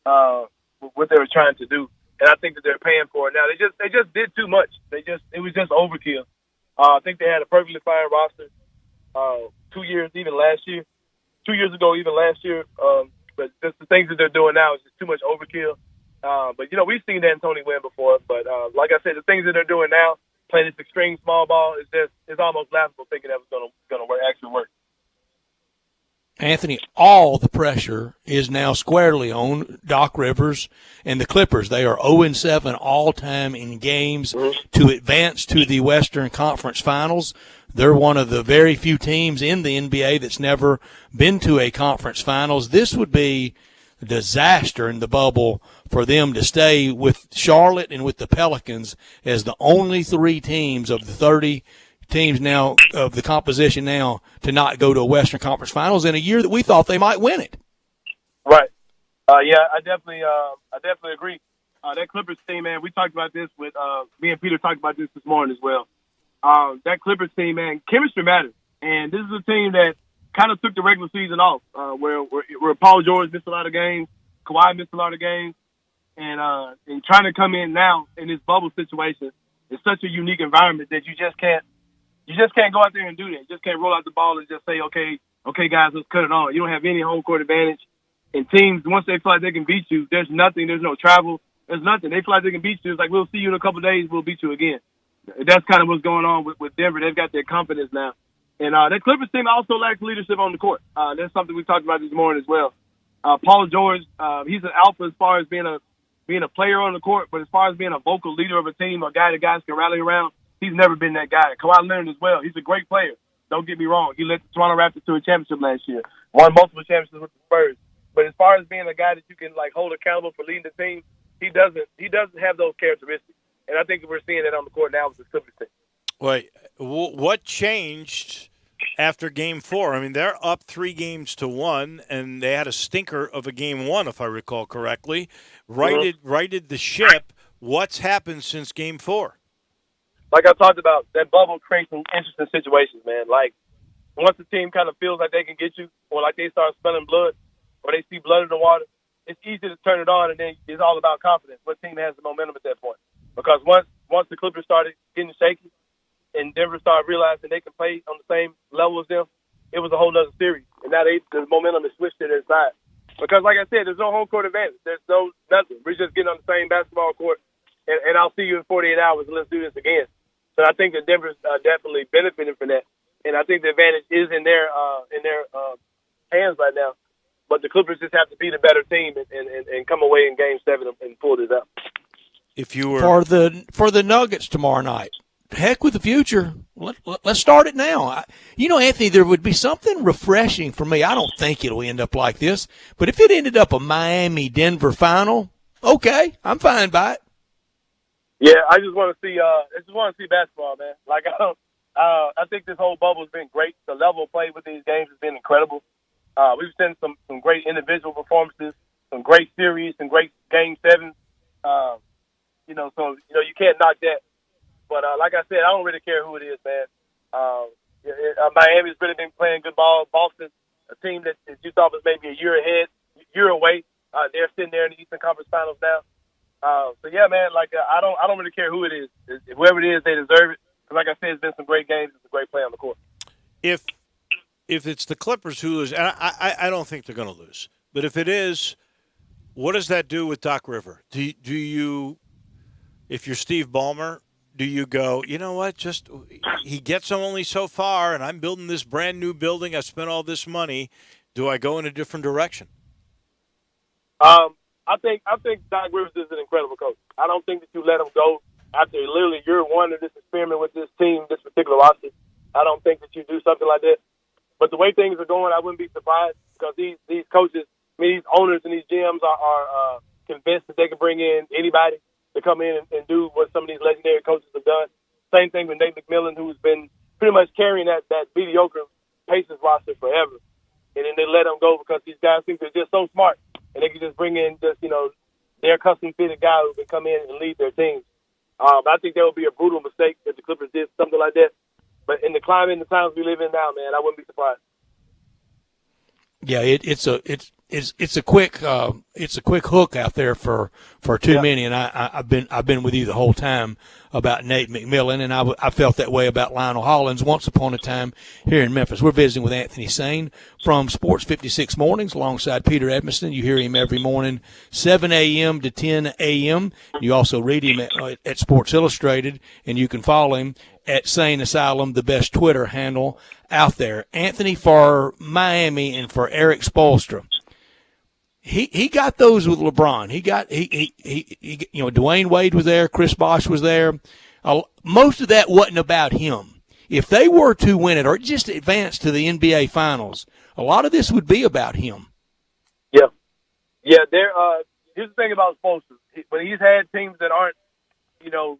what they were trying to do. And I think that they're paying for it now. They just did too much. It was just overkill. I think they had a perfectly fine roster 2 years ago, even last year. But just the things that they're doing now is just too much overkill. But we've seen D'Antoni win before. But like I said, the things that they're doing now, playing this extreme small ball, it's almost laughable thinking that was going to actually work. Anthony, all the pressure is now squarely on Doc Rivers and the Clippers. They are 0-7 all-time in games to advance to the Western Conference Finals. They're one of the very few teams in the NBA that's never been to a conference finals. This would be disaster in the bubble for them to stay with Charlotte and with the Pelicans as the only 3 teams of the 30 teams now of the composition now to not go to a Western Conference Finals in a year that we thought they might win it. Right. Yeah, I definitely agree. That Clippers team, man, we talked about this with me and Peter talked about this morning as well. That Clippers team, man, chemistry matters, and this is a team that kind of took the regular season off, where Paul George missed a lot of games, Kawhi missed a lot of games, and trying to come in now in this bubble situation is such a unique environment that you just can't go out there and do that. You just can't roll out the ball and just say, okay, guys, let's cut it on. You don't have any home court advantage. And teams, once they feel like they can beat you, there's nothing. There's no travel. There's nothing. They feel like they can beat you. It's like, we'll see you in a couple of days. We'll beat you again. That's kind of what's going on with Denver. They've got their confidence now. And that Clippers team also lacks leadership on the court. That's something we talked about this morning as well. Paul George, he's an alpha as far as being a player on the court, but as far as being a vocal leader of a team, a guy that guys can rally around, he's never been that guy. Kawhi Leonard as well. He's a great player. Don't get me wrong. He led the Toronto Raptors to a championship last year. Won multiple championships with the Spurs. But as far as being a guy that you can hold accountable for leading the team, he doesn't have those characteristics. And I think we're seeing that on the court now with the Clippers team. Wait, what changed after Game 4? I mean, they're up 3-1, and they had a stinker of a Game 1, if I recall correctly. Righted the ship. What's happened since Game 4? Like I talked about, that bubble creates some interesting situations, man. Like, once the team kind of feels like they can get you, or like they start smelling blood, or they see blood in the water, it's easy to turn it on, and then it's all about confidence. What team has the momentum at that point? Because once the Clippers started getting shaky and Denver started realizing they can play on the same level as them, it was a whole other series. And now the momentum is switched to their side. Because, like I said, there's no home court advantage. There's nothing. We're just getting on the same basketball court, and I'll see you in 48 hours, and let's do this again. So I think that Denver's definitely benefiting from that. And I think the advantage is in their hands right now. But the Clippers just have to be the better team and come away in Game 7 and pull this out. If you were for the Nuggets tomorrow night, heck with the future. Let's start it now. Anthony, there would be something refreshing for me. I don't think it'll end up like this, but if it ended up a Miami-Denver final, okay, I'm fine by it. Yeah, I just want to see basketball, man. Like I think this whole bubble has been great. The level of play with these games has been incredible. We've seen some great individual performances, some great series, some great Game 7s. So you can't knock that. But like I said, I don't really care who it is, man. Miami's really been playing good ball. Boston, a team that you thought was maybe a year away, they're sitting there in the Eastern Conference Finals now. So yeah, man, I don't really care who it is. Whoever it is, they deserve it. Because like I said, it's been some great games. It's a great play on the court. If it's the Clippers who lose, and I don't think they're going to lose, but if it is, what does that do with Doc River? Do you, if you're Steve Ballmer, do you go, you know what, just he gets them only so far, and I'm building this brand new building, I spent all this money, do I go in a different direction? I think Doc Rivers is an incredible coach. I don't think that you let him go after literally year one of this experiment with this team, this particular roster. I don't think that you do something like that. But the way things are going, I wouldn't be surprised because these coaches, these owners and these GMs are convinced that they can bring in anybody to come in and do what some of these legendary coaches have done. Same thing with Nate McMillan, who's been pretty much carrying that mediocre Pacers roster forever. And then they let him go because these guys think they're just so smart and they can just bring in their custom-fitted guy who can come in and lead their teams. I think that would be a brutal mistake if the Clippers did something like that. But in the climate and the times we live in now, man, I wouldn't be surprised. Yeah, it's a quick hook out there for too many, and I've been with you the whole time about Nate McMillan, and I felt that way about Lionel Hollins once upon a time here in Memphis. We're visiting with Anthony Sane from Sports 56 Mornings alongside Peter Edmiston. You hear him every morning, 7 a.m. to 10 a.m. You also read him at Sports Illustrated, and you can follow him at Sane Asylum, the best Twitter handle out there. Anthony, for Miami and for Eric Spoelstra, he got those with LeBron. He Dwayne Wade was there, Chris Bosh was there. Most of that wasn't about him. If they were to win it or just advance to the NBA Finals, a lot of this would be about him. Yeah, Yeah, here's the thing about Spoelstra. When he's had teams that aren't, you know,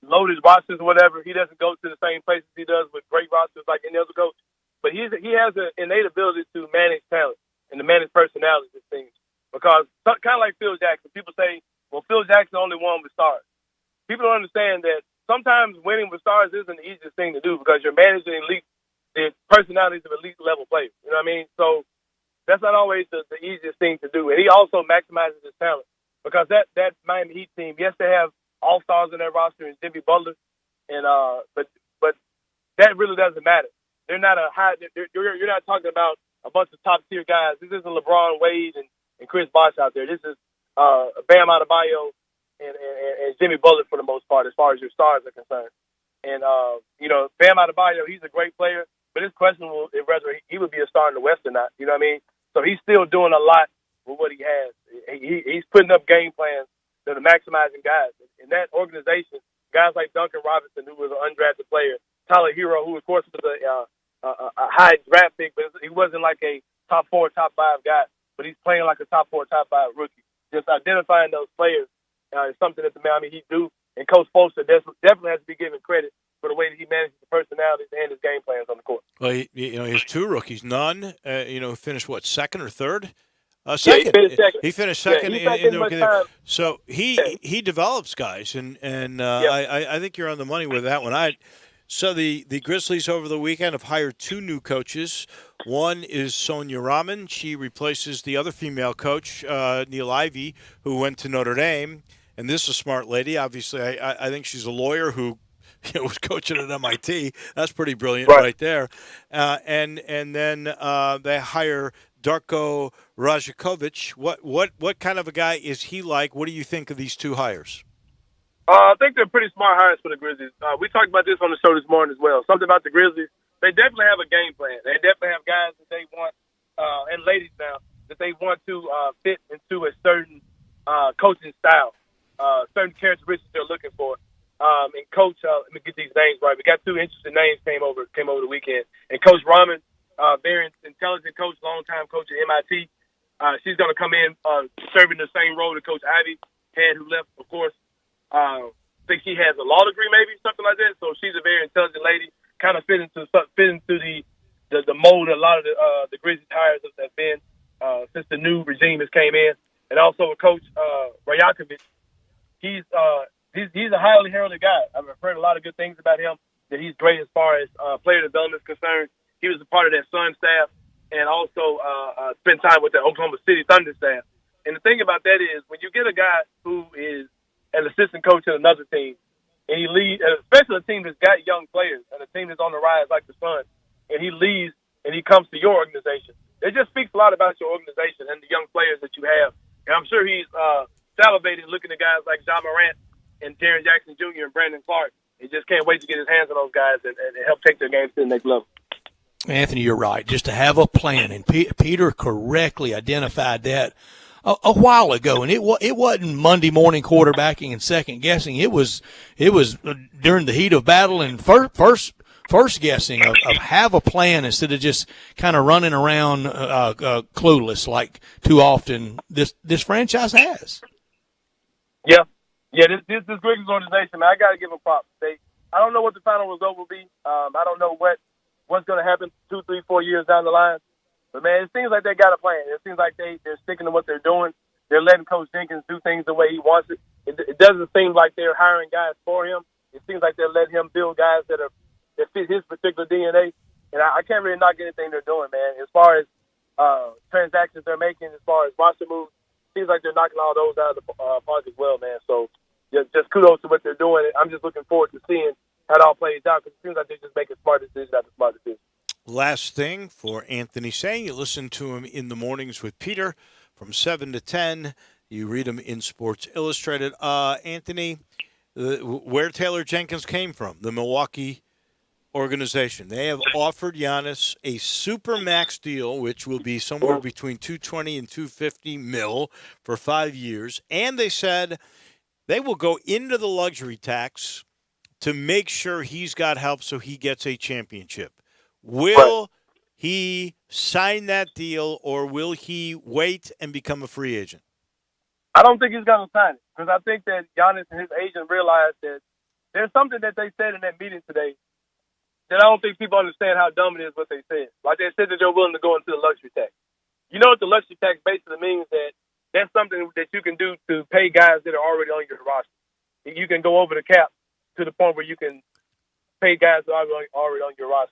loaded rosters or whatever, he doesn't go to the same places he does with great rosters like any other coach. But he has an innate ability to manage talent and to manage personalities and things. Because kind of like Phil Jackson, people say, well, Phil Jackson only won with stars. People don't understand that sometimes winning with stars isn't the easiest thing to do because you're managing the personalities of elite level players. You know what I mean? So that's not always the easiest thing to do. And he also maximizes his talent because that Miami Heat team, yes, they have all-stars in their roster and Jimmy Butler, and but that really doesn't matter. They're not you're not talking about a bunch of top-tier guys. This isn't LeBron, Wade, and Chris Bosh out there. This is Bam Adebayo and Jimmy Butler for the most part, as far as your stars are concerned. And Bam Adebayo, he's a great player, but it's questionable if whether he would be a star in the West or not. You know what I mean? So he's still doing a lot with what he has. He's putting up game plans that are maximizing guys. In that organization, guys like Duncan Robinson, who was an undrafted player, Tyler Hero, who of course was a high draft pick, but he wasn't like a top 4, top 5 guy, but he's playing like a top 4, top 5 rookie. Just identifying those players is something that the Miami Heat do, and Coach Spoelstra definitely has to be given credit for the way that he manages the personalities and his game plans on the court. Well, he has 2 rookies. Nunn, finished second or third? Second. Yeah, he finished second. Yeah, in the rookie. So he develops guys, and I think you're on the money with that one. So the Grizzlies over the weekend have hired 2 new coaches. One is Sonia Rahman. She replaces the other female coach, Neil Ivey, who went to Notre Dame. And this is a smart lady. Obviously, I think she's a lawyer who was coaching at MIT. That's pretty brilliant right there. And then they hire Darko Rajakovic. What kind of a guy is he like? What do you think of these 2 hires? I think they're pretty smart hires for the Grizzlies. We talked about this on the show this morning as well. Something about the Grizzlies. They definitely have a game plan. They definitely have guys that they want, and ladies now, that they want to fit into a certain coaching style, certain characteristics they're looking for. And Coach, let me get these names right. We got 2 interesting names came over the weekend. And Coach Rahman, very intelligent coach, longtime coach at MIT. She's going to come in serving the same role that Coach Ivey had, who left, of course. I think she has a law degree, maybe something like that. So she's a very intelligent lady, kind of fit into the mold a lot of the Grizzlies hires have been since the new regime has came in. And also with Coach Rajakovic, he's a highly heralded guy. I've heard a lot of good things about him. That he's great as far as player development is concerned. He was a part of that Sun staff and also spent time with the Oklahoma City Thunder staff. And the thing about that is when you get a guy who is an assistant coach at another team, and he leads, especially a team that's got young players and a team that's on the rise like the Suns, and he leaves and he comes to your organization, it just speaks a lot about your organization and the young players that you have. And I'm sure he's salivating looking at guys like Ja Morant and Jaren Jackson Jr. and Brandon Clark. He just can't wait to get his hands on those guys and help take their games to the next level. Anthony, you're right. Just to have a plan, and Peter correctly identified that a while ago, and it wasn't Monday morning quarterbacking and second guessing. It was during the heat of battle and first guessing of have a plan instead of just kind of running around clueless like too often this franchise has. Yeah, this Grizzlies organization, man, I got to give them props. I don't know what the final result will be. I don't know what's going to happen 2, 3, 4 years down the line. But, man, it seems like they got a plan. It seems like they're sticking to what they're doing. They're letting Coach Jenkins do things the way he wants it. It doesn't seem like they're hiring guys for him. It seems like they're letting him build guys that fit his particular DNA. And I can't really knock anything they're doing, man. As far as transactions they're making, as far as roster moves, it seems like they're knocking all those out of the park as well, man. So just kudos to what they're doing. I'm just looking forward to seeing how it all plays out because it seems like they're just making smart decisions after smart decisions. Last thing for Anthony Saying, you listen to him in the mornings with Peter from 7 to 10. You read him in Sports Illustrated. Anthony, where Taylor Jenkins came from, the Milwaukee organization. They have offered Giannis a super max deal, which will be somewhere between $220 and $250 million for 5 years. And they said they will go into the luxury tax to make sure he's got help so he gets a championship. Will he sign that deal, or will he wait and become a free agent? I don't think he's going to sign it because I think that Giannis and his agent realized that there's something that they said in that meeting today that I don't think people understand how dumb it is what they said. Like they said that they're willing to go into the luxury tax. You know what the luxury tax basically means? That that's something that you can do to pay guys that are already on your roster. You can go over the cap to the point where you can pay guys that are already on your roster.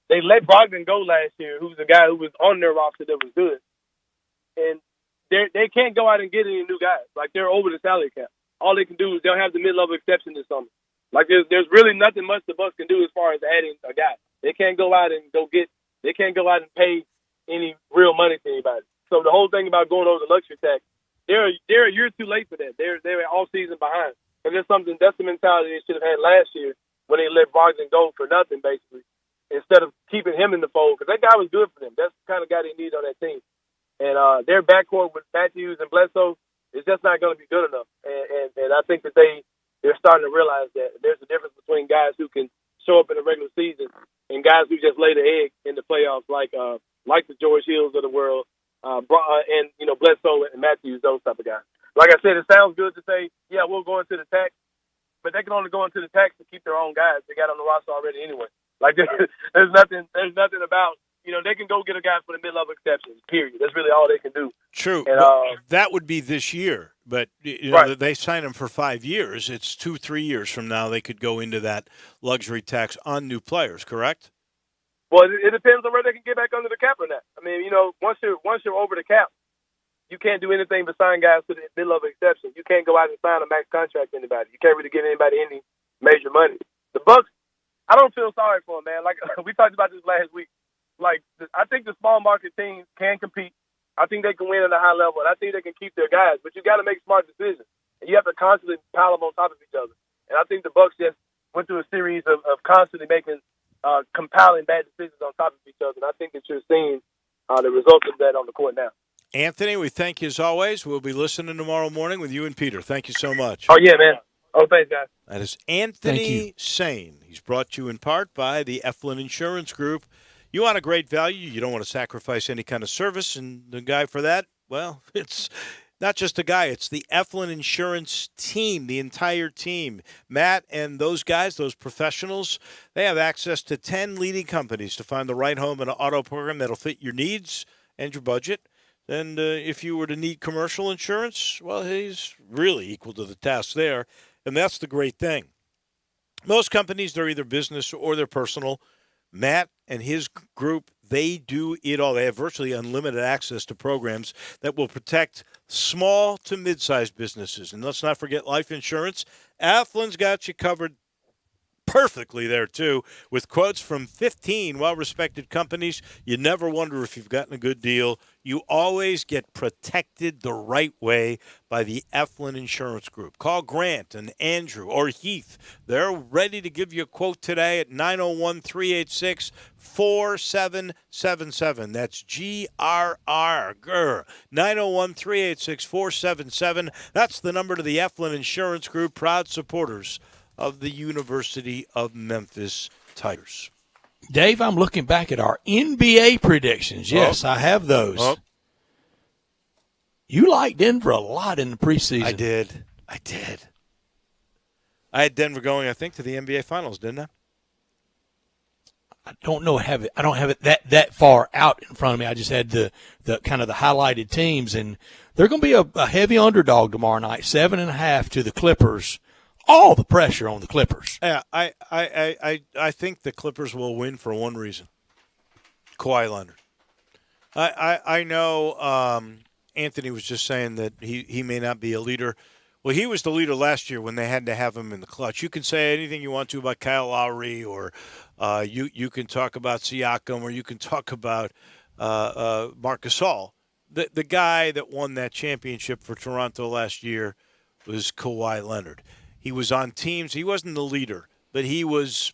They let Brogdon go last year, who's a guy who was on their roster that was good. And they can't go out and get any new guys. Like, they're over the salary cap. All they can do is they'll have the mid-level exception this summer. Like, there's really nothing much the Bucks can do as far as adding a guy. They can't go out and pay any real money to anybody. So the whole thing about going over the luxury tax, they're a year too late for that. They're all season behind. And that's the mentality they should have had last year when they let Brogdon go for nothing, basically, instead of keeping him in the fold, because that guy was good for them. That's the kind of guy they need on that team. And their backcourt with Matthews and Bledsoe is just not going to be good enough. And I think that they're starting to realize that there's a difference between guys who can show up in the regular season and guys who just lay the egg in the playoffs, like the George Hills of the world, and Bledsoe and Matthews, those type of guys. Like I said, it sounds good to say, yeah, we'll go into the tax, but they can only go into the tax to keep their own guys they got on the roster already anyway. Like there's nothing about, they can go get a guy for the mid-level exception, period. That's really all they can do. True. And, that would be this year, but right. They sign him for 5 years. It's 2-3 years from now they could go into that luxury tax on new players, correct? Well, it depends on where they can get back under the cap or not. I mean, once you're over the cap, you can't do anything but sign guys to the mid-level exception. You can't go out and sign a max contract to anybody. You can't really give anybody any major money. The Bucks, I don't feel sorry for them, man. Like we talked about this last week. Like, I think the small market teams can compete. I think they can win at a high level, and I think they can keep their guys. But you got to make smart decisions, and you have to constantly pile them on top of each other. And I think the Bucks just went through a series of constantly making compiling bad decisions on top of each other. And I think that you're seeing the results of that on the court now. Anthony, we thank you as always. We'll be listening tomorrow morning with you and Peter. Thank you so much. Oh, yeah, man. Oh, thanks, guys. That is Anthony Sane. He's brought to you in part by the Eflin Insurance Group. You want a great value. You don't want to sacrifice any kind of service. And the guy for that, well, it's not just a guy. It's the Eflin Insurance team, the entire team. Matt and those guys, those professionals, they have access to 10 leading companies to find the right home and auto program that'll fit your needs and your budget. And if you were to need commercial insurance, well, he's really equal to the task there. And that's the great thing. Most companies, they're either business or they're personal. Matt and his group, they do it all. They have virtually unlimited access to programs that will protect small to mid-sized businesses. And let's not forget life insurance. Eflin's got you covered perfectly there, too, with quotes from 15 well-respected companies. You never wonder if you've gotten a good deal. You always get protected the right way by the Eflin Insurance Group. Call Grant and Andrew or Heath. They're ready to give you a quote today at 901-386-4777. That's GRR, 901-386-4777. That's the number to the Eflin Insurance Group, proud supporters of the University of Memphis Tigers. Dave, I'm looking back at our NBA predictions. Yes, I have those. You liked Denver a lot in the preseason. I did. I had Denver going, I think, to the NBA Finals, didn't I? I don't know. I don't have it that far out in front of me. I just had the kind of the highlighted teams, and they're going to be a heavy underdog tomorrow night, 7.5 to the Clippers. All the pressure on the Clippers. Yeah, I think the Clippers will win for one reason. Kawhi Leonard. I know Anthony was just saying that he may not be a leader. Well, he was the leader last year when they had to have him in the clutch. You can say anything you want to about Kyle Lowry, or you can talk about Siakam, or you can talk about Marc Gasol. The guy that won that championship for Toronto last year was Kawhi Leonard. He was on teams. He wasn't the leader, but he was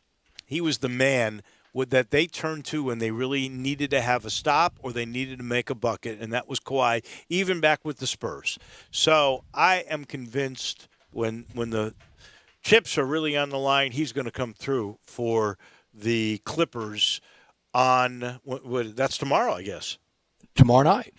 the man that they turned to when they really needed to have a stop or they needed to make a bucket, and that was Kawhi, even back with the Spurs. So I am convinced when the chips are really on the line, he's going to come through for the Clippers. on that's tomorrow, I guess. Tomorrow night,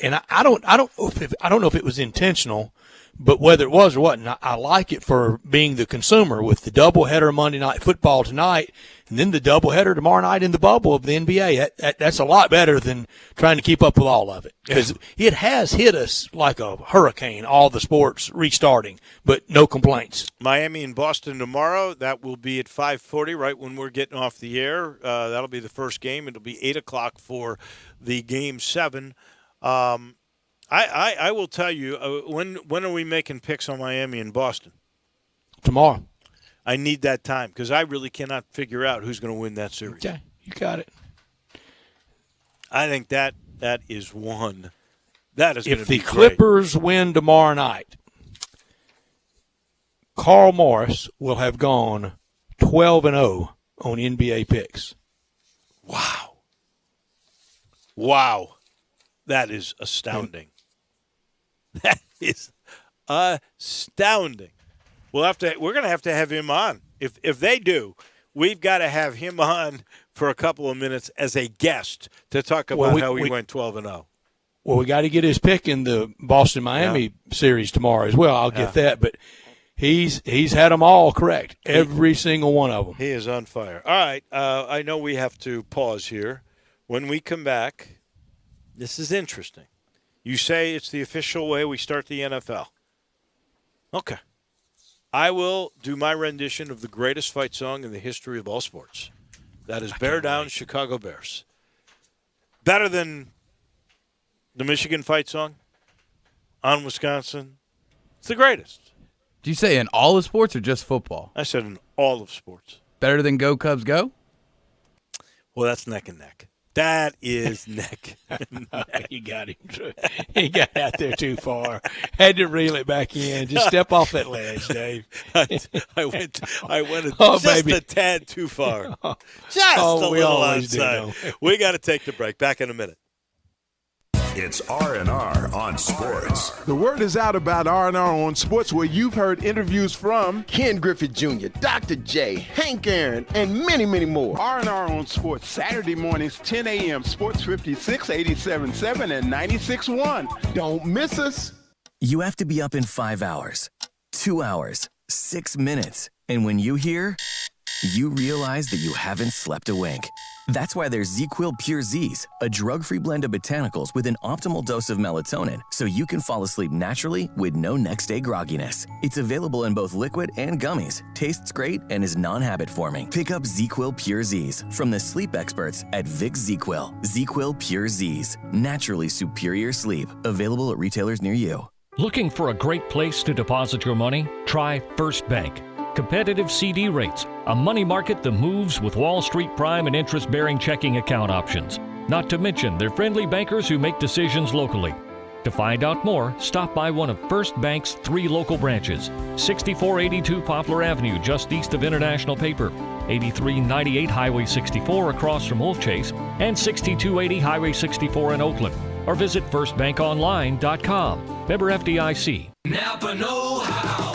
and I don't know if it was intentional, but whether it was or wasn't, I like it for being the consumer with the doubleheader Monday Night Football tonight, and then the doubleheader tomorrow night in the bubble of the NBA. That's a lot better than trying to keep up with all of it, because it has hit us like a hurricane. All the sports restarting, but no complaints. Miami and Boston tomorrow. That will be at 5:40, right when we're getting off the air. That'll be the first game. It'll be 8:00 for the Game 7. I will tell you, when are we making picks on Miami and Boston? Tomorrow. I need that time because I really cannot figure out who's going to win that series. Okay, you got it. I think that is one. That is going to If be the Clippers win tomorrow night, Carl Morris will have gone 12-0 on NBA picks. Wow. That is astounding. That is astounding. We're going to have him on. If they do, we've got to have him on for a couple of minutes as a guest to talk about how he went 12-0. Well, we got to get his pick in the Boston-Miami series tomorrow as well. I'll get that, but he's had them all correct, every single one of them. He is on fire. All right, I know we have to pause here. When we come back, this is interesting. You say it's the official way we start the NFL. Okay. I will do my rendition of the greatest fight song in the history of all sports. That is Bear Down, Chicago Bears. Better than the Michigan fight song on Wisconsin. It's the greatest. Do you say in all of sports or just football? I said in all of sports. Better than Go Cubs Go? Well, that's neck and neck. That is neck. You got him. He got out there too far. Had to reel it back in. Just step off that ledge, Dave. I went just a tad too far. Just a little outside. We got to take the break. Back in a minute. It's R&R on sports. The word is out about R&R on sports, where you've heard interviews from Ken Griffith Jr., Dr. J, Hank Aaron, and many, many more. R&R on sports, Saturday mornings, 10 a.m., Sports 56, 87.7, and 96.1. Don't miss us. You have to be up in 5 hours, 2 hours, 6 minutes. And when you hear, you realize that you haven't slept a wink. That's why there's ZzzQuil Pure Z's, a drug-free blend of botanicals with an optimal dose of melatonin, so you can fall asleep naturally with no next-day grogginess. It's available in both liquid and gummies, tastes great, and is non-habit forming. Pick up ZzzQuil Pure Z's from the sleep experts at Vicks ZzzQuil. ZzzQuil Pure Z's, naturally superior sleep. Available at retailers near you. Looking for a great place to deposit your money? Try First Bank. Competitive CD rates, a money market that moves with Wall Street prime and interest-bearing checking account options. Not to mention their friendly bankers who make decisions locally. To find out more, stop by one of First Bank's 3 local branches. 6482 Poplar Avenue, just east of International Paper. 8398 Highway 64 across from Wolf Chase. And 6280 Highway 64 in Oakland. Or visit firstbankonline.com. Member FDIC. Napa know-how.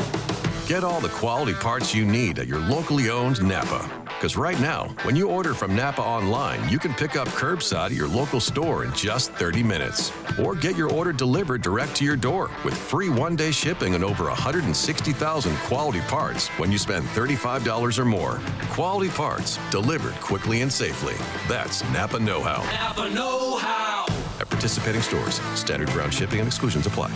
Get all the quality parts you need at your locally owned Napa. Because right now, when you order from Napa online, you can pick up curbside at your local store in just 30 minutes. Or get your order delivered direct to your door with free one-day shipping on over 160,000 quality parts when you spend $35 or more. Quality parts delivered quickly and safely. That's Napa know-how. Napa know-how. At participating stores, standard ground shipping and exclusions apply.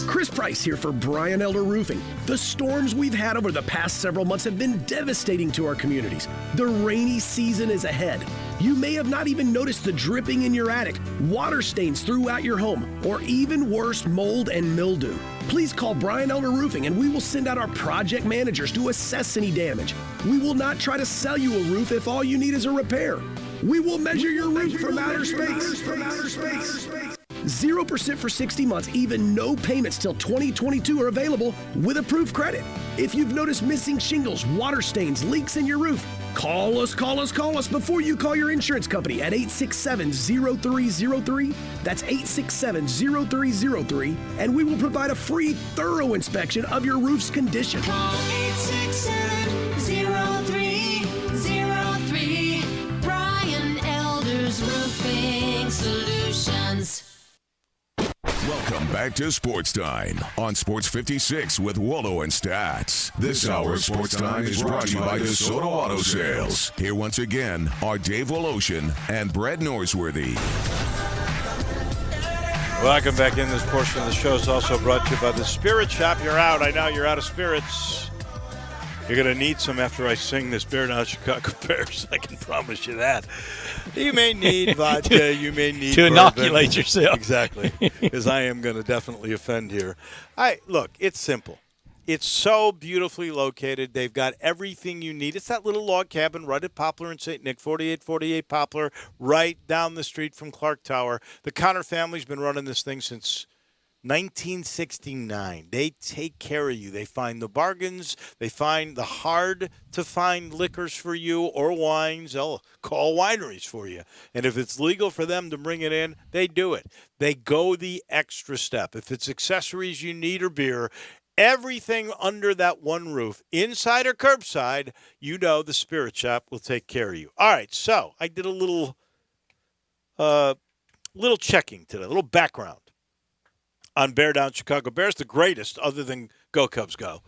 Chris Price here for Brian Elder Roofing. The storms we've had over the past several months have been devastating to our communities. The rainy season is ahead. You may have not even noticed the dripping in your attic, water stains throughout your home, or even worse, mold and mildew. Please call Brian Elder Roofing and we will send out our project managers to assess any damage. We will not try to sell you a roof if all you need is a repair. We will measure your roof from outer space. 0% for 60 months, even no payments till 2022 are available with approved credit. If you've noticed missing shingles, water stains, leaks in your roof, Call us before you call your insurance company at 867-0303. That's 867-0303, and we will provide a free, thorough inspection of your roof's condition. Call 867-0303. Brian Elder's Roofing Solutions. Welcome back to Sports Time on Sports 56 with Wallo and Stats. This hour of Sports Time is brought to you by DeSoto Auto Sales. Here once again are Dave Woloshin and Brett Norsworthy. Welcome back in. This portion of the show is also brought to you by the Spirit Shop. You're out. I know you're out of spirits. You're going to need some after I sing this Bear Down Chicago Bears. I can promise you that. You may need vodka. You may need to bourbon. inoculate yourself. Exactly, because I am going to definitely offend here. Look, it's simple. It's so beautifully located. They've got everything you need. It's that little log cabin right at Poplar and St. Nick, 4848 Poplar, right down the street from Clark Tower. The Connor family's been running this thing since 1969. They take care of you. They find the bargains. They find the hard-to-find liquors for you or wines. They'll call wineries for you. And if it's legal for them to bring it in, they do it. They go the extra step. If it's accessories you need or beer, everything under that one roof, inside or curbside, you know the Spirit Shop will take care of you. All right, so I did a little checking today, a little background on Bear Down Chicago Bears, the greatest other than Go Cubs Go.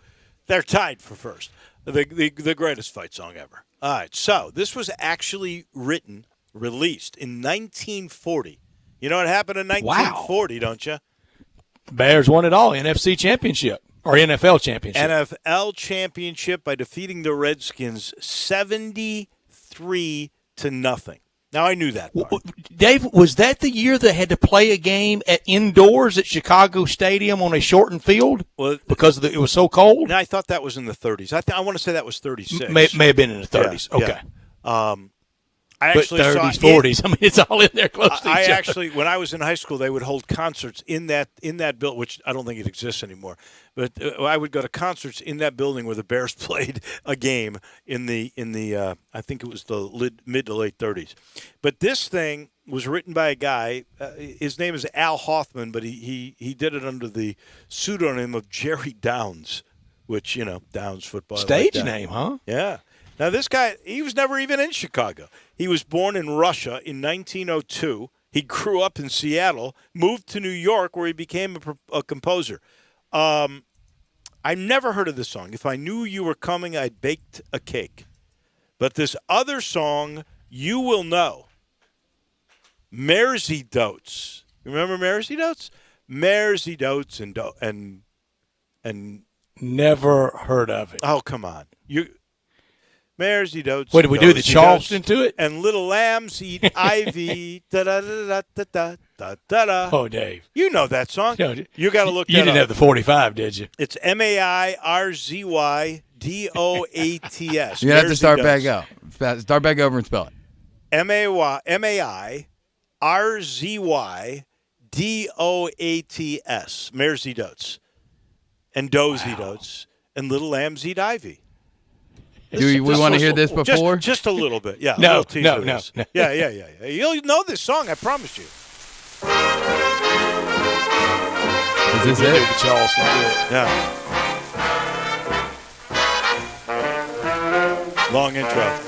They're tied for first. The greatest fight song ever. All right, so this was actually released in 1940. You know what happened in 1940, don't you? Bears won it all, NFC championship or NFL championship. NFL championship by defeating the Redskins 73-0. Now, I knew that part. Dave, was that the year they had to play a game indoors at Chicago Stadium on a shortened field because it was so cold? No, I thought that was in the 30s. I want to say that was 36. May have been in the 30s. Yeah, okay. Yeah. I but actually 30s, saw 40s. I mean, it's all in there close to each other. Actually, when I was in high school, they would hold concerts in that building, which I don't think it exists anymore. But I would go to concerts in that building where the Bears played a game in the I think it was the mid to late 30s. But this thing was written by a guy. His name is Al Hoffman, but he did it under the pseudonym of Jerry Downs, which Downs football stage like name, huh? Yeah. Now, this guy, he was never even in Chicago. He was born in Russia in 1902. He grew up in Seattle, moved to New York, where he became a composer. I never heard of this song. If I knew you were coming, I'd baked a cake. But this other song, you will know. Mersey Dotes. Remember Mersey Dotes? Mersey Dotes and never heard of it. Oh, come on. Mersey Dotes. What did we do? The Charleston to it? And little lambs eat ivy. Da da da da da da da da. Oh, Dave. You know that song. You got to look that up. You didn't have the 45, did you? It's MAIRZYDOATS. You have to start back out. Start back over and spell it. MAIRZYDOATS. Mersey Dotes. And dozy dotes. And little lambs eat ivy. Do we want to hear this before? Just a little bit, yeah. No. Yeah. You'll know this song, I promise you. Is this it? The Charleston to it. Yeah. Long intro.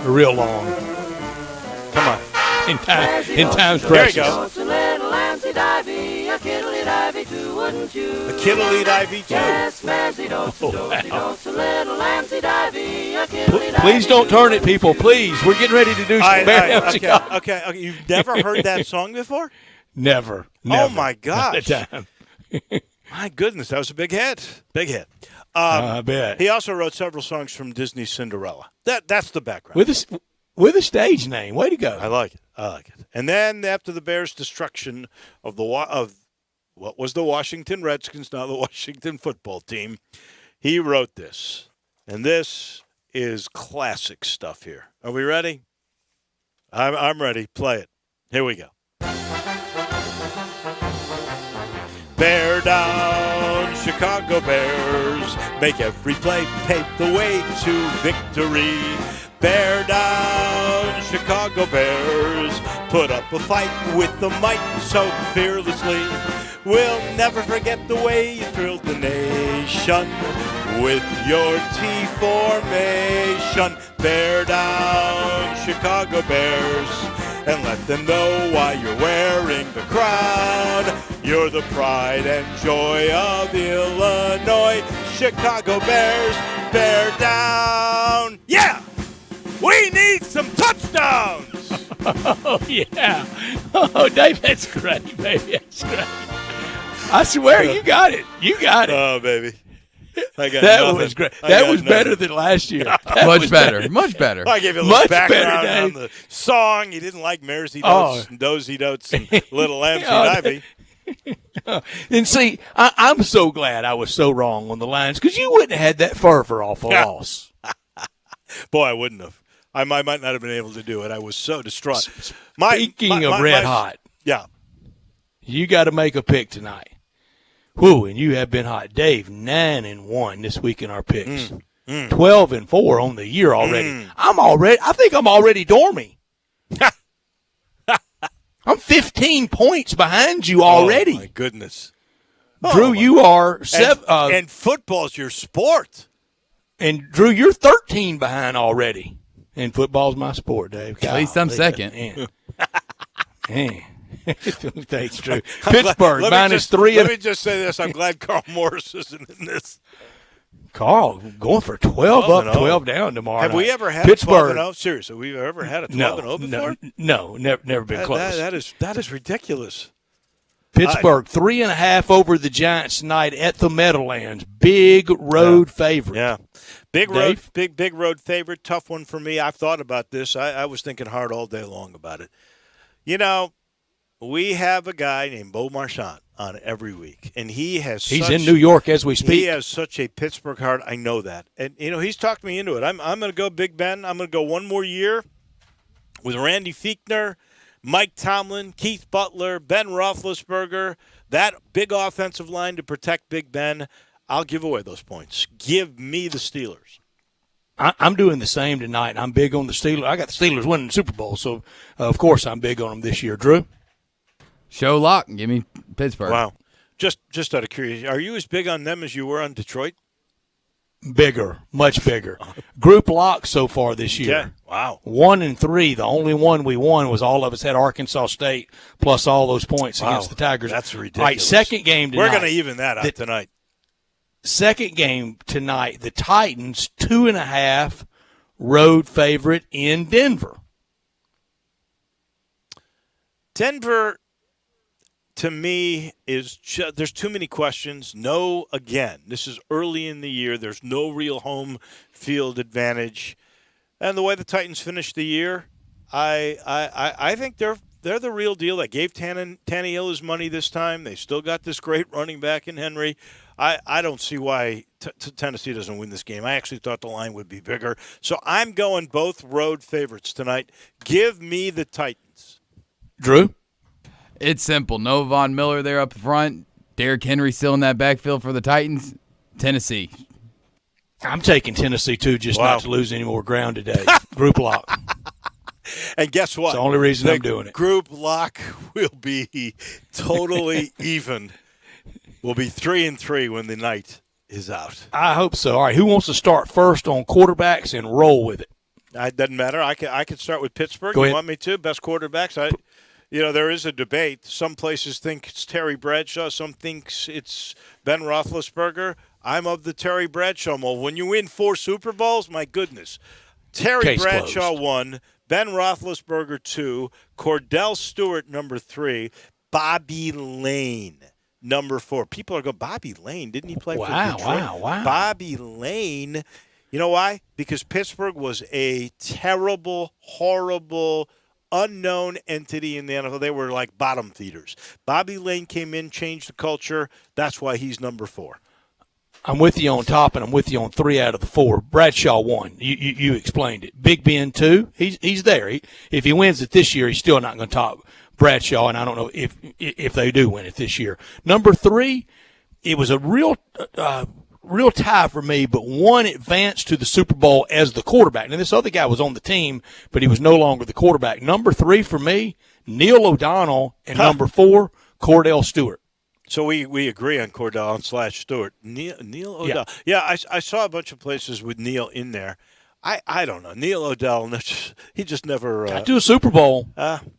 Real long. Come on. In time's There you precious. go. A kiddle eat ivy too. Please don't turn it, people. Please. We're getting ready to do some Bear Down Chicago. Okay. You've never heard that song before? Never. Oh, my gosh. Not a time. My goodness, that was a big hit. Big hit. I bet. He also wrote several songs from Disney's Cinderella. That's the background. With a stage name. Way to go. I like it. And then after the Bears' destruction of what was the Washington Redskins, now the Washington football team, he wrote this. And this is classic stuff here. Are we ready? I'm ready. Play it. Here we go. Bear down, Chicago Bears. Make every play, pave the way to victory. Bear down, Chicago Bears. Put up a fight with the might so fearlessly. We'll never forget the way you thrilled the nation with your T formation. Bear down, Chicago Bears, and let them know why you're wearing the crown. You're the pride and joy of Illinois. Chicago Bears, bear down. Yeah! We need some touchdowns! Oh, yeah. Oh, Dave, that's great, baby. That's great. I swear, you got it. You got it. Oh, baby. I got that nothing. was great. I That got was nothing. better than last year. Much better. Much better. I gave you a little Much background better, on the song. You didn't like Mersey Dotes and Dozy Dotes and Little Lambsy Ivy. And see, I'm so glad I was so wrong on the lines because you wouldn't have had that fervor off a loss. Boy, I wouldn't have. I might not have been able to do it. I was so distraught. Speaking of red hot. Yeah. You got to make a pick tonight. Whew, and you have been hot. Dave, 9-1 this week in our picks. 12-4 on the year already. I think I'm already dormy. I'm 15 points behind you already. Oh, my goodness. Drew, you are and football's your sport. And Drew, you're 13 behind already. And football's my sport, Dave. At least I'm second. Man. Thanks, Drew. Pittsburgh -3. Let me just say this. I'm glad Carl Morris isn't in this. Carl going for 12 up, 12 down tomorrow. Have we night. ever had Pittsburgh? a 12-0? Seriously, we've ever had a 12-0 before? No, never been close. That is ridiculous. Pittsburgh 3.5 over the Giants tonight at the Meadowlands. Big road favorite. Yeah, big road favorite. Tough one for me. I've thought about this. I was thinking hard all day long about it. You know, we have a guy named Bo Marchant on every week, and he's in New York as we speak. He has such a Pittsburgh heart. I know that, and he's talked me into it. I'm going to go Big Ben. I'm going to go one more year with Randy Fichtner, Mike Tomlin, Keith Butler, Ben Roethlisberger, that big offensive line to protect Big Ben. I'll give away those points. Give me the Steelers. I'm doing the same tonight. I'm big on the Steelers. I got the Steelers winning the Super Bowl, so of course I'm big on them this year. Drew? Show lock and give me Pittsburgh. Wow. Just out of curiosity, are you as big on them as you were on Detroit? Bigger, much bigger. Group lock so far this year. Yeah, wow. 1-3. The only one we won was all of us had Arkansas State plus all those points against the Tigers. That's ridiculous. All right, second game tonight. We're going to even that out tonight. Second game tonight, the Titans 2.5 road favorite in Denver. Denver, to me, is there's too many questions. No, again, this is early in the year. There's no real home field advantage. And the way the Titans finished the year, I think they're the real deal. They gave Tannehill his money this time. They still got this great running back in Henry. I don't see why Tennessee doesn't win this game. I actually thought the line would be bigger. So I'm going both road favorites tonight. Give me the Titans. Drew? It's simple. No Von Miller there up front. Derrick Henry still in that backfield for the Titans. Tennessee. I'm taking Tennessee, too, just not to lose any more ground today. Group lock. And guess what? It's the only reason I'm doing it. Group lock will be totally even. We'll be 3-3 when the night is out. I hope so. All right, who wants to start first on quarterbacks and roll with it? It doesn't matter. I can start with Pittsburgh. Go ahead. You want me to? Best quarterbacks? There is a debate. Some places think it's Terry Bradshaw. Some thinks it's Ben Roethlisberger. I'm of the Terry Bradshaw mold. When you win 4 Super Bowls, my goodness. Terry Case Bradshaw closed. 1, Ben Roethlisberger 2, Cordell Stewart number 3, Bobby Lane number 4. People are going, Bobby Lane, didn't he play for Detroit? Wow. Bobby Lane. You know why? Because Pittsburgh was a terrible, horrible, unknown entity in the NFL. They were like bottom feeders. Bobby Lane came in, changed the culture. That's why he's number 4. I'm with you on top, and I'm with you on 3 out of the 4. Bradshaw 1. You explained it. Big Ben 2. He's there. If he wins it this year, he's still not going to top Bradshaw, and I don't know if they do win it this year. Number 3, it was a real tie for me, but one advanced to the Super Bowl as the quarterback. Now, this other guy was on the team, but he was no longer the quarterback. Number 3 for me, Neil O'Donnell, and number 4, Cordell Stewart. So we agree on Cordell / Stewart. Neil O'Donnell. Yeah, I saw a bunch of places with Neil in there. I don't know. Neil O'Donnell, he just never got to a Super Bowl.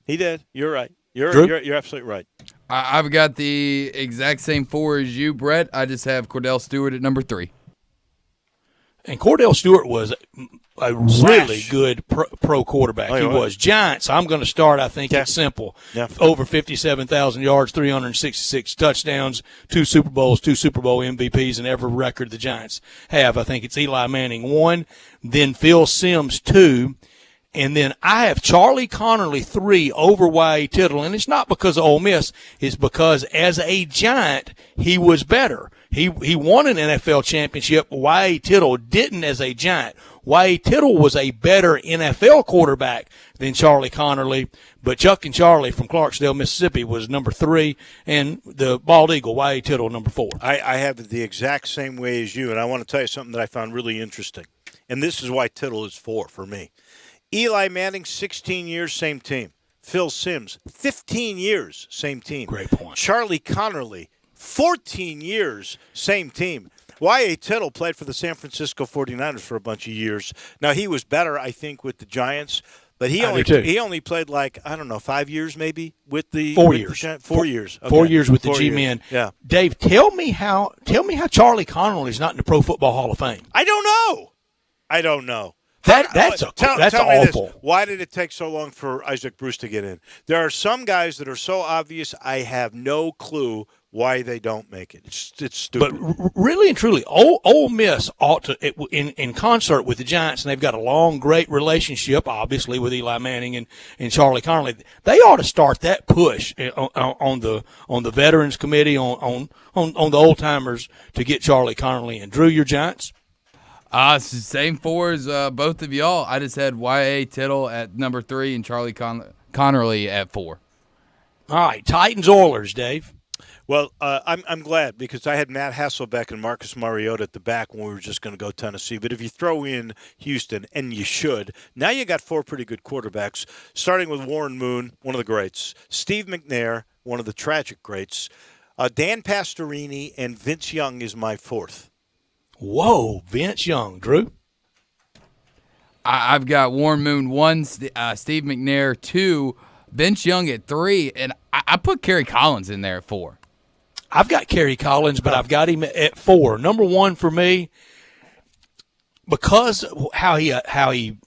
He did. You're right. You're absolutely right. I've got the exact same 4 as you, Brett. I just have Cordell Stewart at number 3. And Cordell Stewart was a really good pro quarterback. He was. Giants, I'm going to start, I think it's simple. Yeah. Over 57,000 yards, 366 touchdowns, 2 Super Bowls, 2 Super Bowl MVPs, and every record the Giants have. I think it's Eli Manning 1, then Phil Simms 2, and then I have Charlie Connerly 3 over Y.A. Tittle. And it's not because of Ole Miss. It's because as a Giant, he was better. He won an NFL championship. Y.A. Tittle didn't as a Giant. Y.A. Tittle was a better NFL quarterback than Charlie Connerly. But Chuck and Charlie from Clarksdale, Mississippi was number 3. And the Bald Eagle, Y.A. Tittle, number 4. I have it the exact same way as you. And I want to tell you something that I found really interesting. And this is why Tittle is 4 for me. Eli Manning, 16 years, same team. Phil Simms, 15 years, same team. Great point. Charlie Connerly, 14 years, same team. Y.A. Tittle played for the San Francisco 49ers for a bunch of years. Now, he was better, I think, with the Giants, but he only played 5 years maybe with the 4 years. 4 years. Okay. 4 years with the 4 years. G-men. Yeah. Dave, tell me how Charlie Connerly is not in the Pro Football Hall of Fame. I don't know. That's tell awful. Me this. Why did it take so long for Isaac Bruce to get in? There are some guys that are so obvious, I have no clue why they don't make it. It's stupid. But really and truly, Ole Miss ought to, in concert with the Giants, and they've got a long, great relationship, obviously, with Eli Manning and Charlie Connerly. They ought to start that push on the Veterans Committee, on the old timers to get Charlie Connerly in. Drew, your Giants? Same 4 as both of y'all. I just had Y.A. Tittle at number 3 and Charlie Connerly at 4. All right, Titans Oilers, Dave. Well, I'm glad because I had Matt Hasselbeck and Marcus Mariota at the back when we were just going to go Tennessee. But if you throw in Houston, and you should, now you got 4 pretty good quarterbacks, starting with Warren Moon, one of the greats, Steve McNair, one of the tragic greats, Dan Pastorini, and Vince Young is my 4th. Whoa, Vince Young. Drew? I've got Warren Moon 1, Steve McNair 2, Vince Young at 3, and I put Kerry Collins in there at 4. I've got Kerry Collins, but I've got him at 4. Number 1 for me, because how he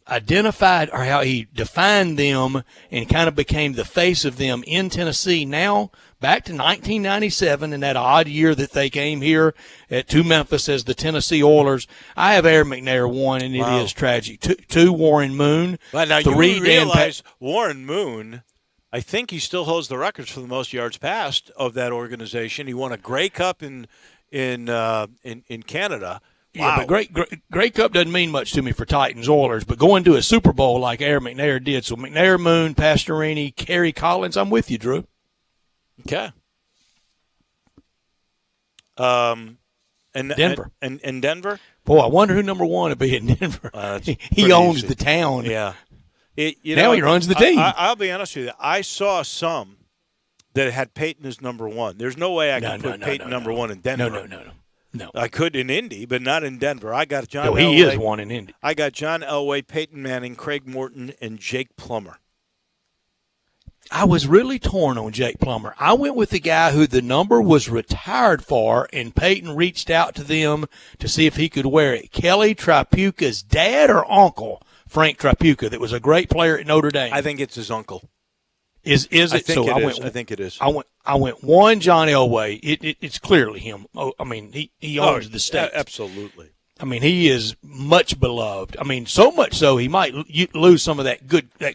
identified or how he defined them and kind of became the face of them in Tennessee. Now back to 1997 and that odd year that they came here to Memphis as the Tennessee Oilers. I have Aaron McNair 1, and it is tragic. 2 Warren Moon. Well, now 3 you realize Warren Moon, I think he still holds the records for the most yards passed of that organization. He won a Grey Cup in Canada. Yeah, but Grey Cup doesn't mean much to me for Titans Oilers, but going to a Super Bowl like Aaron McNair did. So McNair, Moon, Pastorini, Kerry Collins, I'm with you, Drew. Okay. And Denver. And Denver? Boy, I wonder who number 1 would be in Denver. He owns the town. Yeah. Now he runs the team. I'll be honest with you. I saw some that had Peyton as number 1. There's no way I could put Peyton number 1 in Denver. No. I could in Indy, but not in Denver. I got John Elway. He is 1 in Indy. I got John Elway, Peyton Manning, Craig Morton, and Jake Plummer. I was really torn on Jake Plummer. I went with the guy who the number was retired for, and Peyton reached out to them to see if he could wear it. Kelly Tripucka's dad or uncle, Frank Tripucka, that was a great player at Notre Dame. I think it's his uncle. Is it? I think it is. I went 1, John Elway. It's clearly him. I mean, he owns the state. Absolutely. I mean, he is much beloved. I mean, so much so he might lose some of that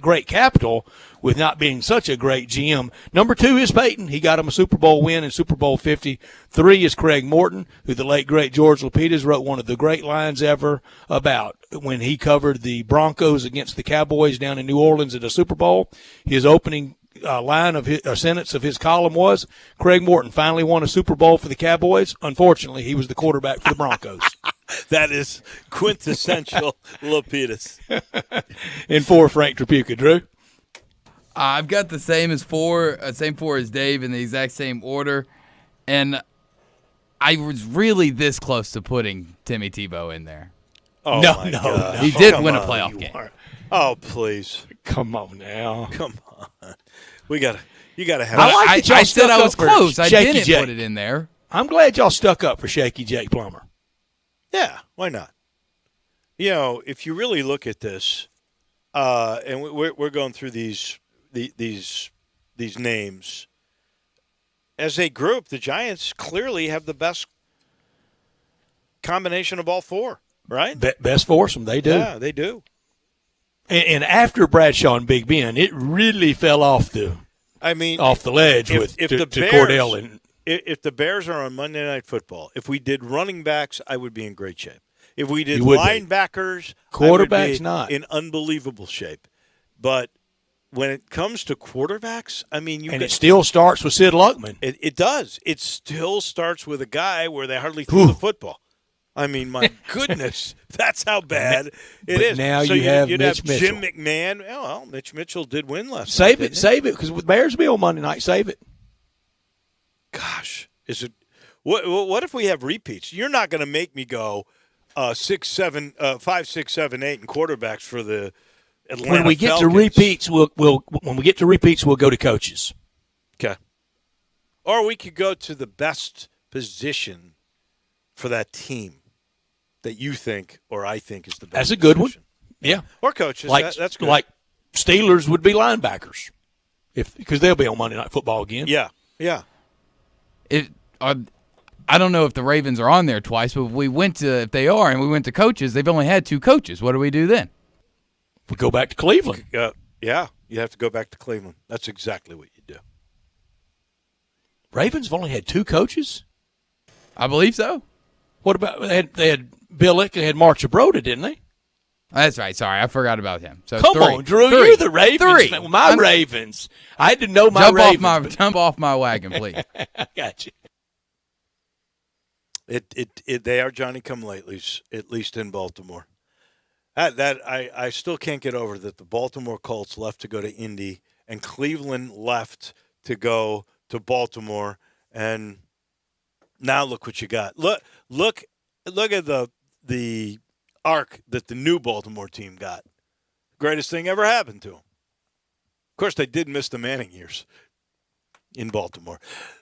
great capital with not being such a great GM. Number 2 is Peyton. He got him a Super Bowl win in Super Bowl 50. 3 is Craig Morton, who the late, great George Lapidus wrote one of the great lines ever about when he covered the Broncos against the Cowboys down in New Orleans at a Super Bowl. His opening line of his sentence of his column was, Craig Morton finally won a Super Bowl for the Cowboys. Unfortunately, he was the quarterback for the Broncos. That is quintessential Lapidus. And 4, Frank Tripucka. Drew? I've got the same as 4, same 4 as Dave in the exact same order. And I was really this close to putting Timmy Tebow in there. Oh, no. He did win a playoff game. Oh, please. Come on now. Come on. You got to have I said I was close. I didn't put it in there. I'm glad y'all stuck up for Shaky Jake Plummer. Yeah, why not? You know, if you really look at this, and we're going through these names, as a group, the Giants clearly have the best combination of all 4, right? Best foursome, they do. Yeah, they do. And after Bradshaw and Big Ben, it really fell off the ledge to Cordell and. If the Bears are on Monday Night Football, if we did running backs, I would be in great shape. If we did linebackers, quarterbacks, I would be not in unbelievable shape. But when it comes to quarterbacks, I mean, it still starts with Sid Luckman. It does. It still starts with a guy where they hardly threw the football. I mean, my goodness, that's how bad it is. Now so you'd have Mitch Jim Mitchell. McMahon. Oh, well, Mitch Mitchell did win last night. Save it, because with Bears be on Monday night, save it. Gosh, is it? What if we have repeats? You're not going to make me go 5, 6, 7, 8, and quarterbacks for the Atlanta When we get Falcons. to repeats, we'll go to coaches. Okay. Or we could go to the best position for that team that you think or I think is the best. That's a good position. one. Yeah. Or coaches. That's good. Like Steelers would be linebackers, because they'll be on Monday Night Football again. Yeah. Yeah. I don't know if the Ravens are on there twice, but if they are, and we went to coaches, they've only had 2 coaches. What do we do then? We go back to Cleveland. Yeah, you have to go back to Cleveland. That's exactly what you do. Ravens have only had 2 coaches? I believe so. What about they had Bill Lick and had Mark Chabrota, didn't they? That's right. Sorry, I forgot about him. So Come 3. on, Drew. 3. You're the Ravens fan. Well, Ravens. I had to know my Ravens. Jump off my wagon, please. I got you. They are Johnny-come-latelys, at least in Baltimore. I still can't get over that the Baltimore Colts left to go to Indy and Cleveland left to go to Baltimore, and now look what you got. Look at the arc that the new Baltimore team got. Greatest thing ever happened to them. Of course, they did miss the Manning years in Baltimore.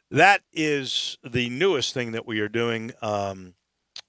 That is the newest thing that we are doing,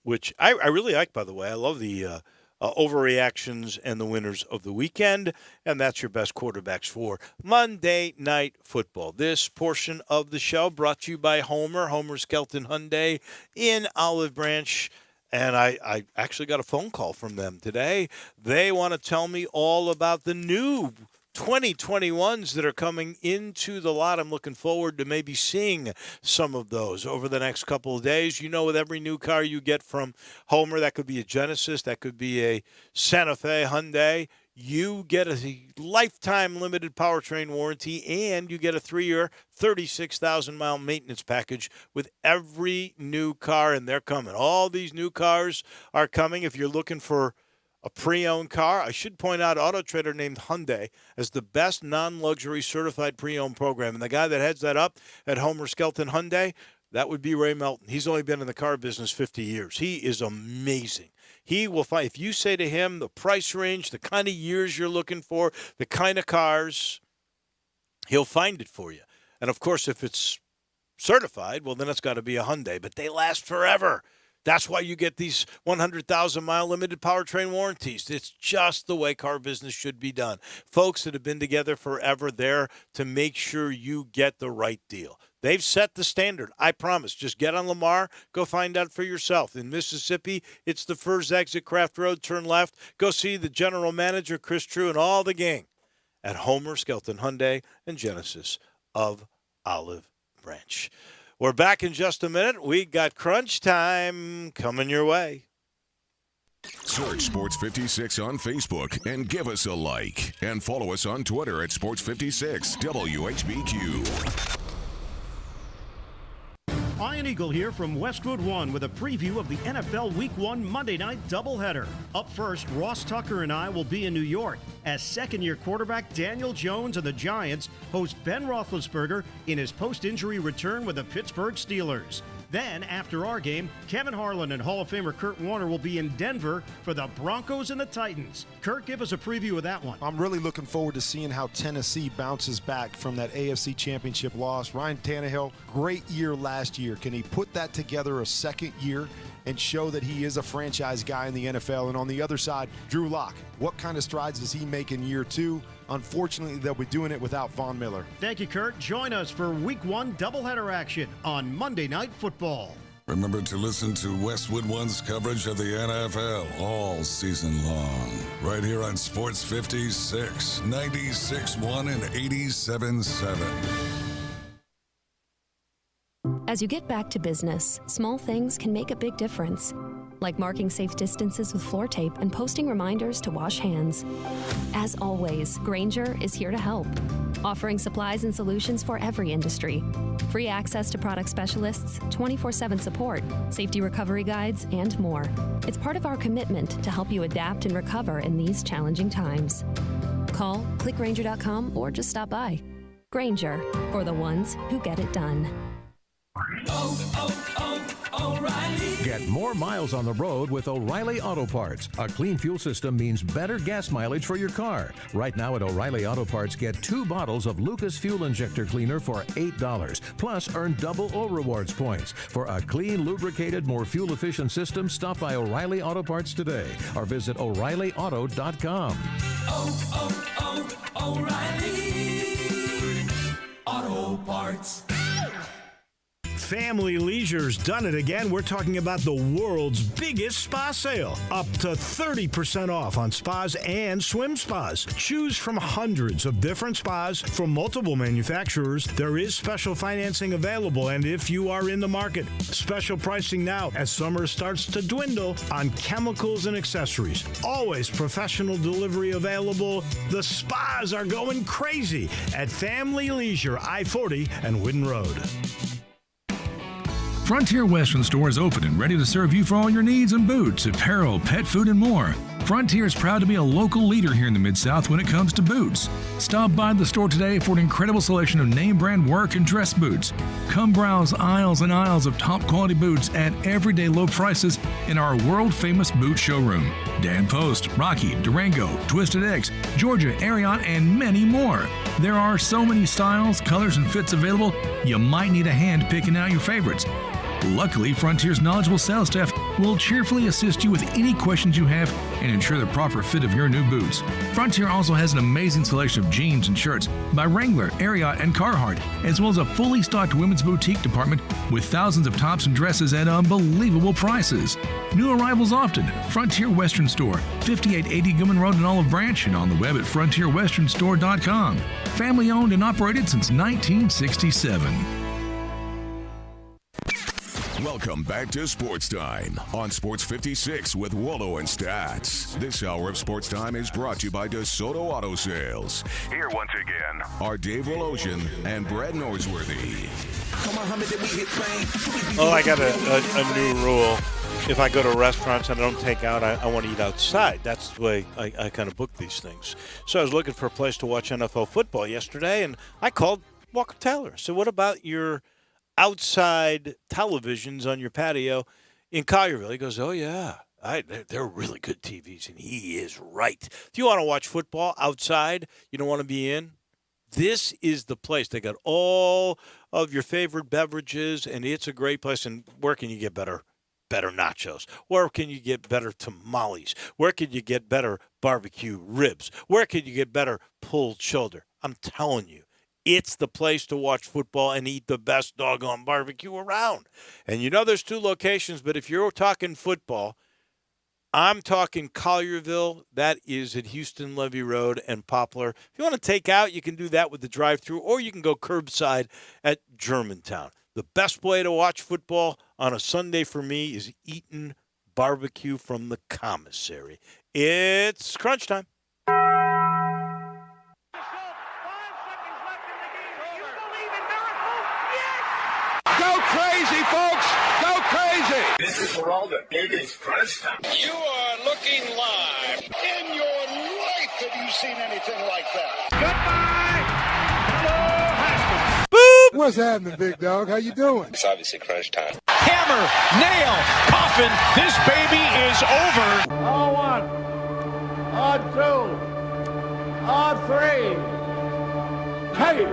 which I really like, by the way. I love the overreactions and the winners of the weekend, and that's your best quarterbacks for Monday Night Football. This portion of the show brought to you by Homer Skelton Hyundai in Olive Branch. And I actually got a phone call from them today. They want to tell me all about the new 2021s that are coming into the lot. I'm looking forward to maybe seeing some of those over the next couple of days. You know, with every new car you get from Homer, that could be a Genesis, that could be a Santa Fe Hyundai, you get a lifetime limited powertrain warranty, and you get a 3-year, 36,000-mile maintenance package with every new car, and they're coming. All these new cars are coming. If you're looking for a pre-owned car, I should point out Auto Trader named Hyundai as the best non-luxury certified pre-owned program, and the guy that heads that up at Homer Skelton Hyundai, that would be Ray Melton. He's only been in the car business 50 years. He is amazing. He will find, if you say to him the price range, the kind of years you're looking for, the kind of cars, he'll find it for you. And, of course, if it's certified, well, then it's got to be a Hyundai. But they last forever. That's why you get these 100,000-mile limited powertrain warranties. It's just the way car business should be done. Folks that have been together forever, there to make sure you get the right deal. They've set the standard. I promise. Just get on Lamar. Go find out for yourself. In Mississippi, it's the first exit Craft Road. Turn left. Go see the general manager, Chris True, and all the gang at Homer Skelton Hyundai and Genesis of Olive Branch. We're back in just a minute. We got crunch time coming your way. Search Sports 56 on Facebook and give us a like. And follow us on Twitter at Sports 56 WHBQ. Ian Eagle here from Westwood One with a preview of the NFL Week 1 Monday night doubleheader. Up first, Ross Tucker and I will be in New York as second-year quarterback Daniel Jones and the Giants host Ben Roethlisberger in his post-injury return with the Pittsburgh Steelers. Then, after our game, Kevin Harlan and Hall of Famer Kurt Warner will be in Denver for the Broncos and the Titans. Kurt, give us a preview of that one. I'm really looking forward to seeing how Tennessee bounces back from that AFC Championship loss. Ryan Tannehill, great year last year. Can he put that together a second year and show that he is a franchise guy in the NFL? And on the other side, Drew Lock. What kind of strides does he make in year 2? Unfortunately, they'll be doing it without Von Miller. Thank you, Kurt. Join us for Week 1 doubleheader action on Monday Night Football. Remember to listen to Westwood One's coverage of the NFL all season long. Right here on Sports 56, 96.1 and 87.7. As you get back to business, small things can make a big difference. Like marking safe distances with floor tape and posting reminders to wash hands. As always, Grainger is here to help, offering supplies and solutions for every industry. Free access to product specialists, 24/7 support, safety recovery guides, and more. It's part of our commitment to help you adapt and recover in these challenging times. Call, click Grainger.com, or just stop by. Grainger, for the ones who get it done. O'Reilly. Get more miles on the road with O'Reilly Auto Parts. A clean fuel system means better gas mileage for your car. Right now at O'Reilly Auto Parts, get 2 bottles of Lucas Fuel Injector Cleaner for $8. Plus, earn double O Rewards points. For a clean, lubricated, more fuel-efficient system, stop by O'Reilly Auto Parts today or visit O'ReillyAuto.com. O'Reilly Auto Parts. Family Leisure's done it again. We're talking about the world's biggest spa sale. Up to 30% off on spas and swim spas. Choose from hundreds of different spas from multiple manufacturers. There is special financing available, and if you are in the market, special pricing now as summer starts to dwindle on chemicals and accessories. Always professional delivery available. The spas are going crazy at Family Leisure, I-40 and Whidden Road. Frontier Western Store is open and ready to serve you for all your needs in boots, apparel, pet food, and more. Frontier is proud to be a local leader here in the Mid-South when it comes to boots. Stop by the store today for an incredible selection of name brand work and dress boots. Come browse aisles and aisles of top quality boots at everyday low prices in our world famous boot showroom. Dan Post, Rocky, Durango, Twisted X, Georgia, Ariat, and many more. There are so many styles, colors, and fits available, you might need a hand picking out your favorites. Luckily, Frontier's knowledgeable sales staff will cheerfully assist you with any questions you have and ensure the proper fit of your new boots. Frontier also has an amazing selection of jeans and shirts by Wrangler, Ariat, and Carhartt, as well as a fully stocked women's boutique department with thousands of tops and dresses at unbelievable prices. New arrivals often. Frontier Western Store, 5880 Goodman Road in Olive Branch, and on the web at frontierwesternstore.com. Family owned and operated since 1967. Welcome back to Sports Time on Sports 56 with Wolo and Stats. This hour of Sports Time is brought to you by DeSoto Auto Sales. Here once again are Dave Woloshin and Brad Norsworthy. Oh, I got a new rule. If I go to restaurants and I don't take out, I want to eat outside. That's the way I kind of book these things. So I was looking for a place to watch NFL football yesterday, and I called Walker Taylor. So what about your outside televisions on your patio in Collierville? He goes, oh, yeah, they're really good TVs, and he is right. If you want to watch football outside, you don't want to be in, this is the place. They got all of your favorite beverages, and it's a great place. And where can you get better nachos? Where can you get better tamales? Where can you get better barbecue ribs? Where can you get better pulled shoulder? I'm telling you, it's the place to watch football and eat the best doggone barbecue around. And you know there's 2 locations, but if you're talking football, I'm talking Collierville. That is at Houston Levy Road and Poplar. If you want to take out, you can do that with the drive-thru, or you can go curbside at Germantown. The best way to watch football on a Sunday for me is Eaton barbecue from the commissary. It's crunch time. Go crazy, folks! Go crazy! This is for all the biggest crunch time. You are looking live. In your life have you seen anything like that? Goodbye! Hello, Haskins. Boop! What's happening, big dog? How you doing? It's obviously crunch time. Hammer, nail, coffin, this baby is over. On 1, on 2, on 3. Hey!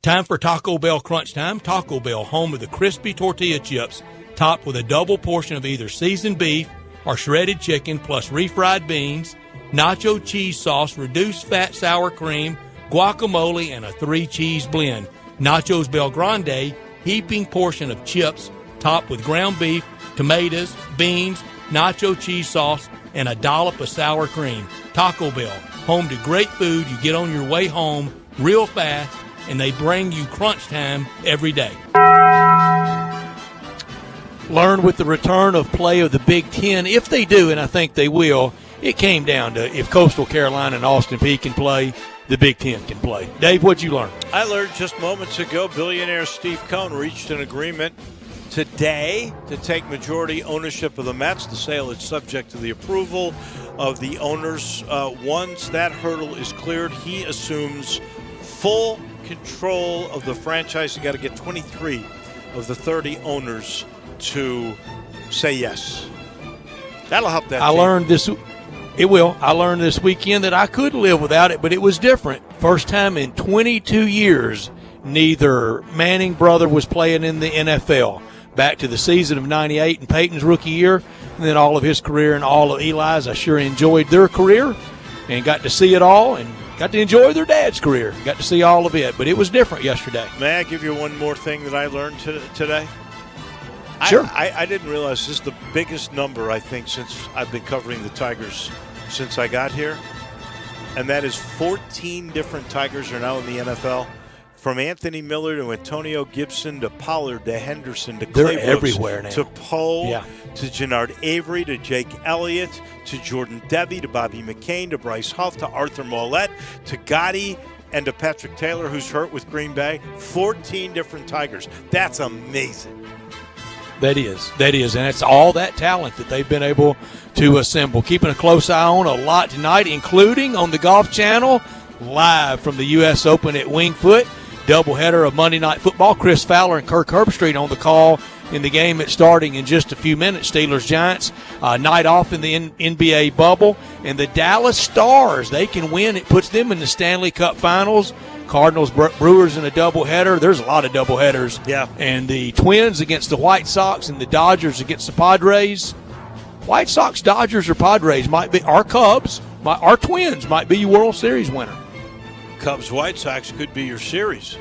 Time for Taco Bell Crunch Time. Taco Bell, home of the crispy tortilla chips, topped with a double portion of either seasoned beef or shredded chicken, plus refried beans, nacho cheese sauce, reduced fat sour cream, guacamole, and a 3-cheese blend. Nachos Bel Grande, heaping portion of chips, topped with ground beef, tomatoes, beans, nacho cheese sauce, and a dollop of sour cream. Taco Bell, home to great food you get on your way home real fast, and they bring you crunch time every day. Learn with the return of play of the Big Ten. If they do, and I think they will, it came down to if Coastal Carolina and Austin Peay can play, the Big Ten can play. Dave, what'd you learn? I learned just moments ago, billionaire Steve Cohen reached an agreement today to take majority ownership of the Mets. The sale is subject to the approval of the owners. Once that hurdle is cleared, he assumes full control of the franchise. You got to get 23 of the 30 owners to say yes. That'll help that team. I learned this weekend that I could live without it, but it was different. First time in 22 years, neither Manning brother was playing in the NFL. Back to the season of 98 and Peyton's rookie year, and then all of his career and all of Eli's. I sure enjoyed their career and got to see it all and got to enjoy their dad's career. Got to see all of it, but it was different yesterday. May I give you one more thing that I learned today? Sure. I didn't realize this is the biggest number, I think, since I've been covering the Tigers since I got here. And that is 14 different Tigers are now in the NFL. From Anthony Miller to Antonio Gibson to Pollard to Henderson to Clay They're Brooks everywhere now. to Poe to Jannard Avery to Jake Elliott to Jordan Devey to Bobby McCain to Bryce Huff to Arthur Mollett to Gotti and to Patrick Taylor, who's hurt with Green Bay. 14 different Tigers. That's amazing. That is, and it's all that talent that they've been able to assemble. Keeping a close eye on a lot tonight, including on the Golf Channel, live from the U.S. Open at Wingfoot. Doubleheader of Monday Night Football. Chris Fowler and Kirk Herbstreit on the call in the game that's starting in just a few minutes. Steelers-Giants, night off in the NBA bubble. And the Dallas Stars, they can win. It puts them in the Stanley Cup Finals. Cardinals, Brewers in a doubleheader. There's a lot of doubleheaders. Yeah. And the Twins against the White Sox and the Dodgers against the Padres. White Sox, Dodgers, or Padres might be our Cubs. Our Twins might be your World Series winner. Cubs White Sox could be your series.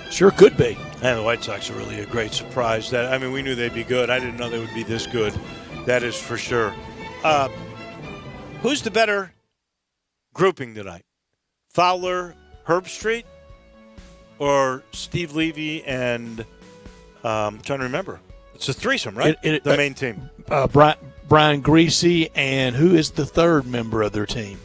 Sure could be. And the White Sox are really a great surprise. We knew they'd be good. I didn't know they would be this good. That is for sure. Who's the better grouping tonight? Fowler, Herbstreit, or Steve Levy and I'm trying to remember. It's a threesome, right? The main team. Brian Greasy, and who is the third member of their team?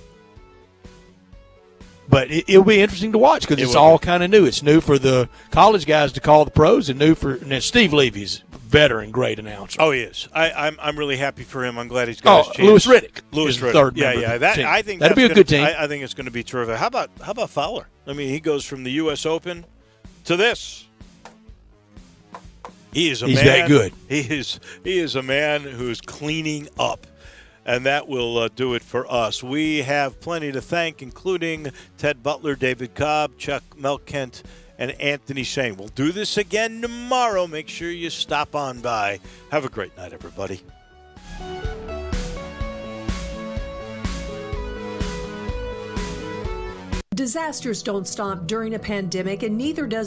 But it'll be interesting to watch because it's all kind of new. It's new for the college guys to call the pros, and Steve Levy's veteran, great announcer. Oh, he is. I'm really happy for him. I'm glad he's got his chance. Lewis Riddick. Lewis Riddick. Third member of the team. I think that'd be a good team. I think it's going to be terrific. How about Fowler? He goes from the U.S. Open to this. He's that good. He is a man who's cleaning up. And that will do it for us. We have plenty to thank, including Ted Butler, David Cobb, Chuck Melkent, and Anthony Shane. We'll do this again tomorrow. Make sure you stop on by. Have a great night, everybody. Disasters don't stop during a pandemic, and neither does